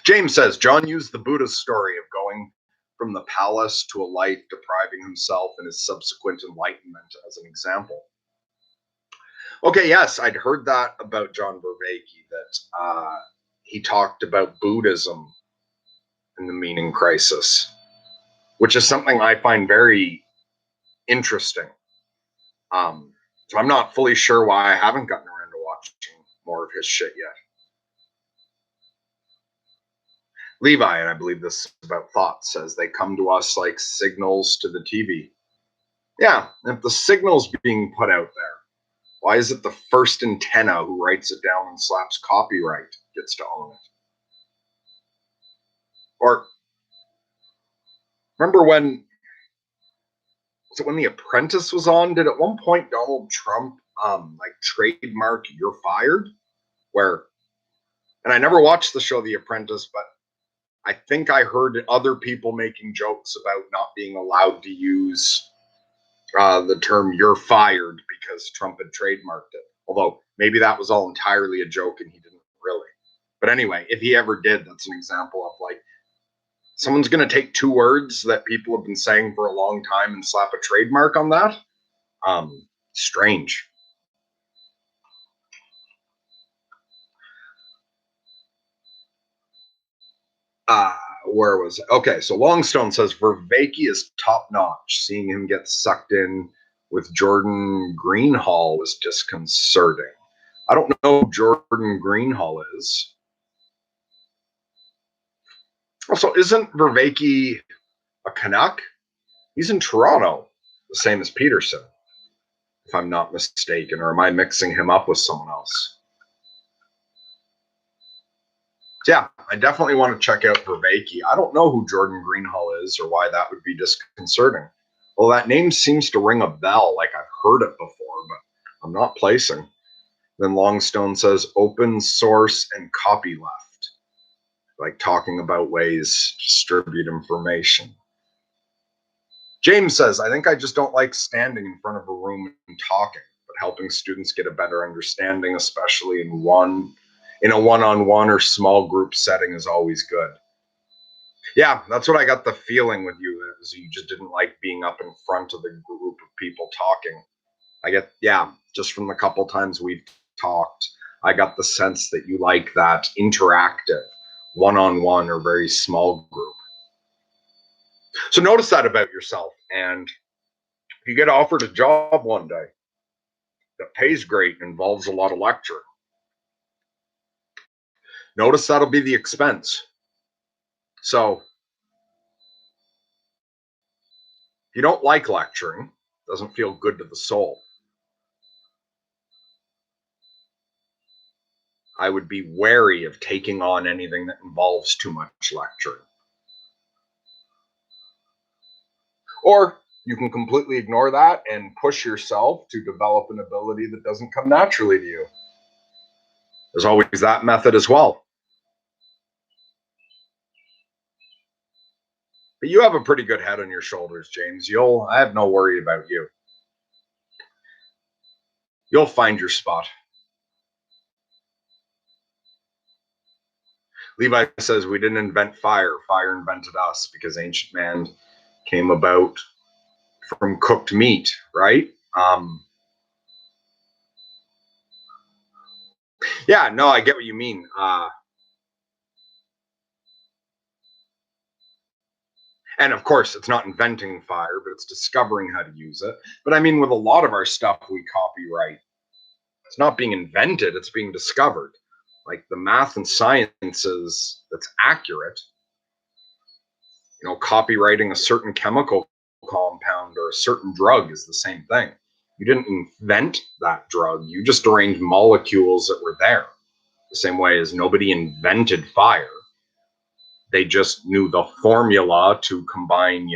James says, John used the Buddha's story of going from the palace to a life, depriving himself and his subsequent enlightenment as an example. Okay, yes, I'd heard that about John Vervaeke, that he talked about Buddhism in the meaning crisis, which is something I find very interesting. So I'm not fully sure why I haven't gotten around to watching more of his shit yet. Levi, and I believe this is about thoughts, says they come to us like signals to the TV. Yeah, if the signal's being put out there, why is it the first antenna who writes it down and slaps copyright gets to own it? Or remember when The Apprentice was on? Did at one point Donald Trump trademark "You're fired"? And I never watched the show The Apprentice, but I think I heard other people making jokes about not being allowed to use the term "you're fired" because Trump had trademarked it. Although maybe that was all entirely a joke and he didn't really. But anyway, if he ever did, that's an example of someone's going to take two words that people have been saying for a long time and slap a trademark on that. Strange. Where was it? Okay, so Longstone says Vervaeke is top notch. Seeing him get sucked in with Jordan Greenhall was disconcerting. I don't know who Jordan Greenhall is. Also, isn't Vervaeke a Canuck? He's in Toronto, the same as Peterson, if I'm not mistaken, or am I mixing him up with someone else? Yeah, I definitely want to check out Vervaeke. I don't know who Jordan Greenhall is or why that would be disconcerting. Well, that name seems to ring a bell, like I've heard it before, but I'm not placing. Then Longstone says open source and copyleft, like talking about ways to distribute information. James says, I think I just don't like standing in front of a room and talking, but helping students get a better understanding, especially in a one-on-one or small group setting, is always good. Yeah, that's what I got the feeling with you, is you just didn't like being up in front of the group of people talking. Just from the couple times we've talked, I got the sense that you like that interactive, one-on-one or very small group. So notice that about yourself, and if you get offered a job one day that pays great and involves a lot of lecturing, notice that'll be the expense. So if you don't like lecturing, it doesn't feel good to the soul, I would be wary of taking on anything that involves too much lecturing. Or you can completely ignore that and push yourself to develop an ability that doesn't come naturally to you. There's always that method as well. But you have a pretty good head on your shoulders, James. I have no worry about you. You'll find your spot. Levi says we didn't invent fire. Fire invented us because ancient man came about from cooked meat, right? Yeah, no, I get what you mean. And of course, it's not inventing fire, but it's discovering how to use it. But I mean, with a lot of our stuff we copyright, it's not being invented, it's being discovered. Like the math and sciences that's accurate, copywriting a certain chemical compound or a certain drug is the same thing. You didn't invent that drug, you just arranged molecules that were there. The same way as nobody invented fire. They just knew the formula to combine,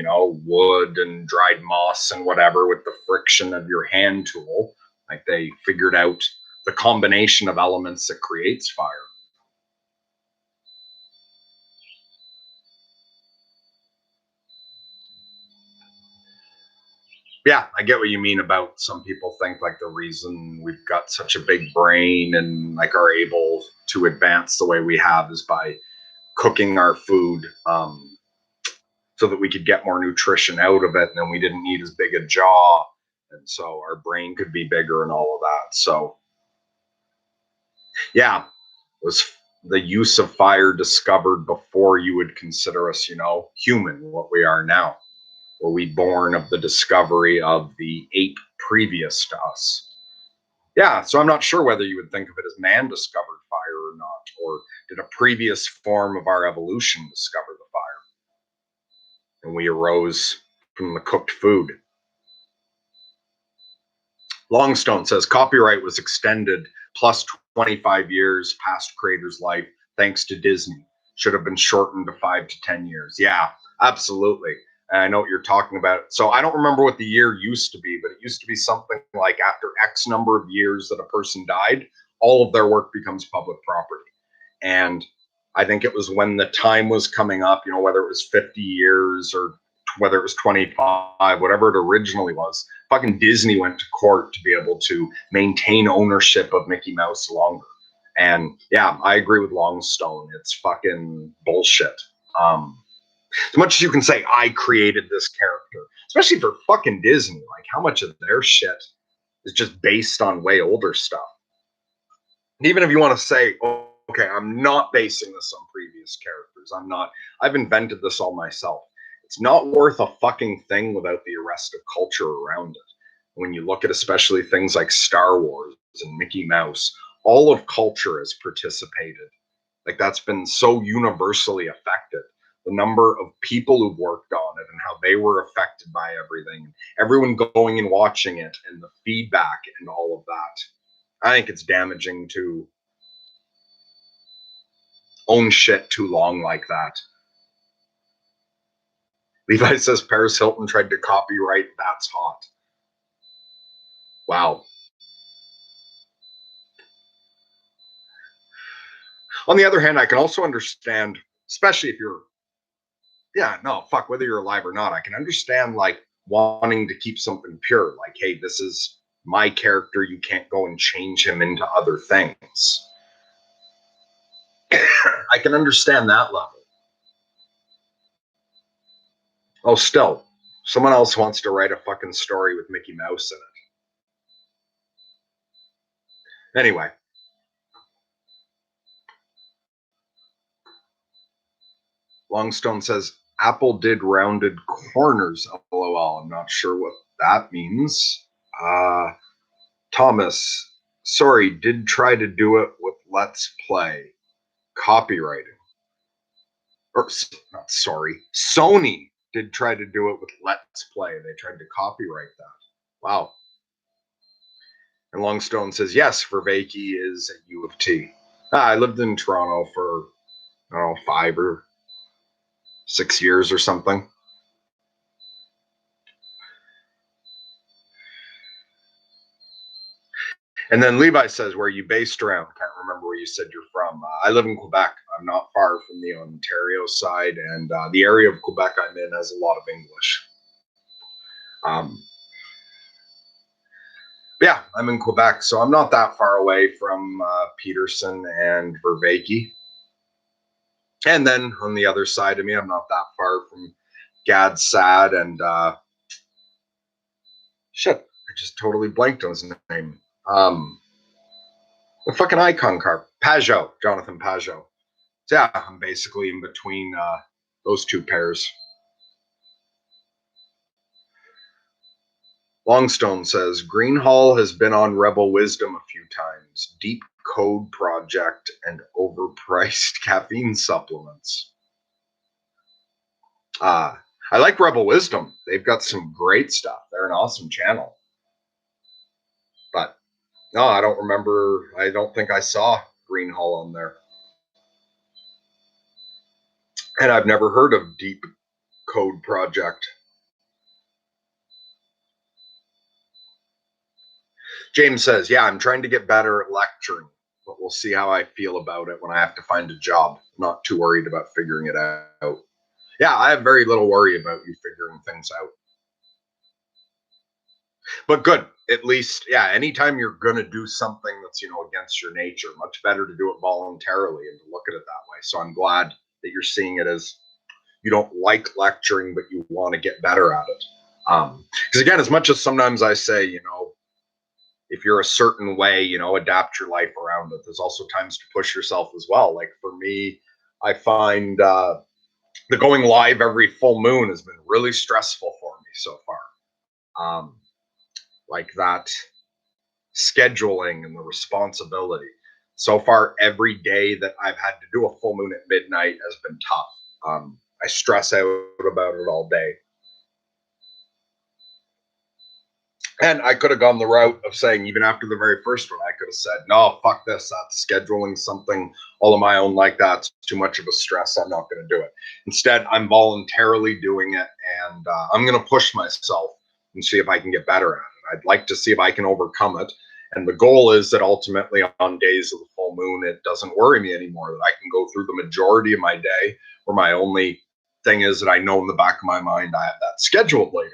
wood and dried moss and whatever with the friction of your hand tool. Like they figured out the combination of elements that creates fire. Yeah, I get what you mean about some people think like the reason we've got such a big brain and like are able to advance the way we have is by cooking our food so that we could get more nutrition out of it, and then we didn't need as big a jaw, and so our brain could be bigger and all of that. So yeah, was the use of fire discovered before you would consider us, human, what we are now? Were we born of the discovery of the ape previous to us? Yeah, so I'm not sure whether you would think of it as man discovered fire or not, or did a previous form of our evolution discover the fire? And we arose from the cooked food. Longstone says copyright was extended plus 25 years past creator's life thanks to Disney. Should have been shortened to 5 to 10 years. Yeah, absolutely. And I know what you're talking about. So I don't remember what the year used to be, but it used to be something like after X number of years that a person died, all of their work becomes public property. And I think it was when the time was coming up, whether it was 50 years or whether it was 25, whatever it originally was, fucking Disney went to court to be able to maintain ownership of Mickey Mouse longer. And yeah, I agree with Longstone. It's fucking bullshit. As much as you can say, I created this character, especially for fucking Disney, like how much of their shit is just based on way older stuff. And even if you want to say, oh, okay, I'm not basing this on previous characters. I've invented this all myself. It's not worth a fucking thing without the arrest of culture around it. When you look at especially things like Star Wars and Mickey Mouse, all of culture has participated. Like that's been so universally affected. The number of people who've worked on it and how they were affected by everything, everyone going and watching it and the feedback and all of that. I think it's damaging to own shit too long like that. Levi says Paris Hilton tried to copyright That's Hot. Wow. On the other hand, I can also understand, especially if you're, yeah, no, fuck, whether you're alive or not, I can understand like wanting to keep something pure. Like, hey, this is my character. You can't go and change him into other things. I can understand that level. Oh, still, someone else wants to write a fucking story with Mickey Mouse in it. Anyway. Longstone says, Apple did rounded corners, lol. I'm not sure what that means. Thomas, sorry, did try to do it with Let's Play. Copywriting. Or, not sorry, Sony did try to do it with Let's Play. They tried to copyright that. Wow. And Longstone says, yes, Vervaeke is at U of T. I lived in Toronto for, I don't know, 5 or 6 years or something. And then Levi says, where are you based around? Can't remember where you said you're from. I live in Quebec. I'm not far from the Ontario side, and the area of Quebec I'm in has a lot of English. Yeah, I'm in Quebec, so I'm not that far away from Peterson and Vervaeke. And then on the other side of me, I'm not that far from Gadsad and shit, I just totally blanked on his name. The fucking icon car, Pajot, Jonathan Pajot. So yeah, I'm basically in between those two pairs. Longstone says Greenhall has been on Rebel Wisdom a few times. Deep Code Project and overpriced caffeine supplements. I like Rebel Wisdom. They've got some great stuff. They're an awesome channel. But no, I don't remember. I don't think I saw Green Hall on there. And I've never heard of Deep Code Project. James says, yeah, I'm trying to get better at lecturing, but we'll see how I feel about it when I have to find a job. Not too worried about figuring it out. Yeah, I have very little worry about you figuring things out. But good, at least, yeah, anytime you're going to do something that's, against your nature, much better to do it voluntarily and to look at it that way. So I'm glad that you're seeing it as you don't like lecturing, but you want to get better at it. Because again, as much as sometimes I say, if you're a certain way, adapt your life around it. There's also times to push yourself as well. Like for me, I find the going live every full moon has been really stressful for me so far. Like that scheduling and the responsibility. So far, every day that I've had to do a full moon at midnight has been tough. I stress out about it all day. And I could have gone the route of saying, even after the very first one, I could have said, no, fuck this. That's scheduling something all of my own like that's too much of a stress. I'm not going to do it. Instead, I'm voluntarily doing it, and I'm going to push myself and see if I can get better at it. I'd like to see if I can overcome it. And the goal is that ultimately on days of the full moon, it doesn't worry me anymore, that I can go through the majority of my day where my only thing is that I know in the back of my mind I have that scheduled later.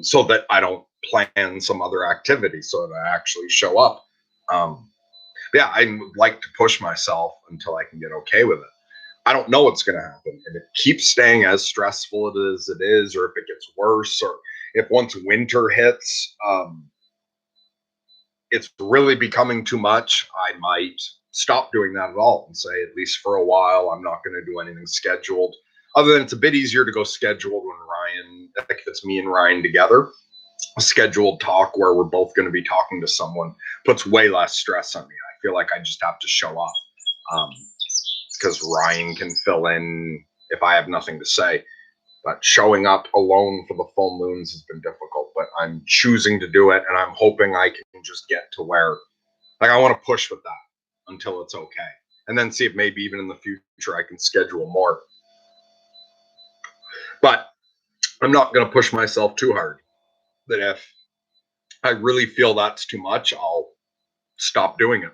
So that I don't plan some other activity, so that I actually show up. Yeah, I would like to push myself until I can get okay with it. I don't know what's going to happen. If it keeps staying as stressful as it is, or if it gets worse, or if once winter hits, it's really becoming too much, I might stop doing that at all and say, at least for a while, I'm not going to do anything scheduled. Other than it's a bit easier to go scheduled when Ryan, I think it's me and Ryan together, a scheduled talk where we're both going to be talking to someone puts way less stress on me. I feel like I just have to show up because Ryan can fill in if I have nothing to say. But showing up alone for the full moons has been difficult, but I'm choosing to do it, and I'm hoping I can just get to where, like, I want to push with that until it's okay. And then see if maybe even in the future I can schedule more. But I'm not going to push myself too hard. That if I really feel that's too much, I'll stop doing it.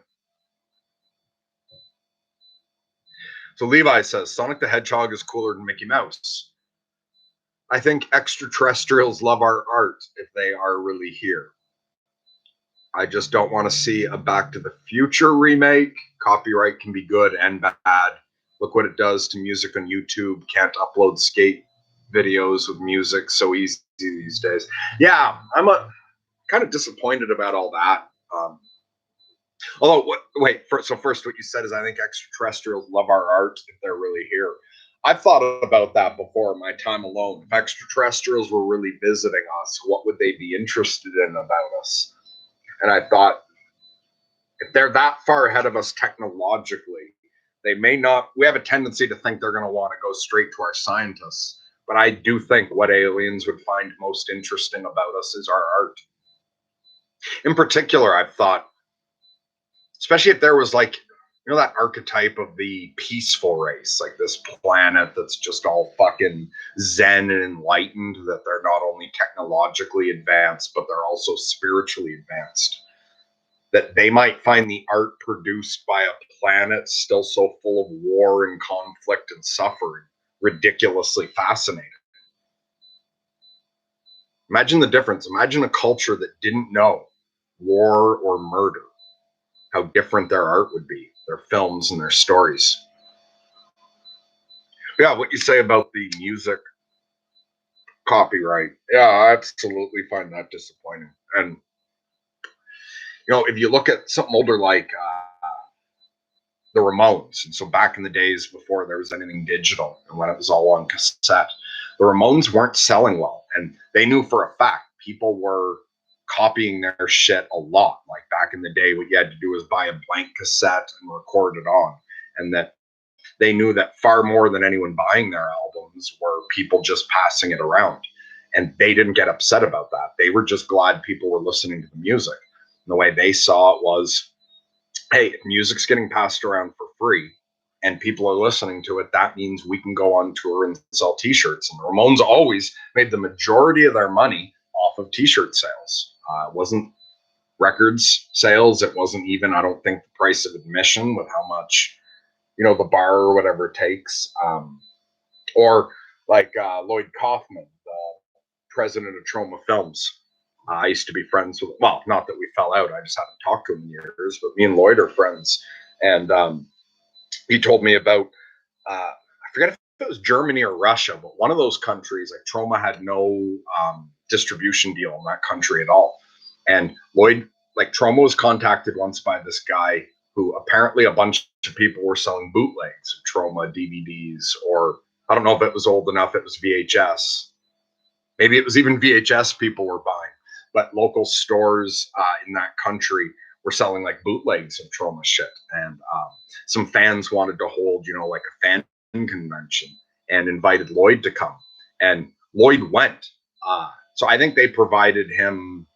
So Levi says, Sonic the Hedgehog is cooler than Mickey Mouse. I think extraterrestrials love our art if they are really here. I just don't want to see a Back to the Future remake. Copyright can be good and bad. Look what it does to music on YouTube. Can't upload skate videos with music so easy these days. Yeah, I'm kind of disappointed about all that. Although, first, what you said is I think extraterrestrials love our art if they're really here. I've thought about that before in my time alone. If extraterrestrials were really visiting us, what would they be interested in about us? And I thought, if they're that far ahead of us technologically, they may not. We have a tendency to think they're going to want to go straight to our scientists. But I do think what aliens would find most interesting about us is our art. In particular, I've thought, especially if there was like, that archetype of the peaceful race, like this planet that's just all fucking zen and enlightened, that they're not only technologically advanced, but they're also spiritually advanced. That they might find the art produced by a planet still so full of war and conflict and suffering ridiculously fascinating. Imagine the difference. Imagine a culture that didn't know war or murder, how different their art would be, their films and their stories. Yeah, what you say about the music copyright. Yeah, I absolutely find that disappointing. And, if you look at something older like the Ramones, and so back in the days before there was anything digital and when it was all on cassette, the Ramones weren't selling well. And they knew for a fact people were copying their shit a lot. Like back in the day, what you had to do was buy a blank cassette and record it on. And that they knew that far more than anyone buying their albums were people just passing it around. And they didn't get upset about that. They were just glad people were listening to the music. And the way they saw it was, hey, if music's getting passed around for free and people are listening to it, that means we can go on tour and sell t-shirts. And the Ramones always made the majority of their money off of t-shirt sales. It wasn't records sales. It wasn't even, I don't think, the price of admission with how much, the bar or whatever it takes. Or like Lloyd Kaufman, the president of Troma Films. I used to be friends with, well, not that we fell out. I just haven't talked to him in years, but me and Lloyd are friends. And he told me about, I forget if it was Germany or Russia, but one of those countries, like Troma had no distribution deal in that country at all. And Lloyd, like Troma was contacted once by this guy who apparently a bunch of people were selling bootlegs of Troma DVDs, or I don't know if it was old enough, it was VHS. Maybe it was even VHS people were buying, but local stores in that country were selling like bootlegs of Troma shit. And some fans wanted to hold, like a fan convention and invited Lloyd to come. And Lloyd went. So I think they provided him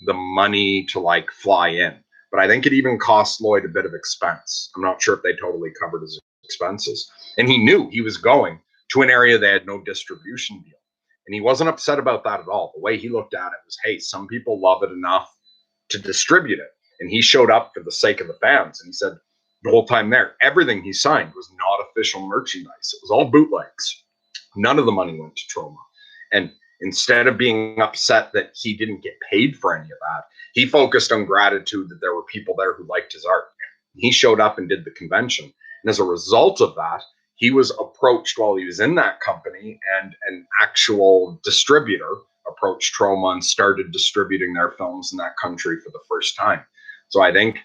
the money to like fly in. But I think it even cost Lloyd a bit of expense. I'm not sure if they totally covered his expenses. And he knew he was going to an area they had no distribution deal. And he wasn't upset about that at all. The way he looked at it was, hey, some people love it enough to distribute it. And he showed up for the sake of the fans. And he said the whole time there, everything he signed was not official merchandise. It was all bootlegs. None of the money went to Troma. And instead of being upset that he didn't get paid for any of that, he focused on gratitude that there were people there who liked his art. He showed up and did the convention. And as a result of that, he was approached while he was in that company, and an actual distributor approached Troma and started distributing their films in that country for the first time. So I think,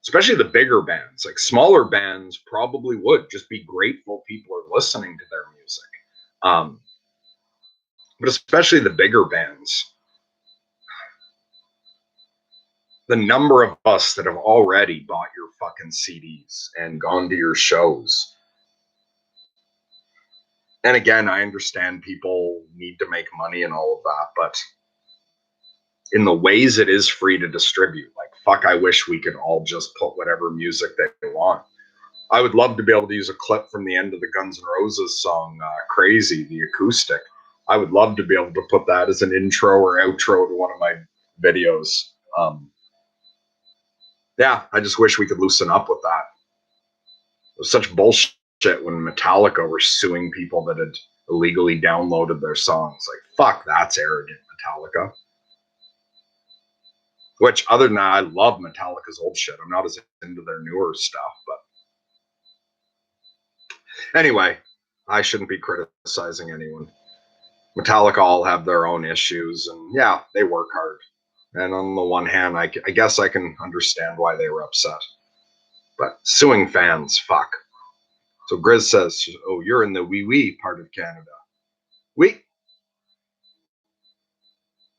especially the bigger bands, like smaller bands probably would just be grateful people are listening to their music. But especially the bigger bands, the number of us that have already bought your fucking CDs and gone to your shows. And again, I understand people need to make money and all of that, but in the ways it is free to distribute, like, fuck, I wish we could all just put whatever music they want. I would love to be able to use a clip from the end of the Guns N' Roses song, Crazy, the acoustic. I would love to be able to put that as an intro or outro to one of my videos. Yeah, I just wish we could loosen up with that. It was such bullshit when Metallica were suing people that had illegally downloaded their songs. Like, fuck, that's arrogant, Metallica. Which, other than that, I love Metallica's old shit. I'm not as into their newer stuff, but anyway, I shouldn't be criticizing anyone. Metallica all have their own issues, and yeah, they work hard. And on the one hand, I guess I can understand why they were upset. But suing fans, fuck. So Grizz says, oh, you're in the wee part of Canada. Oui.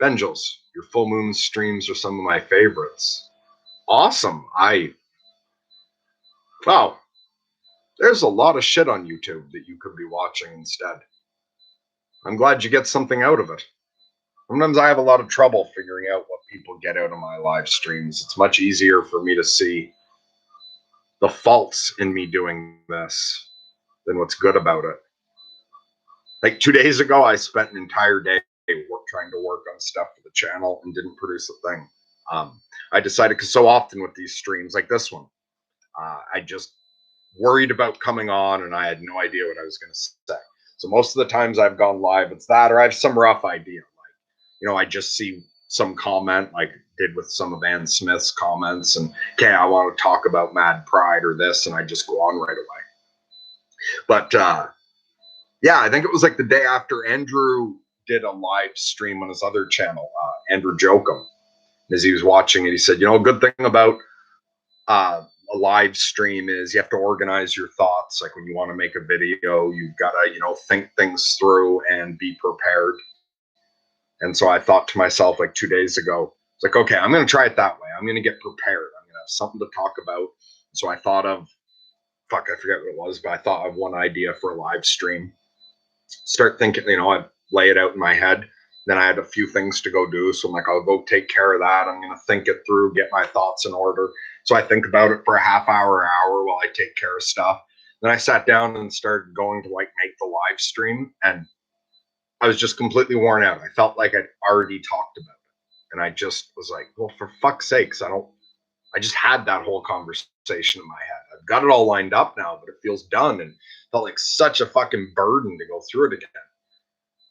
Benjels, your full moon streams are some of my favorites. Awesome. Wow. There's a lot of shit on YouTube that you could be watching instead. I'm glad you get something out of it. Sometimes I have a lot of trouble figuring out what people get out of my live streams. It's much easier for me to see the faults in me doing this than what's good about it. Like 2 days ago, I spent an entire day trying to work on stuff for the channel and didn't produce a thing. I decided, because so often with these streams like this one, I just worried about coming on and I had no idea what I was going to say. So most of the times I've gone live, it's that, or I have some rough idea. Like, I just see some comment, like did with some of Ann Smith's comments, and okay, I want to talk about Mad Pride or this, and I just go on right away. But yeah, I think it was like the day after Andrew did a live stream on his other channel, Andrew Jokum, as he was watching it, he said, a good thing about a live stream is you have to organize your thoughts. Like when you want to make a video, you've got to, think things through and be prepared. And so I thought to myself, like 2 days ago, it's like, okay, I'm going to try it that way. I'm going to get prepared. I'm going to have something to talk about. So I thought of, I forget what it was, but I thought of one idea for a live stream. Start thinking, I lay it out in my head. Then I had a few things to go do. So I'm like, I'll go take care of that. I'm going to think it through, get my thoughts in order. So I think about it for a half hour, hour while I take care of stuff. Then I sat down and started going to like make the live stream. And I was just completely worn out. I felt like I'd already talked about it. And I just was like, well, for fuck's sakes, I just had that whole conversation in my head. I've got it all lined up now, but it feels done and felt like such a fucking burden to go through it again.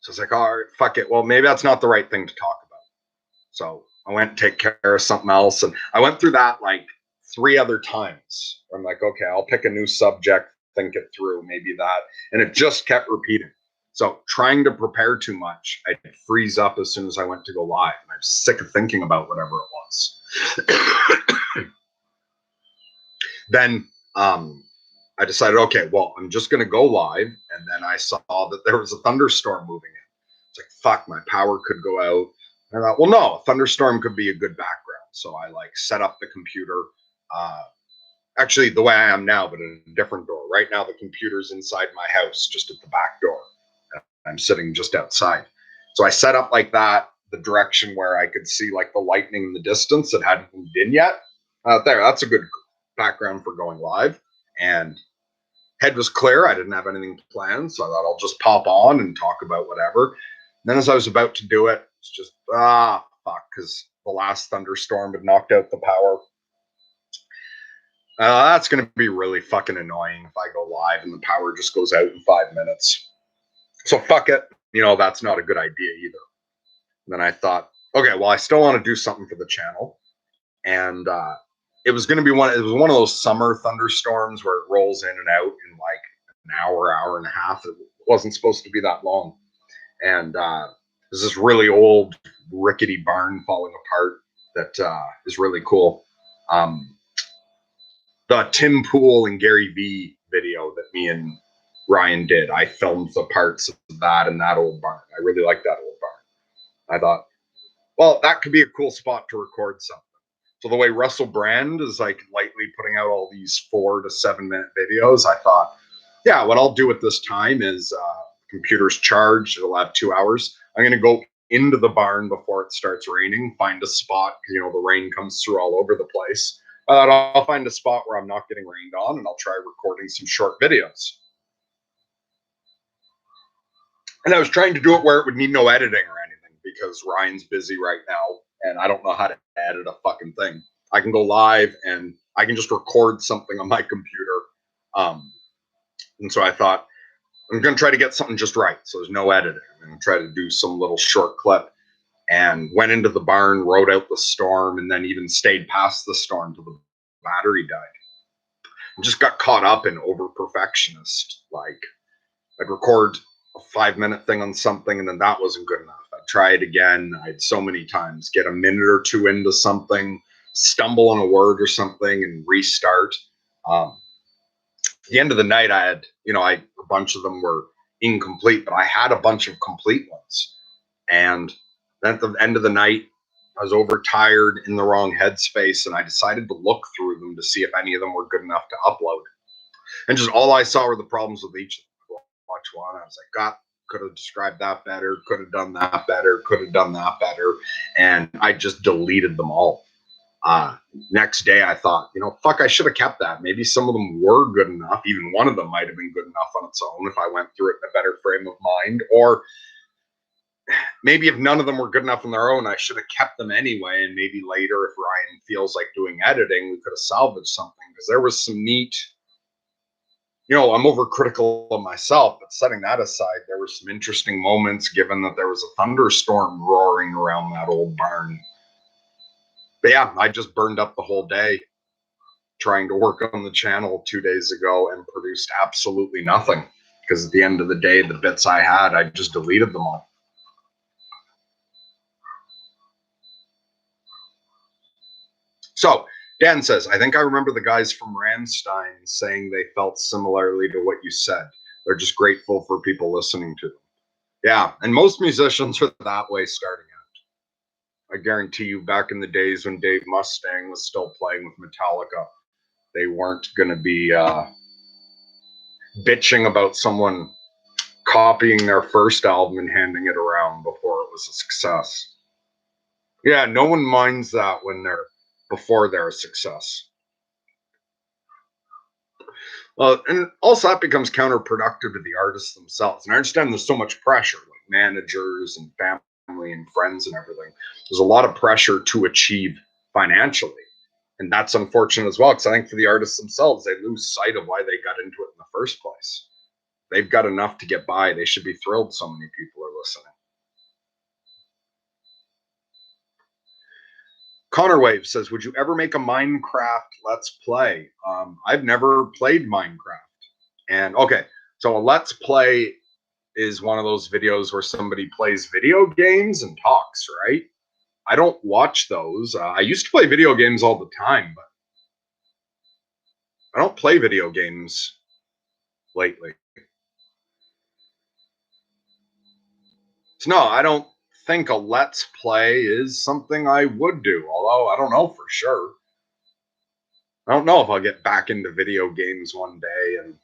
So it's like, all right, fuck it. Well, maybe that's not the right thing to talk about. So I went and take care of something else. And I went through that like 3 other times. I'm like, okay, I'll pick a new subject, think it through, maybe that. And it just kept repeating. So trying to prepare too much, I'd freeze up as soon as I went to go live. And I was sick of thinking about whatever it was. Then I decided, okay, well, I'm just going to go live. And then I saw that there was a thunderstorm moving in. It's like, fuck, my power could go out. And I thought, well, no, a thunderstorm could be a good background. So I like set up the computer, actually the way I am now, but in a different door. Right now, the computer's inside my house, just at the back door. I'm sitting just outside. So I set up like that, the direction where I could see like the lightning in the distance that hadn't moved in yet. There, that's a good background for going live. And head was clear. I didn't have anything planned. So I thought I'll just pop on and talk about whatever. And then as I was about to do it, it's just, fuck, because the last thunderstorm had knocked out the power. That's going to be really fucking annoying if I go live and the power just goes out in 5 minutes. So fuck it. You know, that's not a good idea either. And then I thought, okay, well, I still want to do something for the channel. And it was going to be one of those summer thunderstorms where it rolls in and out in like an hour, hour and a half. It wasn't supposed to be that long. And there's this really old rickety barn falling apart that is really cool. The Tim Pool and Gary Vee video that me and Ryan did, I filmed the parts of that in that old barn. I really like that old barn. I thought, well, that could be a cool spot to record something. So the way Russell Brand is like lightly putting out all these 4 to 7 minute videos, I thought, yeah, what I'll do at this time is computer's charged. It'll have 2 hours. I'm going to go into the barn before it starts raining, find a spot. You know, the rain comes through all over the place. I'll find a spot where I'm not getting rained on, and I'll try recording some short videos. And I was trying to do it where it would need no editing or anything because Ryan's busy right now, and I don't know how to edit a fucking thing. I can go live, and I can just record something on my computer. And so I thought, I'm going to try to get something just right. So there's no editing. I'm going to try to do some little short clip. And went into the barn, rode out the storm, and then even stayed past the storm till the battery died. And just got caught up in over perfectionist. Like, I'd record a 5 minute thing on something, and then that wasn't good enough. I'd try it again. I'd so many times get a minute or two into something, stumble on a word or something, and restart. At the end of the night, I had, a bunch of them were incomplete, but I had a bunch of complete ones. And then at the end of the night, I was overtired, in the wrong headspace, and I decided to look through them to see if any of them were good enough to upload. And just all I saw were the problems with each of them. Watch one, I was like, God, could have described that better, could have done that better, could have done that better. And I just deleted them all. Next day, I thought, fuck, I should have kept that. Maybe some of them were good enough. Even one of them might have been good enough on its own if I went through it in a better frame of mind. Or maybe if none of them were good enough on their own, I should have kept them anyway. And maybe later, if Ryan feels like doing editing, we could have salvaged something. Because there was some neat, I'm overcritical of myself, but setting that aside, there were some interesting moments given that there was a thunderstorm roaring around that old barn. But yeah, I just burned up the whole day trying to work on the channel 2 days ago and produced absolutely nothing. Because at the end of the day, the bits I had, I just deleted them all. So Dan says, I think I remember the guys from Rammstein saying they felt similarly to what you said. They're just grateful for people listening to them. Yeah, and most musicians are that way starting out. I guarantee you, back in the days when Dave Mustaine was still playing with Metallica, they weren't going to be bitching about someone copying their first album and handing it around before it was a success. Yeah, no one minds that when they're before they're a success. Well, and also that becomes counterproductive to the artists themselves. And I understand there's so much pressure, like managers and family and friends and everything. There's a lot of pressure to achieve financially. And that's unfortunate as well, because I think for the artists themselves, they lose sight of why they got into it in the first place. They've got enough to get by. They should be thrilled so many people are listening. Connor Wave says, would you ever make a Minecraft Let's Play? I've never played Minecraft. And okay, so a Let's Play is one of those videos where somebody plays video games and talks, right? I don't watch those. I used to play video games all the time, but I don't play video games lately. So no, I don't think a Let's Play is something I would do, although I don't know for sure. I don't know if I'll get back into video games one day. And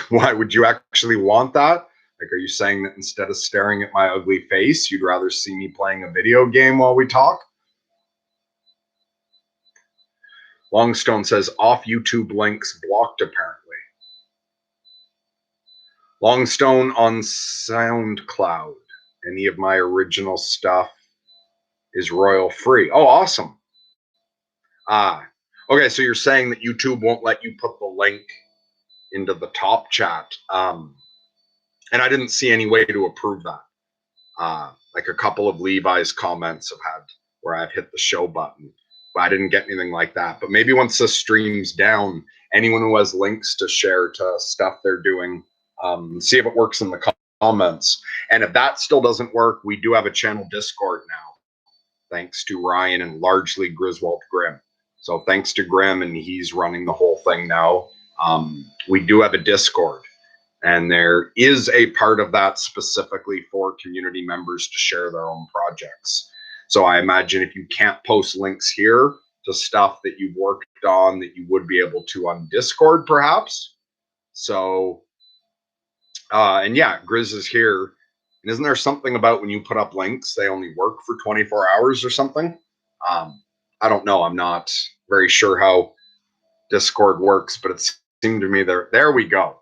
why would you actually want that? Like, are you saying that instead of staring at my ugly face, you'd rather see me playing a video game while we talk? Longstone says, off YouTube links blocked apparently. Longstone on SoundCloud. Any of my original stuff is royal free. Oh, awesome. Okay, so you're saying that YouTube won't let you put the link into the top chat. And I didn't see any way to approve that. Like a couple of Levi's comments have had where I've hit the show button, but I didn't get anything like that. But maybe once this stream's down, anyone who has links to share to stuff they're doing, see if it works in the comments. And if that still doesn't work, we do have a channel Discord now, thanks to Ryan and largely Griswold Grimm. So thanks to Grimm, and he's running the whole thing now. We do have a Discord. And there is a part of that specifically for community members to share their own projects. So I imagine if you can't post links here to stuff that you've worked on, that you would be able to on Discord, perhaps. So, and yeah, Grizz is here. And isn't there something about when you put up links, they only work for 24 hours or something? I don't know. I'm not very sure how Discord works, but it seemed to me there we go.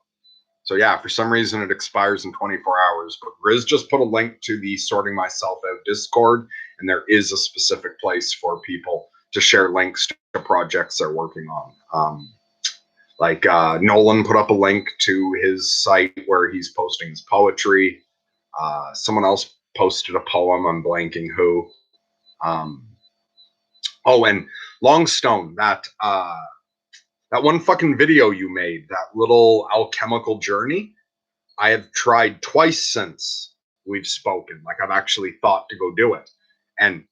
So yeah, for some reason it expires in 24 hours, but Grizz just put a link to the Sorting Myself Out Discord, and there is a specific place for people to share links to projects they're working on. Like Nolan put up a link to his site where he's posting his poetry. Someone else posted a poem, I'm blanking who. Oh, and Longstone, that one fucking video you made, that little alchemical journey, I have tried twice since we've spoken. Like, I've actually thought to go do it. And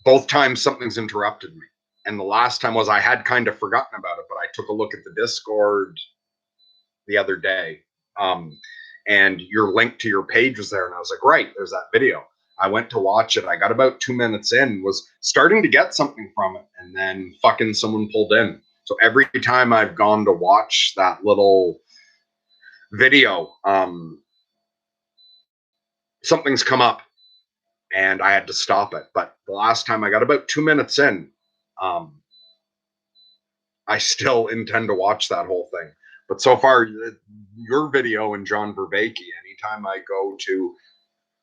both times something's interrupted me. And the last time was I had kind of forgotten about it, but I took a look at the Discord the other day. And your link to your page was there. And I was like, right, there's that video. I went to watch it. I got about 2 minutes in, was starting to get something from it. And then fucking someone pulled in. So every time I've gone to watch that little video, something's come up and I had to stop it. But the last time I got about 2 minutes in, I still intend to watch that whole thing. But so far, your video and John Vervaeke, anytime I go to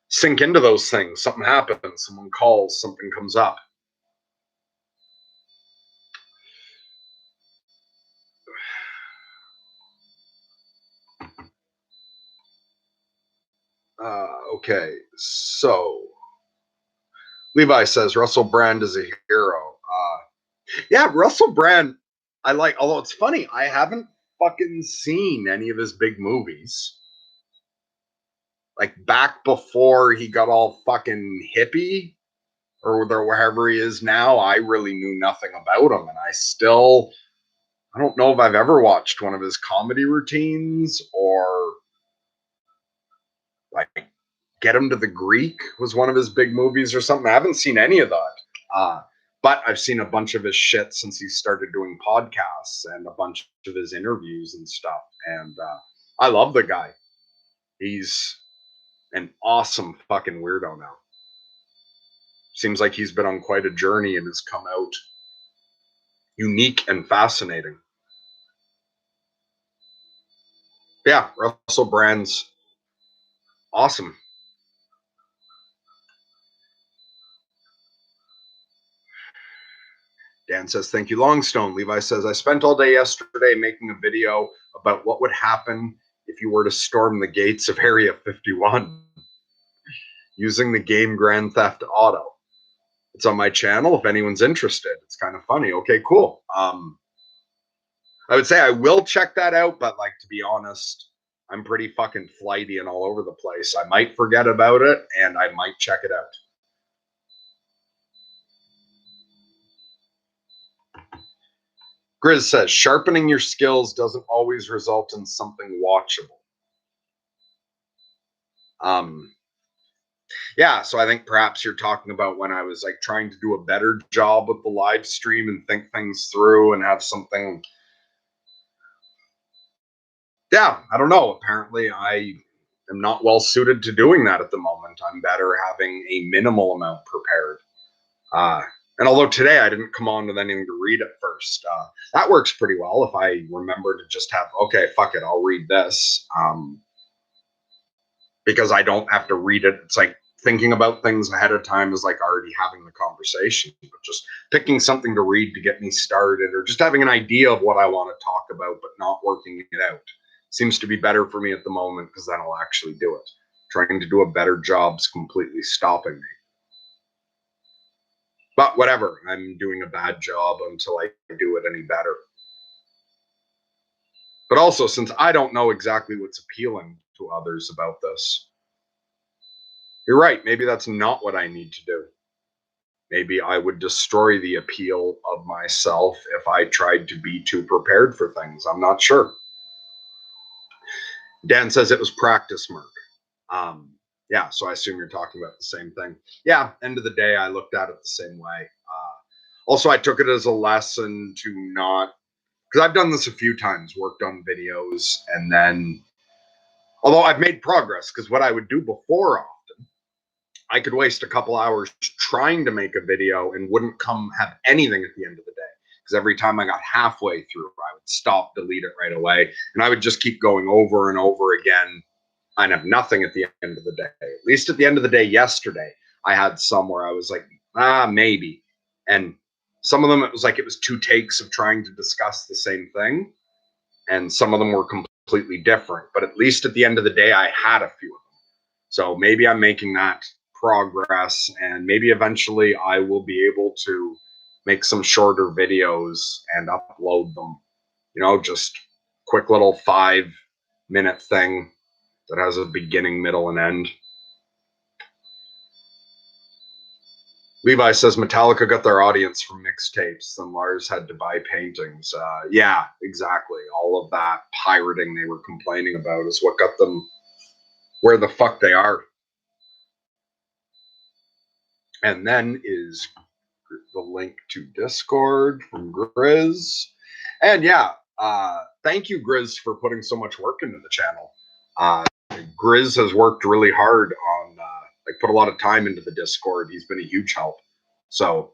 sink into those things, something happens, someone calls, something comes up. Okay, so Levi says Russell Brand is a hero. Yeah, Russell Brand, I like, although it's funny, I haven't fucking seen any of his big movies. Like back before he got all fucking hippie or wherever he is now, I really knew nothing about him. And I don't know if I've ever watched one of his comedy routines or like Get Him to the Greek was one of his big movies or something. I haven't seen any of that. But I've seen a bunch of his shit since he started doing podcasts and a bunch of his interviews and stuff. And I love the guy. He's an awesome fucking weirdo now. Seems like he's been on quite a journey and has come out unique and fascinating. Yeah, Russell Brand's awesome. Dan says, thank you, Longstone. Levi says, I spent all day yesterday making a video about what would happen if you were to storm the gates of Area 51 using the game Grand Theft Auto. It's on my channel if anyone's interested. It's kind of funny. Okay, cool. I would say I will check that out, but like, to be honest, I'm pretty fucking flighty and all over the place. I might forget about it and I might check it out. Grizz says, sharpening your skills doesn't always result in something watchable. Yeah, so I think perhaps you're talking about when I was like trying to do a better job with the live stream and think things through and have something. Yeah, I don't know. Apparently, I am not well suited to doing that at the moment. I'm better having a minimal amount prepared. And although today I didn't come on with anything to read at first, that works pretty well if I remember to just have, okay, fuck it, I'll read this. Because I don't have to read it. It's like thinking about things ahead of time is like already having the conversation, but just picking something to read to get me started, or just having an idea of what I want to talk about, but not working it out, seems to be better for me at the moment because then I'll actually do it. Trying to do a better job's completely stopping me. But whatever, I'm doing a bad job until I do it any better. But also, since I don't know exactly what's appealing to others about this, you're right, maybe that's not what I need to do. Maybe I would destroy the appeal of myself if I tried to be too prepared for things. I'm not sure. Dan says it was practice, Merc. Yeah, so I assume you're talking about the same thing. Yeah, end of the day, I looked at it the same way. Also, I took it as a lesson to not, because I've done this a few times, worked on videos, and then, although I've made progress, because what I would do before often, I could waste a couple hours trying to make a video and wouldn't have anything at the end of the day. Because every time I got halfway through, I would stop, delete it right away, and I would just keep going over and over again. I'd have nothing at the end of the day. At least at the end of the day yesterday, I had some where I was like, maybe. And some of them, it was like it was 2 takes of trying to discuss the same thing. And some of them were completely different. But at least at the end of the day, I had a few of them. So maybe I'm making that progress. And maybe eventually I will be able to make some shorter videos and upload them. You know, just quick little 5-minute thing that has a beginning, middle, and end. Levi says Metallica got their audience from mixtapes, then Lars had to buy paintings. Yeah, exactly. All of that pirating they were complaining about is what got them where the fuck they are. And then is the link to Discord from Grizz. And yeah, thank you, Grizz, for putting so much work into the channel. Grizz has worked really hard on, like, put a lot of time into the Discord. He's been a huge help. So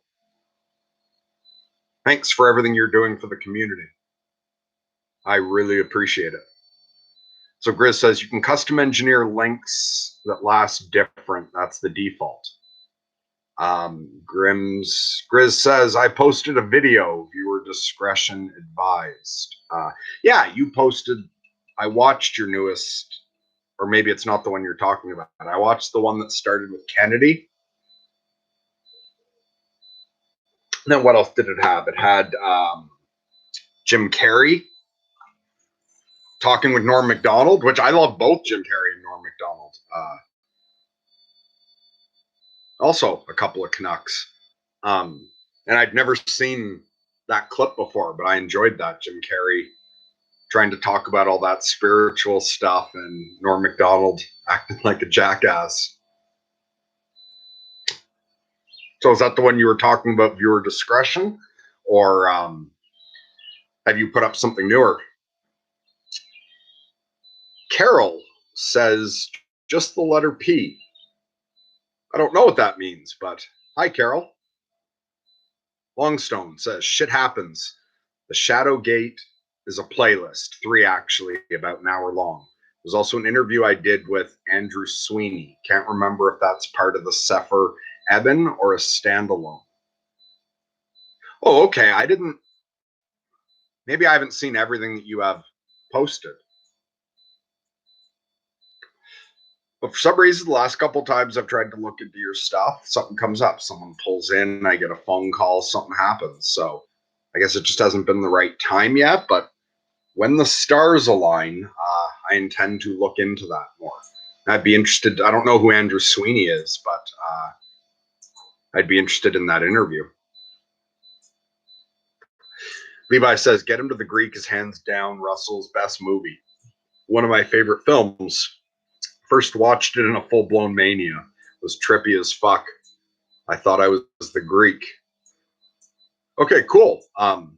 thanks for everything you're doing for the community. I really appreciate it. So Grizz says you can custom engineer links that last different. That's the default. Grizz says, I posted a video, viewer discretion advised. Yeah, you posted, I watched your newest, or maybe it's not the one you're talking about. I watched the one that started with Kennedy. And then what else did it have? It had Jim Carrey talking with Norm Macdonald, which I love both Jim Carrey and Norm Macdonald. Also a couple of Canucks. And I'd never seen that clip before, but I enjoyed that. Jim Carrey trying to talk about all that spiritual stuff and Norm Macdonald acting like a jackass. So is that the one you were talking about, viewer discretion? Or have you put up something newer? Carol says just the letter P. I don't know what that means, but hi, Carol. Longstone says shit happens. The Shadow Gate is a playlist, 3 actually, about an hour long. There's also an interview I did with Andrew Sweeney. Can't remember if that's part of the Sefer Eben or a standalone. Oh, okay. Maybe I haven't seen everything that you have posted. But for some reason, the last couple times I've tried to look into your stuff, something comes up. Someone pulls in, I get a phone call, something happens. So I guess it just hasn't been the right time yet. But when the stars align, I intend to look into that more. I'd be interested. I don't know who Andrew Sweeney is, but I'd be interested in that interview. Levi says, Get Him to the Greek is hands down Russell's best movie. One of my favorite films. First watched it in a full-blown mania. It was trippy as fuck. I thought I was the Greek. Okay, cool.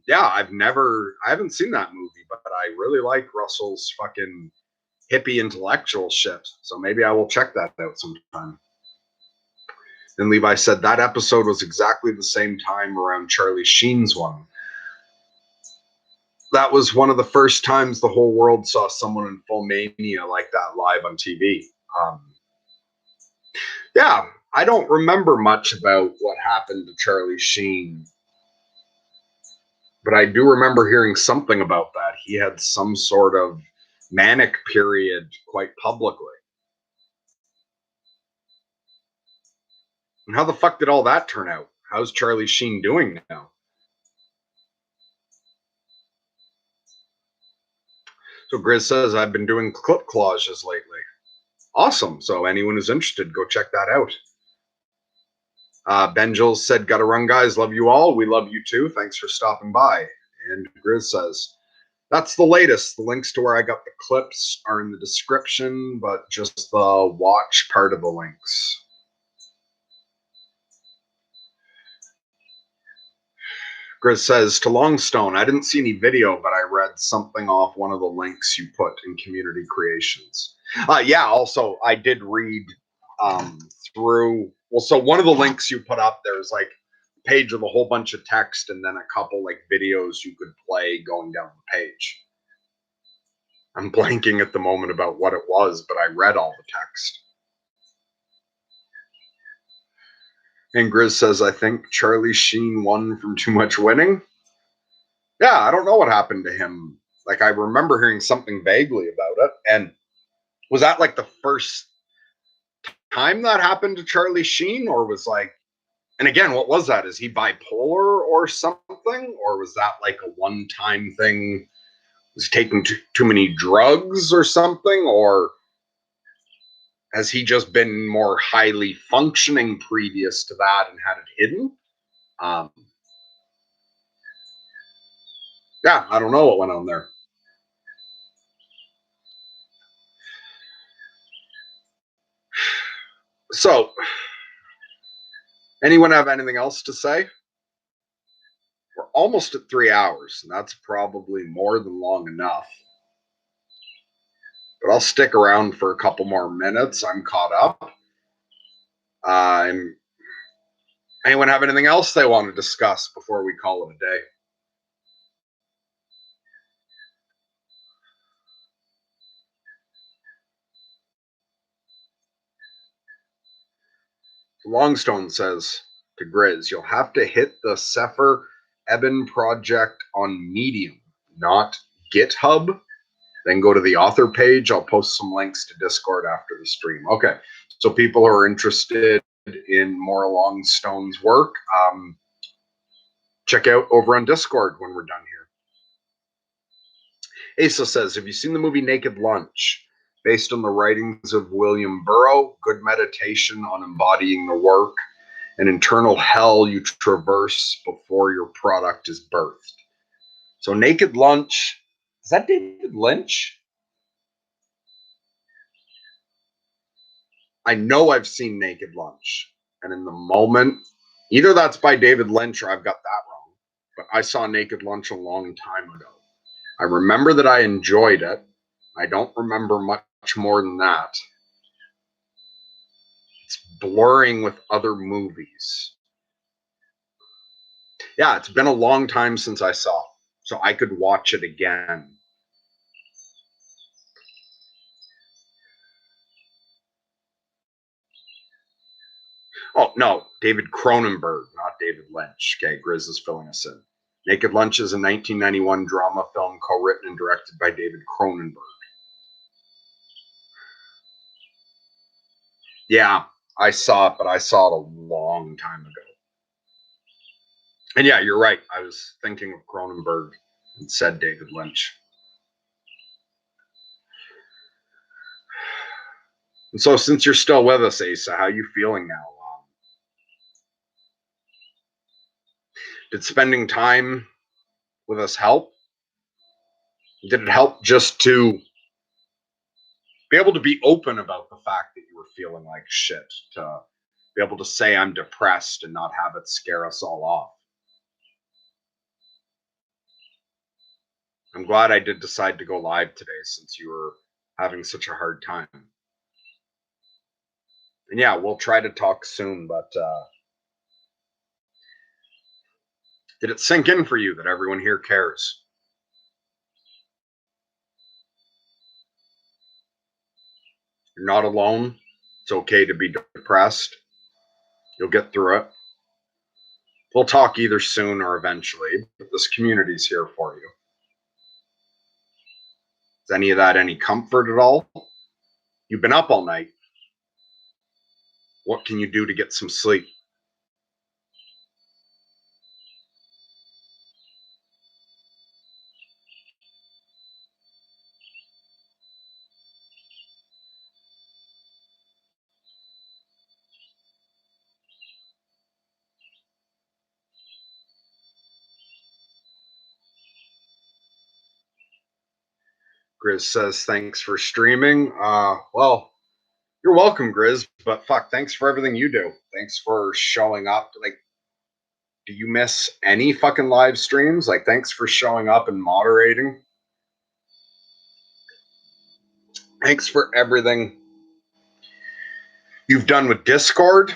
Yeah, I haven't seen that movie, but I really like Russell's fucking hippie intellectual shit. So maybe I will check that out sometime. And Levi said that episode was exactly the same time around Charlie Sheen's one. That was one of the first times the whole world saw someone in full mania like that live on TV. Yeah, I don't remember much about what happened to Charlie Sheen, but I do remember hearing something about that. He had some sort of manic period quite publicly. And how the fuck did all that turn out? How's Charlie Sheen doing now? So Grizz says, I've been doing clip collages lately. Awesome. So anyone who's interested, go check that out. Ben Jules said, gotta run, guys. Love you all. We love you too. Thanks for stopping by. And Grizz says, that's the latest. The links to where I got the clips are in the description, but just the watch part of the links. Grizz says, to Longstone, I didn't see any video, but I read something off one of the links you put in Community Creations. Yeah, also, I did read through, well, so one of the links you put up, there's like a page with a whole bunch of text and then a couple like videos you could play going down the page. I'm blanking at the moment about what it was, but I read all the text. And Grizz says, I think Charlie Sheen won from too much winning. Yeah, I don't know what happened to him. Like, I remember hearing something vaguely about it. And was that like the first time that happened to Charlie Sheen? Or was like, and again, what was that? Is he bipolar or something? Or was that like a one-time thing? Was he taking too many drugs or something? Or has he just been more highly functioning previous to that and had it hidden? Yeah, I don't know what went on there. So, anyone have anything else to say? We're almost at 3 hours, and that's probably more than long enough. But I'll stick around for a couple more minutes. I'm caught up. And anyone have anything else they want to discuss before we call it a day? Longstone says to Grizz, you'll have to hit the Sefer Eben project on Medium, not GitHub. Then go to the author page. I'll post some links to Discord after the stream. Okay, so people who are interested in more Longstone's work, check out over on Discord when we're done here. Asa says, have you seen the movie Naked Lunch? Based on the writings of William Burroughs, good meditation on embodying the work, an internal hell you traverse before your product is birthed. So Naked Lunch, is that David Lynch? I know I've seen Naked Lunch. And in the moment, either that's by David Lynch or I've got that wrong. But I saw Naked Lunch a long time ago. I remember that I enjoyed it. I don't remember much more than that. It's blurring with other movies. Yeah, it's been a long time since I saw, so I could watch it again. Oh, no, David Cronenberg, not David Lynch. Okay, Grizz is filling us in. Naked Lunch is a 1991 drama film co-written and directed by David Cronenberg. Yeah, I saw it, but I saw it a long time ago. And yeah, you're right. I was thinking of Cronenberg and said David Lynch. And so, since you're still with us, Asa, how are you feeling now? Did spending time with us help? Did it help just to be able to be open about the fact that you were feeling like shit? To be able to say I'm depressed and not have it scare us all off? I'm glad I did decide to go live today since you were having such a hard time. And yeah, we'll try to talk soon, but did it sink in for you that everyone here cares? You're not alone. It's okay to be depressed. You'll get through it. We'll talk either soon or eventually, but this community's here for you. Is any of that any comfort at all? You've been up all night. What can you do to get some sleep? Grizz says, thanks for streaming. Well, you're welcome, Grizz, but fuck, thanks for everything you do. Thanks for showing up. Like, do you miss any fucking live streams? Like, thanks for showing up and moderating. Thanks for everything you've done with Discord.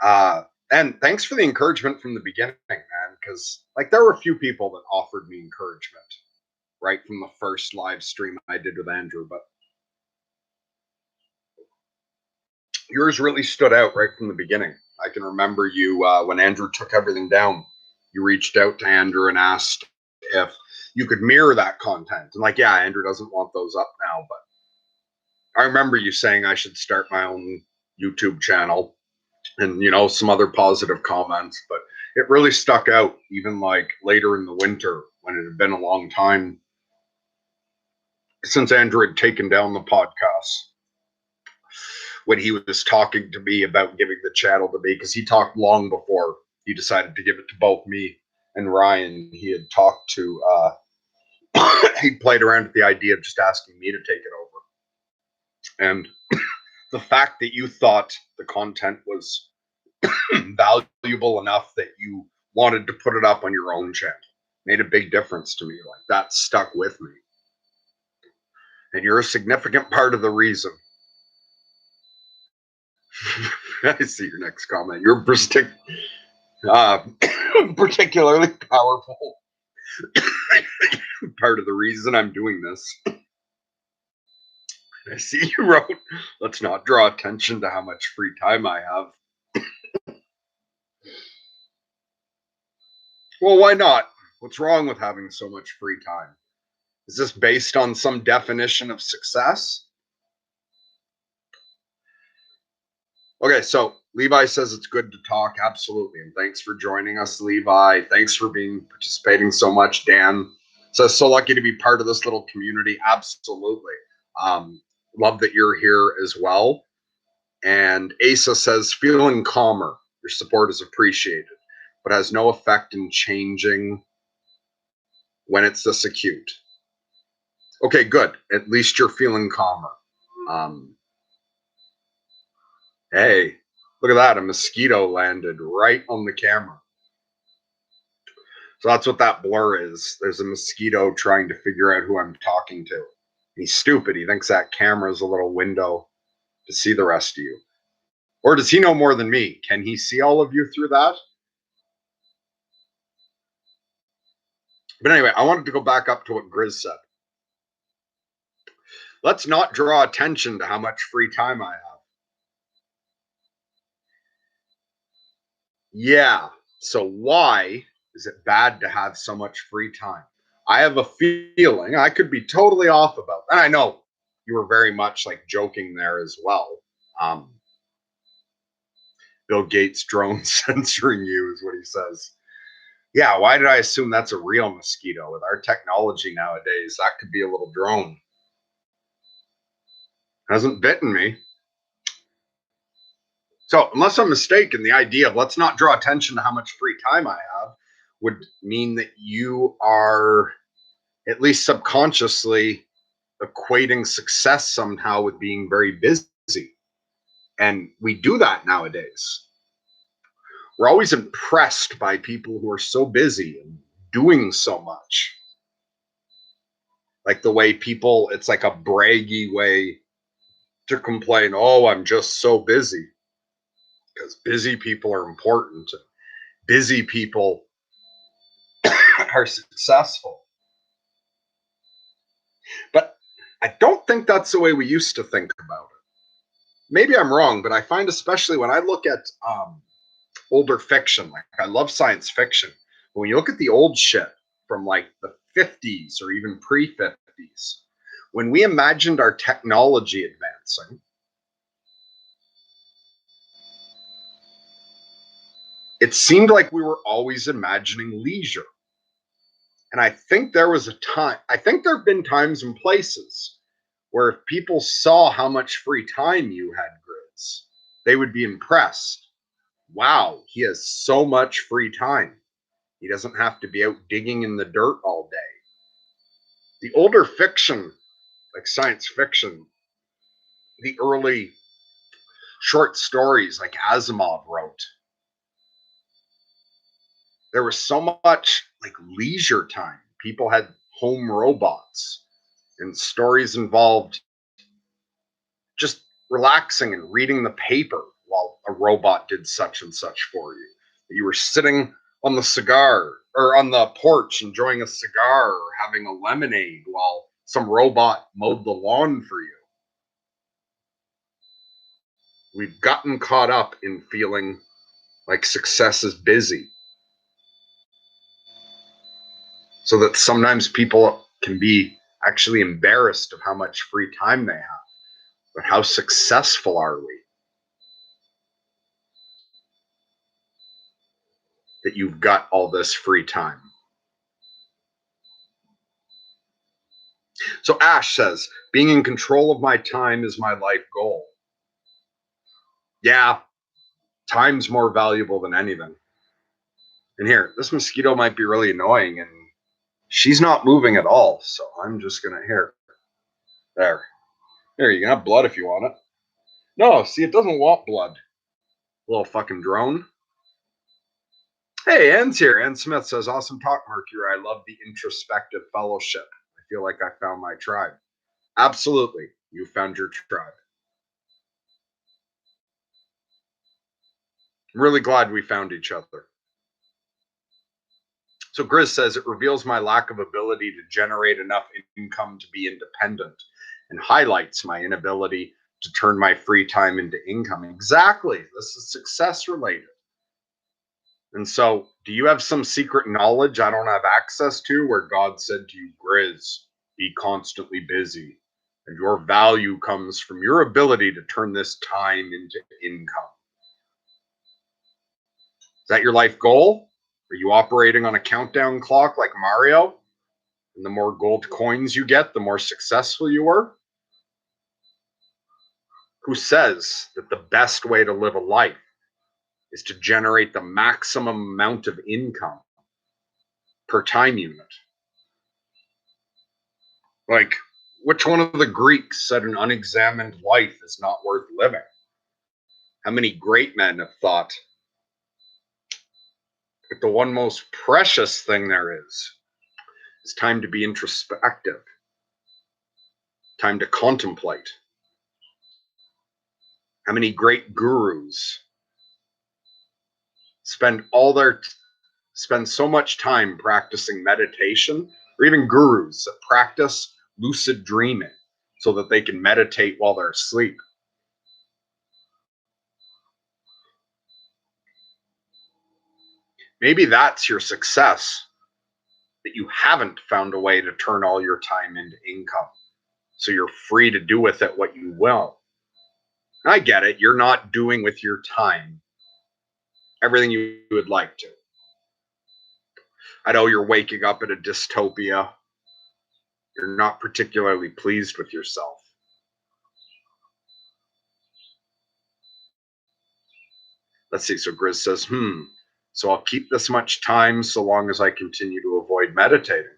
And thanks for the encouragement from the beginning, man, because like there were a few people that offered me encouragement right from the first live stream I did with Andrew, but yours really stood out right from the beginning. I can remember you when Andrew took everything down. You reached out to Andrew and asked if you could mirror that content. And like, yeah, Andrew doesn't want those up now, but I remember you saying I should start my own YouTube channel and, you know, some other positive comments. But it really stuck out, even like later in the winter when it had been a long time since Andrew had taken down the podcast. When he was talking to me about giving the channel to me, because he talked long before he decided to give it to both me and Ryan. He had talked to, he played around with the idea of just asking me to take it over. And the fact that you thought the content was valuable enough that you wanted to put it up on your own channel made a big difference to me. Like that stuck with me. And you're a significant part of the reason. I see your next comment. You're particularly powerful part of the reason I'm doing this. I see you wrote, let's not draw attention to how much free time I have. Well, why not? What's wrong with having so much free time? Is this based on some definition of success? Okay, so Levi says it's good to talk. Absolutely. And thanks for joining us, Levi. Thanks for participating so much. Dan says, so lucky to be part of this little community. Absolutely. Love that you're here as well. And Asa says, feeling calmer. Your support is appreciated, but has no effect in changing when it's this acute. Okay, good. At least you're feeling calmer. Hey, look at that. A mosquito landed right on the camera. So that's what that blur is. There's a mosquito trying to figure out who I'm talking to. He's stupid. He thinks that camera's a little window to see the rest of you. Or does he know more than me? Can he see all of you through that? But anyway, I wanted to go back up to what Grizz said. Let's not draw attention to how much free time I have. Yeah. So why is it bad to have so much free time? I have a feeling, I could be totally off about that. And I know you were very much like joking there as well. Um, Bill Gates drone censoring you is what he says. Yeah, why did I assume that's a real mosquito? With our technology nowadays, that could be a little drone. Hasn't bitten me. So, unless I'm mistaken, the idea of let's not draw attention to how much free time I have would mean that you are at least subconsciously equating success somehow with being very busy. And we do that nowadays. We're always impressed by people who are so busy and doing so much. Like the way people, it's like a braggy way to complain, oh, I'm just so busy. Because busy people are important. Busy people are successful. But I don't think that's the way we used to think about it. Maybe I'm wrong, but I find especially when I look at older fiction, like I love science fiction. But when you look at the old shit from like the 50s or even pre 50s, when we imagined our technology advancing, it seemed like we were always imagining leisure. And I think there was a time, I think there have been times and places where if people saw how much free time you had, Grizz, they would be impressed. Wow, he has so much free time. He doesn't have to be out digging in the dirt all day. The older fiction, like science fiction, the early short stories like Asimov wrote, there was so much like leisure time. People had home robots, and stories involved just relaxing and reading the paper while a robot did such and such for you. You were sitting on the cigar or on the porch enjoying a cigar or having a lemonade while some robot mowed the lawn for you. We've gotten caught up in feeling like success is busy, so that sometimes people can be actually embarrassed of how much free time they have. But how successful are we that you've got all this free time? So Ash says, being in control of my time is my life goal. Yeah, time's more valuable than anything. And here, this mosquito might be really annoying, and she's not moving at all. So I'm just gonna here. There. Here, you can have blood if you want it. No, see, it doesn't want blood. Little fucking drone. Hey, Ann's here. Ann Smith says, awesome talk, Mercury. I love the introspective fellowship. I feel like I found my tribe. Absolutely. You found your tribe. I'm really glad we found each other. So Grizz says it reveals my lack of ability to generate enough income to be independent and highlights my inability to turn my free time into income. Exactly. This is success related. And so, do you have some secret knowledge I don't have access to where God said to you, Grizz, be constantly busy, and your value comes from your ability to turn this time into income? Is that your life goal? Are you operating on a countdown clock like Mario? And the more gold coins you get, the more successful you are? Who says that the best way to live a life is to generate the maximum amount of income per time unit? Like, which one of the Greeks said an unexamined life is not worth living? How many great men have thought that the one most precious thing there is time to be introspective? time to contemplate. How many great gurus spend all their spend so much time practicing meditation, or even gurus that practice lucid dreaming so that they can meditate while they're asleep. Maybe that's your success, that you haven't found a way to turn all your time into income. So you're free to do with it what you will. I get it. You're not doing with your time everything you would like to. I know you're waking up in a dystopia. You're not particularly pleased with yourself. Let's see. So Grizz says, so I'll keep this much time so long as I continue to avoid meditating.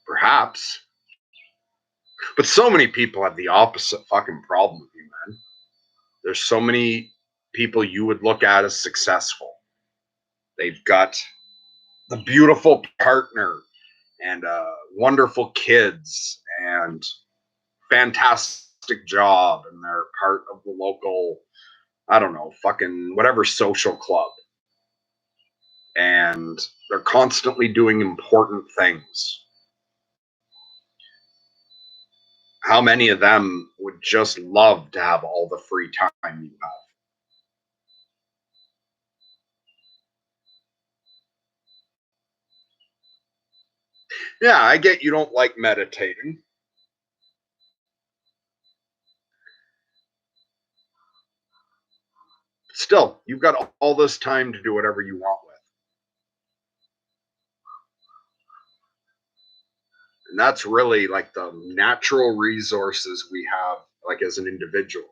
Perhaps. But so many people have the opposite fucking problem with you, man. There's so many people you would look at as successful. They've got the beautiful partner and wonderful kids and fantastic job, and they're part of the local, I don't know, fucking whatever social club. And they're constantly doing important things. How many of them would just love to have all the free time you have? Yeah, I get you don't like meditating. Still, you've got all this time to do whatever you want with. And that's really like the natural resources we have, like as an individual,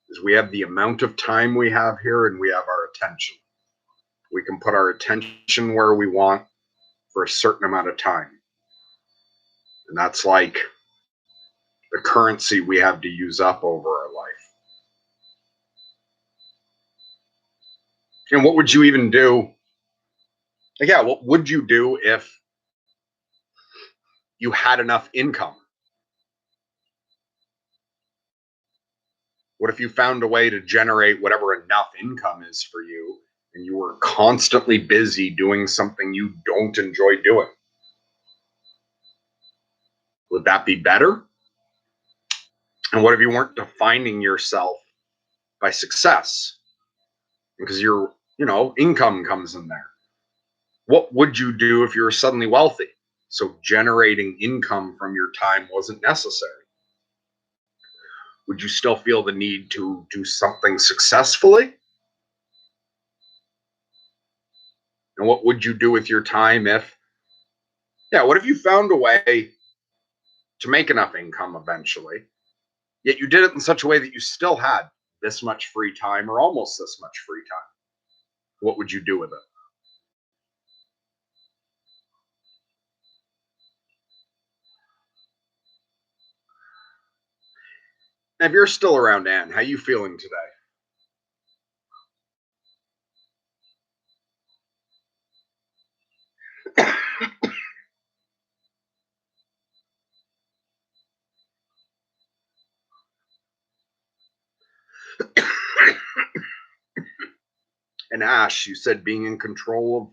is we have the amount of time we have here and we have our attention. We can put our attention where we want for a certain amount of time. And that's like the currency we have to use up over our life. And what would you even do? Like, yeah, what would you do if you had enough income? What if you found a way to generate whatever enough income is for you and you were constantly busy doing something you don't enjoy doing? Would that be better? And what if you weren't defining yourself by success? Because your income comes in there. What would you do if you were suddenly wealthy? So generating income from your time wasn't necessary. Would you still feel the need to do something successfully? And what would you do with your time what if you found a way to make enough income eventually, yet you did it in such a way that you still had this much free time or almost this much free time? What would you do with it? And if you're still around, Anne, how you feeling today? And Ash, you said being in control of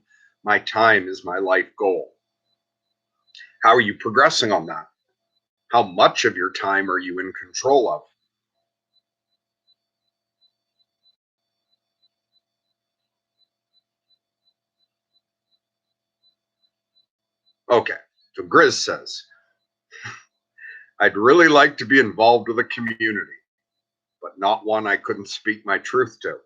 my time is my life goal. How are you progressing on that? How much of your time are you in control of? Okay, so Grizz says, I'd really like to be involved with a community, but not one I couldn't speak my truth to.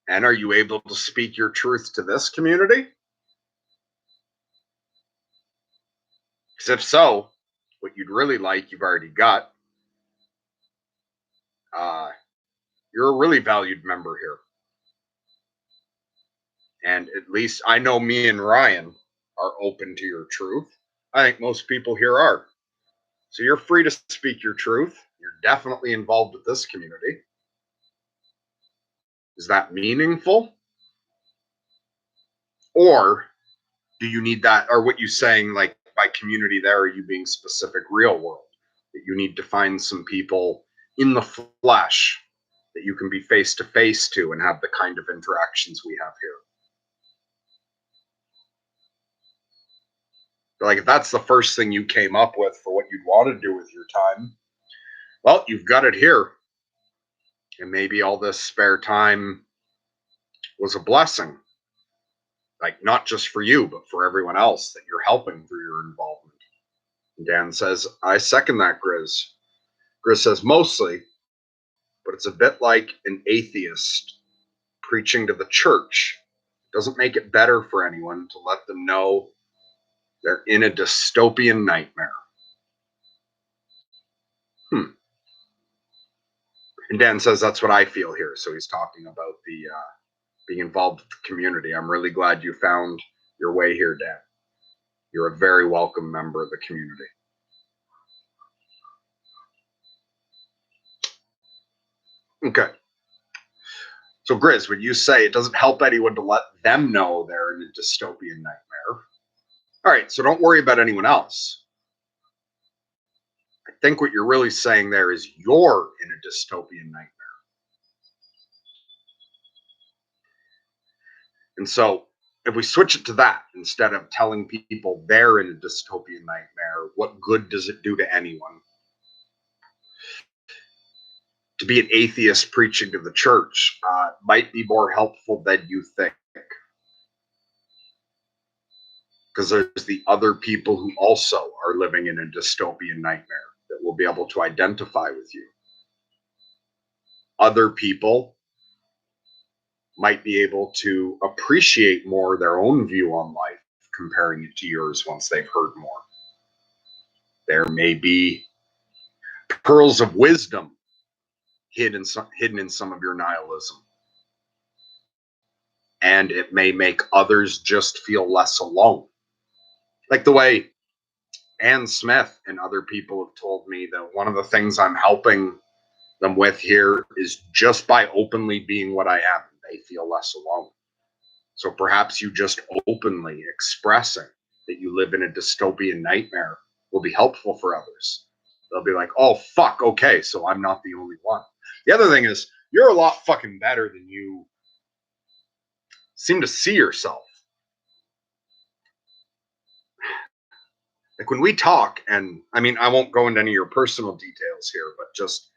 And are you able to speak your truth to this community? Because if so, what you'd really like, you've already got. Uh, you're a really valued member here. And at least I know me and Ryan are open to your truth. I think most people here are. So you're free to speak your truth. You're definitely involved with this community. Is that meaningful? Or do you need that? Or what you saying, like by community there, are you being specific real world? That you need to find some people in the flesh that you can be face to face to and have the kind of interactions we have here. Like if that's the first thing you came up with for what you'd want to do with your time, well, you've got it here. And maybe all this spare time was a blessing, like not just for you, but for everyone else that you're helping through your involvement. And Dan says, I second that, Grizz. Grizz says, mostly, but it's a bit like an atheist preaching to the church. It doesn't make it better for anyone to let them know they're in a dystopian nightmare. And Dan says, that's what I feel here. So he's talking about the being involved with the community. I'm really glad you found your way here, Dan. You're a very welcome member of the community. Okay. So, Grizz, would you say it doesn't help anyone to let them know they're in a dystopian nightmare? All right, so don't worry about anyone else. I think what you're really saying there is you're in a dystopian nightmare. And so, if we switch it to that instead of telling people they're in a dystopian nightmare, what good does it do to anyone? To be an atheist preaching to the church might be more helpful than you think. Because there's the other people who also are living in a dystopian nightmare that will be able to identify with you. Other people might be able to appreciate more their own view on life, comparing it to yours once they've heard more. There may be pearls of wisdom hidden in some of your nihilism. And it may make others just feel less alone. Like the way Ann Smith and other people have told me that one of the things I'm helping them with here is just by openly being what I am, they feel less alone. So perhaps you just openly expressing that you live in a dystopian nightmare will be helpful for others. They'll be like, oh, fuck, okay, so I'm not the only one. The other thing is, you're a lot fucking better than you seem to see yourself. Like when we talk, and I mean, I won't go into any of your personal details here, but just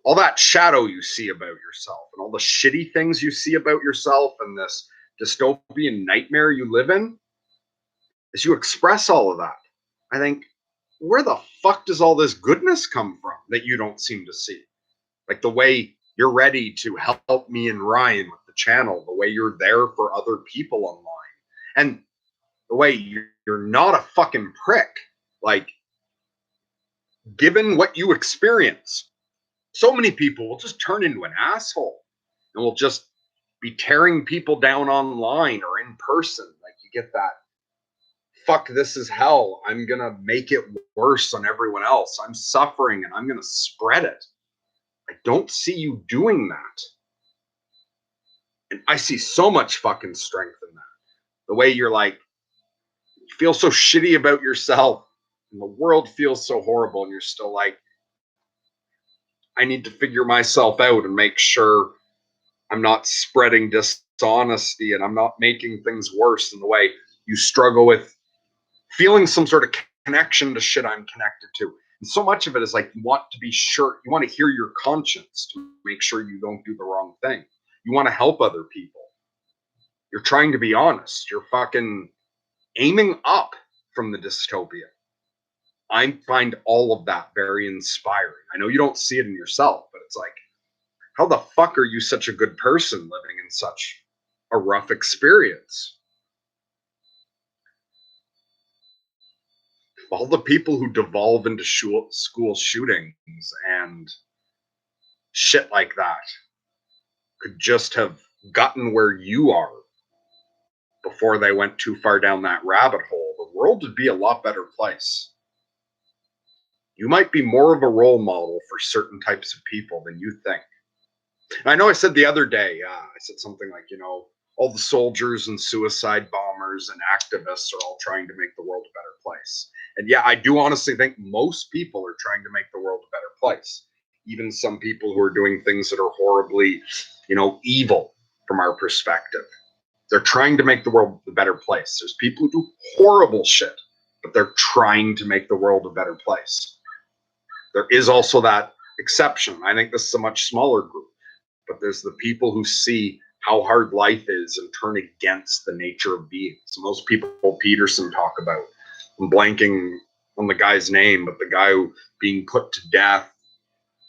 all that shadow you see about yourself and all the shitty things you see about yourself and this dystopian nightmare you live in, as you express all of that, I think, where the fuck does all this goodness come from that you don't seem to see? Like the way you're ready to help me and Ryan with the channel, the way you're there for other people online, and the way you're not a fucking prick. Like, given what you experience, so many people will just turn into an asshole and will just be tearing people down online or in person. Like, you get that, fuck, this is hell. I'm going to make it worse on everyone else. I'm suffering and I'm going to spread it. I don't see you doing that. And I see so much fucking strength in that. The way you're like, you feel so shitty about yourself and the world feels so horrible, and you're still like, I need to figure myself out and make sure I'm not spreading dishonesty and I'm not making things worse. In the way you struggle with feeling some sort of connection to shit I'm connected to. And so much of it is like, you want to be sure, you want to hear your conscience to make sure you don't do the wrong thing. You want to help other people. You're trying to be honest. You're fucking aiming up from the dystopia. I find all of that very inspiring. I know you don't see it in yourself, but it's like, how the fuck are you such a good person living in such a rough experience? All the people who devolve into school shootings and shit like that could just have gotten where you are before they went too far down that rabbit hole, the world would be a lot better place. You might be more of a role model for certain types of people than you think. And I know I said the other day, I said something like, all the soldiers and suicide bombers and activists are all trying to make the world a better place. And yeah, I do honestly think most people are trying to make the world a better place. Even some people who are doing things that are horribly, evil from our perspective. They're trying to make the world a better place. There's people who do horrible shit, but they're trying to make the world a better place. There is also that exception. I think this is a much smaller group, but there's the people who see how hard life is and turn against the nature of beings. And those people Peterson talk about. I'm blanking on the guy's name, but the guy who being put to death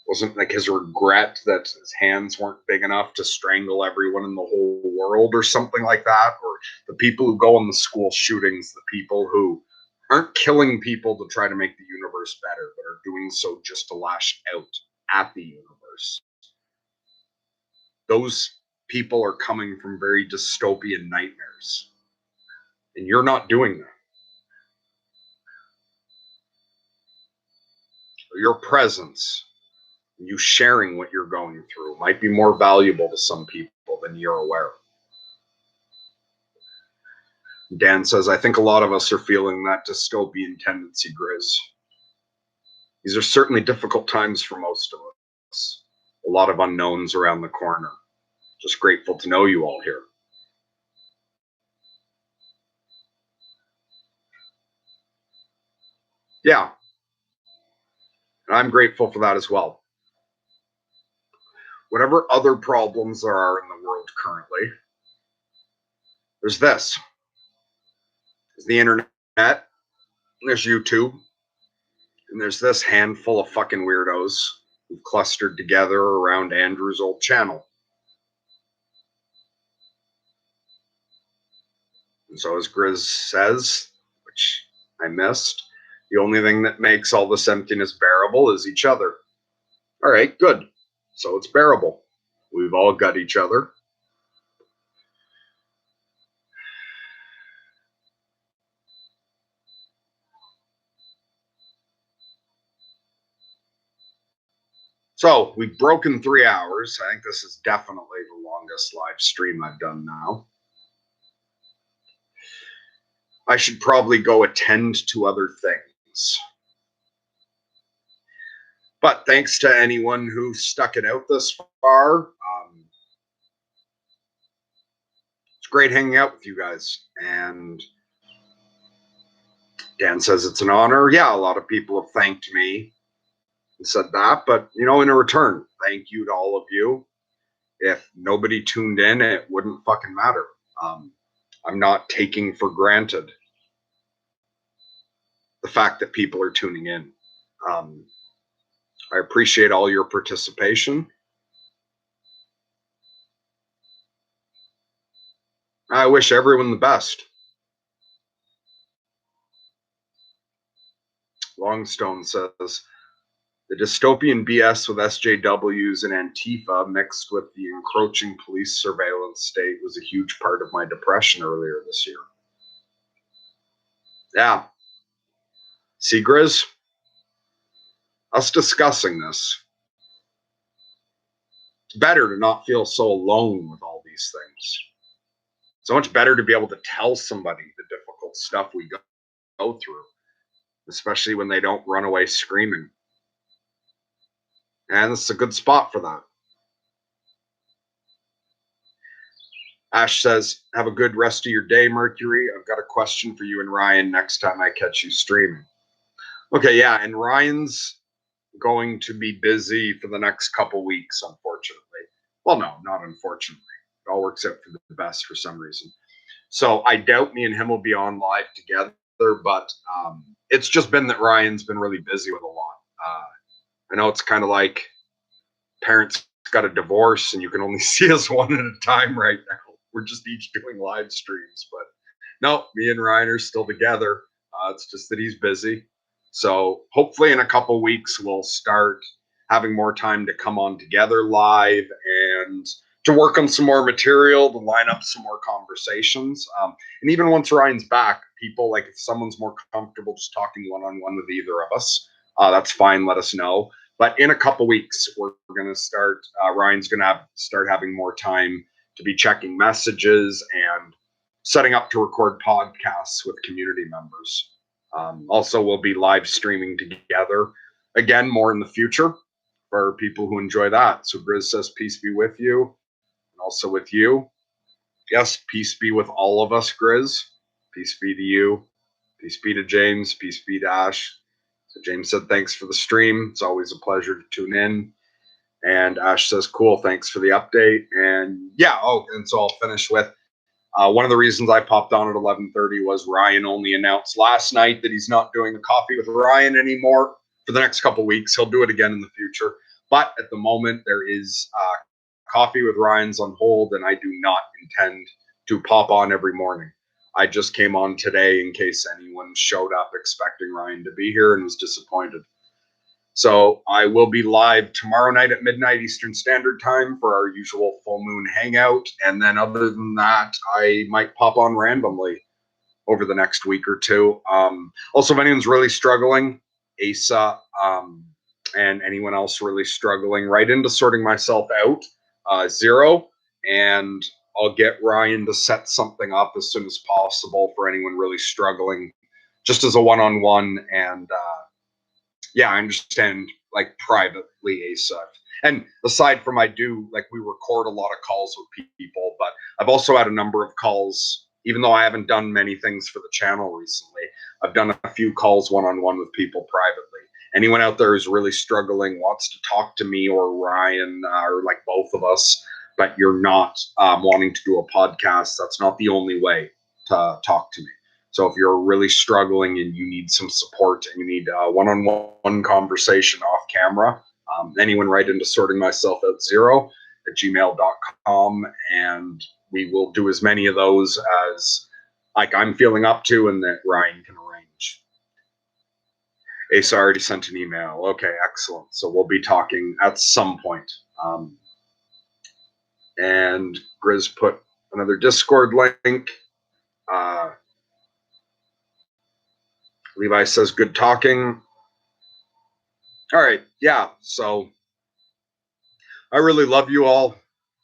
wasn't like his regret that his hands weren't big enough to strangle everyone in the whole world or something like that. Or the people who go in the school shootings, the people who aren't killing people to try to make the universe better, but are doing so just to lash out at the universe. Those people are coming from very dystopian nightmares. And you're not doing that. Your presence, you sharing what you're going through, might be more valuable to some people than you're aware of. Dan says, I think a lot of us are feeling that dystopian tendency, Grizz. These are certainly difficult times for most of us. A lot of unknowns around the corner. Just grateful to know you all here. Yeah. And I'm grateful for that as well. Whatever other problems there are in the world currently, there's this. There's the internet, there's YouTube, and there's this handful of fucking weirdos who've clustered together around Andrew's old channel. And so, as Grizz says, which I missed, the only thing that makes all this emptiness bearable is each other. All right, good. So it's bearable. We've all got each other. So we've broken 3 hours. I think this is definitely the longest live stream I've done now. I should probably go attend to other things. But thanks to anyone who stuck it out this far. It's great hanging out with you guys. And Dan says it's an honor. Yeah, a lot of people have thanked me and said that. But, in a return, thank you to all of you. If nobody tuned in, it wouldn't fucking matter. I'm not taking for granted the fact that people are tuning in. I appreciate all your participation. I wish everyone the best. Longstone says, the dystopian BS with SJWs and Antifa mixed with the encroaching police surveillance state was a huge part of my depression earlier this year. Yeah. See, Grizz, us discussing this, it's better to not feel so alone with all these things. So much better to be able to tell somebody the difficult stuff we go through, especially when they don't run away screaming. And this is a good spot for that. Ash says, have a good rest of your day, Mercury. I've got a question for you and Ryan next time I catch you streaming. Okay, yeah, and Ryan's going to be busy for the next couple weeks, unfortunately. Well, no, not unfortunately. It all works out for the best for some reason. So I doubt me and him will be on live together, but it's just been that Ryan's been really busy with a lot. I know it's kind of like parents got a divorce and you can only see us one at a time right now. We're just each doing live streams, but no, me and Ryan are still together. It's just that he's busy. So hopefully in a couple weeks we'll start having more time to come on together live and to work on some more material, to line up some more conversations. And even once Ryan's back, people, like if someone's more comfortable just talking one-on-one with either of us, that's fine. Let us know. But in a couple weeks, we're going to start. Ryan's going to start having more time to be checking messages and setting up to record podcasts with community members. Also, we'll be live streaming together again more in the future for people who enjoy that. So Grizz says, peace be with you, and also with you. Yes, peace be with all of us, Grizz. Peace be to you. Peace be to James. Peace be to Ash. So James said, thanks for the stream. It's always a pleasure to tune in. And Ash says, cool, thanks for the update. And yeah, and so I'll finish with one of the reasons I popped on at 11:30 was Ryan only announced last night that he's not doing the Coffee with Ryan anymore for the next couple weeks. He'll do it again in the future. But at the moment, there is Coffee with Ryan's on hold, and I do not intend to pop on every morning. I just came on today in case anyone showed up expecting Ryan to be here and was disappointed. So I will be live tomorrow night at midnight Eastern Standard Time for our usual full moon hangout. And then other than that, I might pop on randomly over the next week or two. Also, if anyone's really struggling, Asa and anyone else really struggling, right into sorting myself out, 0. And I'll get Ryan to set something up as soon as possible for anyone really struggling, just as a one-on-one. And yeah, I understand, like, privately ASAP. And aside from, we record a lot of calls with people, but I've also had a number of calls, even though I haven't done many things for the channel recently. I've done a few calls one-on-one with people privately. Anyone out there who's really struggling, wants to talk to me or Ryan, or like both of us, but you're not wanting to do a podcast, that's not the only way to talk to me. So if you're really struggling and you need some support and you need a one-on-one conversation off camera, anyone right into sorting myself out 0 at gmail.com, and we will do as many of those as I'm feeling up to and that Ryan can arrange. Asa already sent an email. Okay, excellent. So we'll be talking at some point. And Grizz put another Discord link. Levi says, good talking. All right. Yeah. So I really love you all.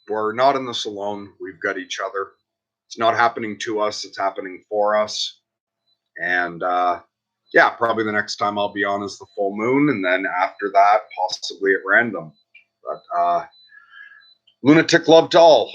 We're not in this alone. We've got each other. It's not happening to us. It's happening for us. And yeah, probably the next time I'll be on is the full moon. And then after that, possibly at random. But Lunatic love to all.